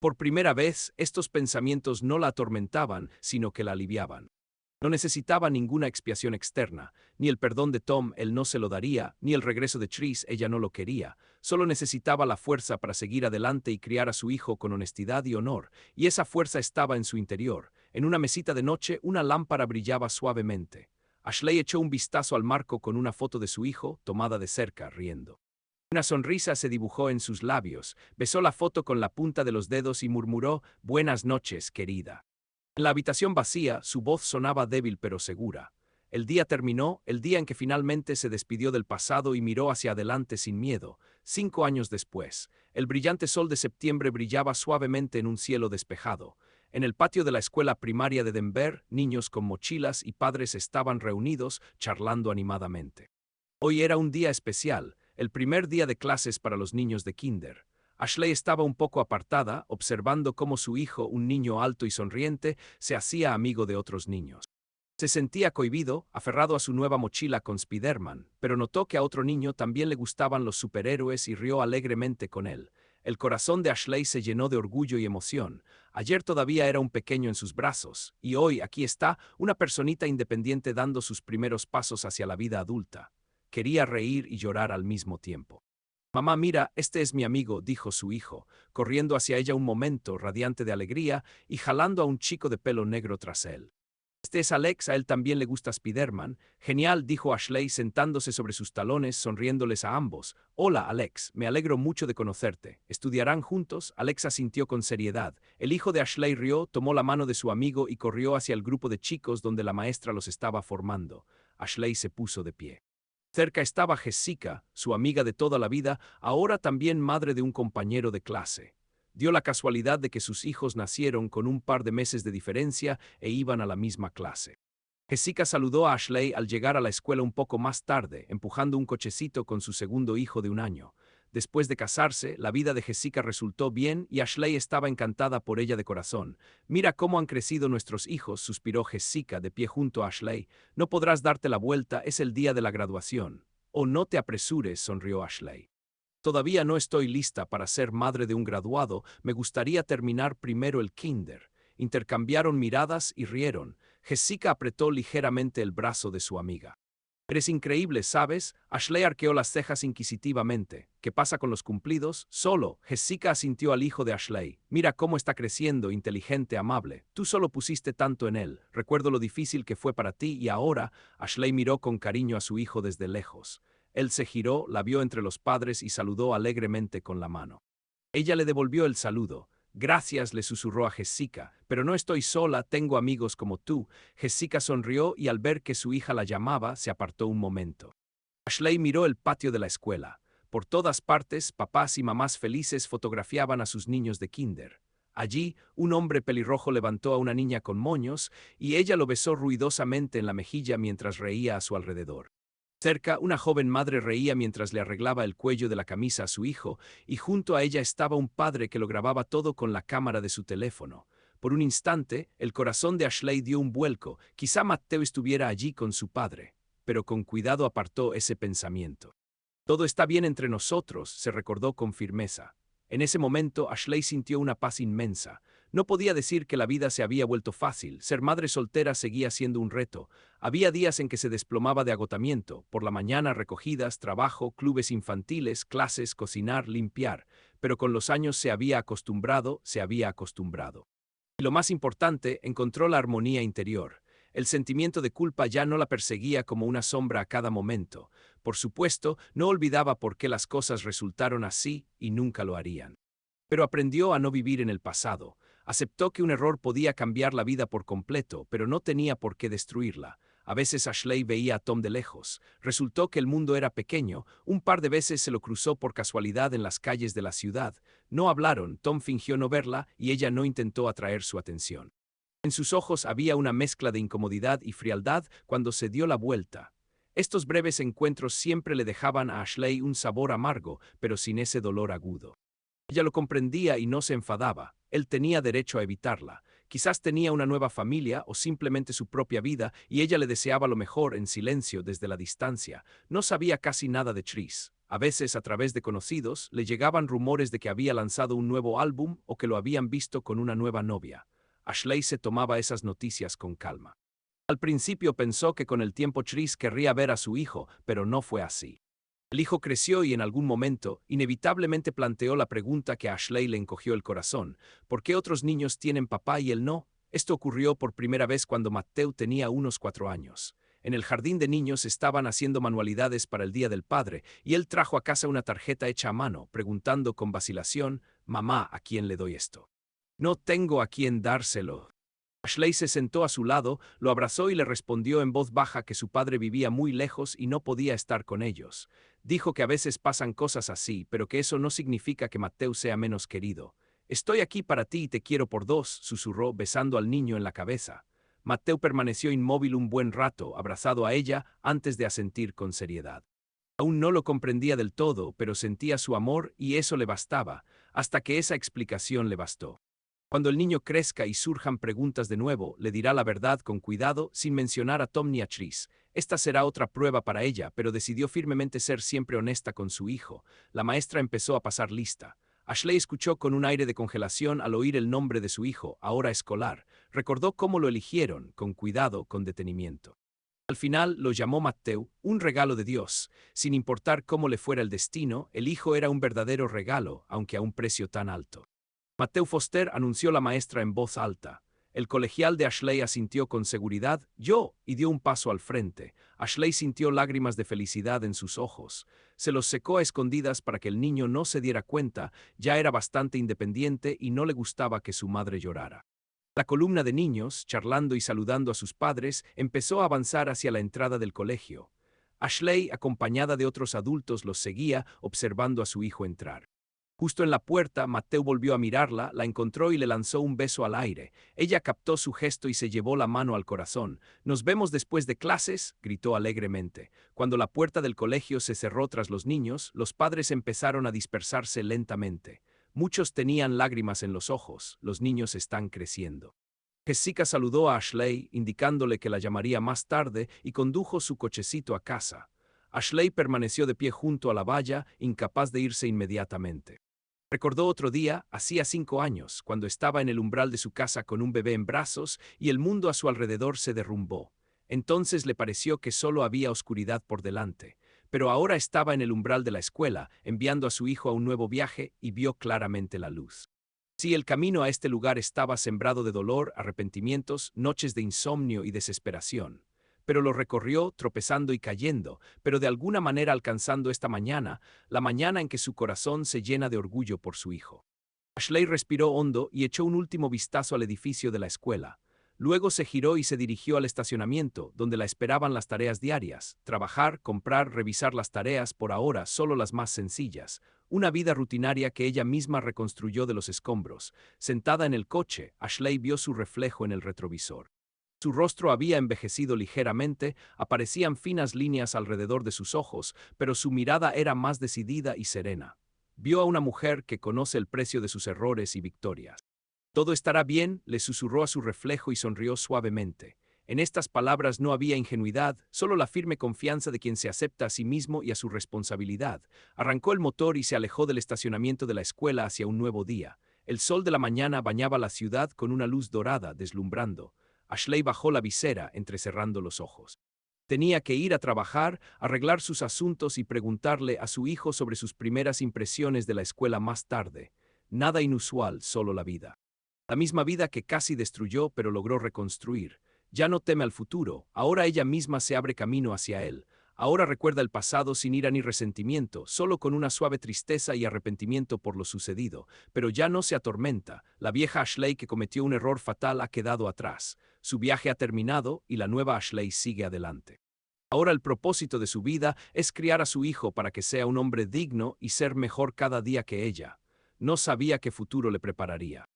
Por primera vez, estos pensamientos no la atormentaban, sino que la aliviaban. No necesitaba ninguna expiación externa, ni el perdón de Tom, él no se lo daría, ni el regreso de Tris, ella no lo quería. Solo necesitaba la fuerza para seguir adelante y criar a su hijo con honestidad y honor, y esa fuerza estaba en su interior. En una mesita de noche, una lámpara brillaba suavemente. Ashley echó un vistazo al marco con una foto de su hijo, tomada de cerca, riendo. Una sonrisa se dibujó en sus labios, besó la foto con la punta de los dedos y murmuró: «Buenas noches, querida». En la habitación vacía, su voz sonaba débil pero segura. El día terminó, el día en que finalmente se despidió del pasado y miró hacia adelante sin miedo. 5 años después, el brillante sol de septiembre brillaba suavemente en un cielo despejado. En el patio de la escuela primaria de Denver, niños con mochilas y padres estaban reunidos, charlando animadamente. Hoy era un día especial, el primer día de clases para los niños de kinder. Ashley estaba un poco apartada, observando cómo su hijo, un niño alto y sonriente, se hacía amigo de otros niños. Se sentía cohibido, aferrado a su nueva mochila con Spider-Man, pero notó que a otro niño también le gustaban los superhéroes y rió alegremente con él. El corazón de Ashley se llenó de orgullo y emoción. Ayer todavía era un pequeño en sus brazos, y hoy aquí está, una personita independiente dando sus primeros pasos hacia la vida adulta. Quería reír y llorar al mismo tiempo. «Mamá, mira, este es mi amigo», dijo su hijo, corriendo hacia ella un momento, radiante de alegría, y jalando a un chico de pelo negro tras él. «Este es Alex, a él también le gusta Spider-Man». «Genial», dijo Ashley sentándose sobre sus talones, sonriéndoles a ambos. «Hola, Alex, me alegro mucho de conocerte. ¿Estudiarán juntos?». Alex asintió con seriedad. El hijo de Ashley rió, tomó la mano de su amigo y corrió hacia el grupo de chicos donde la maestra los estaba formando. Ashley se puso de pie. Cerca estaba Jessica, su amiga de toda la vida, ahora también madre de un compañero de clase. Dio la casualidad de que sus hijos nacieron con un par de meses de diferencia e iban a la misma clase. Jessica saludó a Ashley al llegar a la escuela un poco más tarde, empujando un cochecito con su segundo hijo de 1 año. Después de casarse, la vida de Jessica resultó bien y Ashley estaba encantada por ella de corazón. «Mira cómo han crecido nuestros hijos», suspiró Jessica de pie junto a Ashley. «No podrás darte la vuelta, es el día de la graduación». «Oh, no te apresures», sonrió Ashley. «Todavía no estoy lista para ser madre de un graduado, me gustaría terminar primero el kinder». Intercambiaron miradas y rieron. Jessica apretó ligeramente el brazo de su amiga. «Eres increíble, ¿sabes?». Ashley arqueó las cejas inquisitivamente. «¿Qué pasa con los cumplidos?». «Solo». Jessica asintió al hijo de Ashley. «Mira cómo está creciendo, inteligente, amable. Tú solo pusiste tanto en él. Recuerdo lo difícil que fue para ti y ahora». Ashley miró con cariño a su hijo desde lejos. Él se giró, la vio entre los padres y saludó alegremente con la mano. Ella le devolvió el saludo. «Gracias», le susurró a Jessica, «pero no estoy sola, tengo amigos como tú». Jessica sonrió y al ver que su hija la llamaba, se apartó un momento. Ashley miró el patio de la escuela. Por todas partes, papás y mamás felices fotografiaban a sus niños de kinder. Allí, un hombre pelirrojo levantó a una niña con moños y ella lo besó ruidosamente en la mejilla mientras reía a su alrededor. Cerca, una joven madre reía mientras le arreglaba el cuello de la camisa a su hijo, y junto a ella estaba un padre que lo grababa todo con la cámara de su teléfono. Por un instante, el corazón de Ashley dio un vuelco. Quizá Mateo estuviera allí con su padre, pero con cuidado apartó ese pensamiento. Todo está bien entre nosotros, se recordó con firmeza. En ese momento, Ashley sintió una paz inmensa. No podía decir que la vida se había vuelto fácil. Ser madre soltera seguía siendo un reto. Había días en que se desplomaba de agotamiento. Por la mañana, recogidas, trabajo, clubes infantiles, clases, cocinar, limpiar. Pero con los años se había acostumbrado. Y lo más importante, encontró la armonía interior. El sentimiento de culpa ya no la perseguía como una sombra a cada momento. Por supuesto, no olvidaba por qué las cosas resultaron así y nunca lo harían. Pero aprendió a no vivir en el pasado. Aceptó que un error podía cambiar la vida por completo, pero no tenía por qué destruirla. A veces Ashley veía a Tom de lejos. Resultó que el mundo era pequeño. Un par de veces se lo cruzó por casualidad en las calles de la ciudad. No hablaron, Tom fingió no verla y ella no intentó atraer su atención. En sus ojos había una mezcla de incomodidad y frialdad cuando se dio la vuelta. Estos breves encuentros siempre le dejaban a Ashley un sabor amargo, pero sin ese dolor agudo. Ella lo comprendía y no se enfadaba. Él tenía derecho a evitarla. Quizás tenía una nueva familia o simplemente su propia vida y ella le deseaba lo mejor en silencio desde la distancia. No sabía casi nada de Tris. A veces, a través de conocidos, le llegaban rumores de que había lanzado un nuevo álbum o que lo habían visto con una nueva novia. Ashley se tomaba esas noticias con calma. Al principio pensó que con el tiempo Tris querría ver a su hijo, pero no fue así. El hijo creció y en algún momento, inevitablemente planteó la pregunta que a Ashley le encogió el corazón: ¿por qué otros niños tienen papá y él no? Esto ocurrió por primera vez cuando Mateo tenía unos 4 años. En el jardín de niños estaban haciendo manualidades para el Día del Padre, y él trajo a casa una tarjeta hecha a mano, preguntando con vacilación: «Mamá, ¿a quién le doy esto?» «No tengo a quién dárselo». Ashley se sentó a su lado, lo abrazó y le respondió en voz baja que su padre vivía muy lejos y no podía estar con ellos. Dijo que a veces pasan cosas así, pero que eso no significa que Mateo sea menos querido. «Estoy aquí para ti y te quiero por dos», susurró besando al niño en la cabeza. Mateo permaneció inmóvil un buen rato, abrazado a ella, antes de asentir con seriedad. Aún no lo comprendía del todo, pero sentía su amor y eso le bastaba, hasta que esa explicación le bastó. Cuando el niño crezca y surjan preguntas de nuevo, le dirá la verdad con cuidado, sin mencionar a Tom ni a Tris. Esta será otra prueba para ella, pero decidió firmemente ser siempre honesta con su hijo. La maestra empezó a pasar lista. Ashley escuchó con un aire de congelación al oír el nombre de su hijo, ahora escolar. Recordó cómo lo eligieron, con cuidado, con detenimiento. Al final lo llamó Mateo, un regalo de Dios. Sin importar cómo le fuera el destino, el hijo era un verdadero regalo, aunque a un precio tan alto. Mateo Foster, anunció la maestra en voz alta. El colegial de Ashley asintió con seguridad, «Yo», y dio un paso al frente. Ashley sintió lágrimas de felicidad en sus ojos. Se los secó a escondidas para que el niño no se diera cuenta. Ya era bastante independiente y no le gustaba que su madre llorara. La columna de niños, charlando y saludando a sus padres, empezó a avanzar hacia la entrada del colegio. Ashley, acompañada de otros adultos, los seguía, observando a su hijo entrar. Justo en la puerta, Mateo volvió a mirarla, la encontró y le lanzó un beso al aire. Ella captó su gesto y se llevó la mano al corazón. «¿Nos vemos después de clases?», gritó alegremente. Cuando la puerta del colegio se cerró tras los niños, los padres empezaron a dispersarse lentamente. Muchos tenían lágrimas en los ojos. Los niños están creciendo. Jessica saludó a Ashley, indicándole que la llamaría más tarde, y condujo su cochecito a casa. Ashley permaneció de pie junto a la valla, incapaz de irse inmediatamente. Recordó otro día, hacía 5 años, cuando estaba en el umbral de su casa con un bebé en brazos y el mundo a su alrededor se derrumbó. Entonces le pareció que solo había oscuridad por delante. Pero ahora estaba en el umbral de la escuela, enviando a su hijo a un nuevo viaje, y vio claramente la luz. Sí, el camino a este lugar estaba sembrado de dolor, arrepentimientos, noches de insomnio y desesperación. Pero lo recorrió, tropezando y cayendo, pero de alguna manera alcanzando esta mañana, la mañana en que su corazón se llena de orgullo por su hijo. Ashley respiró hondo y echó un último vistazo al edificio de la escuela. Luego se giró y se dirigió al estacionamiento, donde la esperaban las tareas diarias: trabajar, comprar, revisar las tareas, por ahora solo las más sencillas. Una vida rutinaria que ella misma reconstruyó de los escombros. Sentada en el coche, Ashley vio su reflejo en el retrovisor. Su rostro había envejecido ligeramente, aparecían finas líneas alrededor de sus ojos, pero su mirada era más decidida y serena. Vio a una mujer que conoce el precio de sus errores y victorias. Todo estará bien, le susurró a su reflejo y sonrió suavemente. En estas palabras no había ingenuidad, solo la firme confianza de quien se acepta a sí mismo y a su responsabilidad. Arrancó el motor y se alejó del estacionamiento de la escuela hacia un nuevo día. El sol de la mañana bañaba la ciudad con una luz dorada, deslumbrando. Ashley bajó la visera, entrecerrando los ojos. Tenía que ir a trabajar, arreglar sus asuntos y preguntarle a su hijo sobre sus primeras impresiones de la escuela más tarde. Nada inusual, solo la vida. La misma vida que casi destruyó pero logró reconstruir. Ya no teme al futuro, ahora ella misma se abre camino hacia él. Ahora recuerda el pasado sin ira ni resentimiento, solo con una suave tristeza y arrepentimiento por lo sucedido, pero ya no se atormenta. La vieja Ashley que cometió un error fatal ha quedado atrás. Su viaje ha terminado y la nueva Ashley sigue adelante. Ahora el propósito de su vida es criar a su hijo para que sea un hombre digno y ser mejor cada día que ella. No sabía qué futuro le prepararía.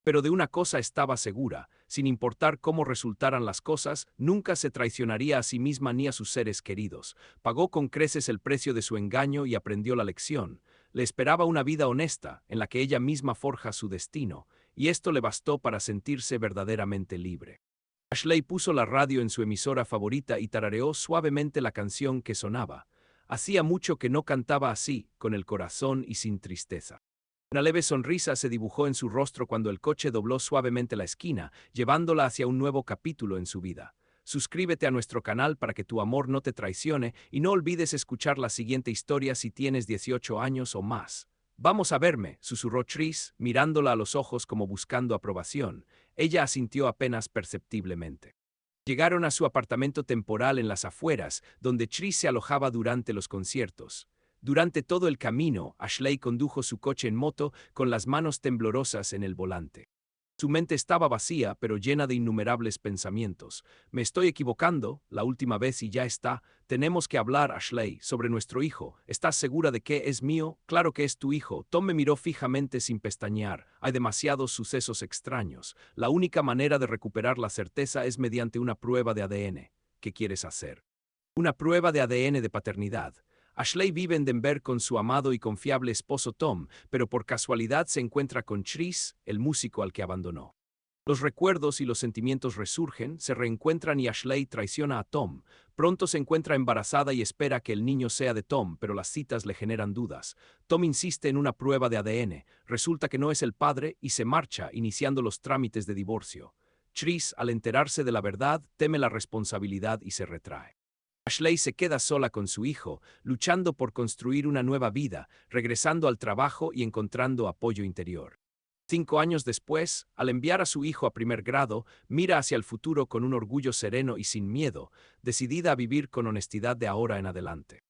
Pero de una cosa estaba segura, sin importar cómo resultaran las cosas, nunca se traicionaría a sí misma ni a sus seres queridos. Pagó con creces el precio de su engaño y aprendió la lección. Le esperaba una vida honesta, en la que ella misma forja su destino, y esto le bastó para sentirse verdaderamente libre. Ashley puso la radio en su emisora favorita y tarareó suavemente la canción que sonaba. Hacía mucho que no cantaba así, con el corazón y sin tristeza. Una leve sonrisa se dibujó en su rostro cuando el coche dobló suavemente la esquina, llevándola hacia un nuevo capítulo en su vida. Suscríbete a nuestro canal para que tu amor no te traicione y no olvides escuchar la siguiente historia si tienes 18 años o más. Vamos a verme, susurró Tris, mirándola a los ojos como buscando aprobación. Ella asintió apenas perceptiblemente. Llegaron a su apartamento temporal en las afueras, donde Tris se alojaba durante los conciertos. Durante todo el camino, Ashley condujo su coche en moto con las manos temblorosas en el volante. Su mente estaba vacía, pero llena de innumerables pensamientos. Me estoy equivocando, la última vez y ya está. Tenemos que hablar, Ashley, sobre nuestro hijo. ¿Estás segura de que es mío? Claro que es tu hijo. Tom me miró fijamente sin pestañear. Hay demasiados sucesos extraños. La única manera de recuperar la certeza es mediante una prueba de ADN. ¿Qué quieres hacer? Una prueba de ADN de paternidad. Ashley vive en Denver con su amado y confiable esposo Tom, pero por casualidad se encuentra con Tris, el músico al que abandonó. Los recuerdos y los sentimientos resurgen, se reencuentran y Ashley traiciona a Tom. Pronto se encuentra embarazada y espera que el niño sea de Tom, pero las citas le generan dudas. Tom insiste en una prueba de ADN, resulta que no es el padre y se marcha, iniciando los trámites de divorcio. Tris, al enterarse de la verdad, teme la responsabilidad y se retrae. Ashley se queda sola con su hijo, luchando por construir una nueva vida, regresando al trabajo y encontrando apoyo interior. 5 años después, al enviar a su hijo a primer grado, mira hacia el futuro con un orgullo sereno y sin miedo, decidida a vivir con honestidad de ahora en adelante.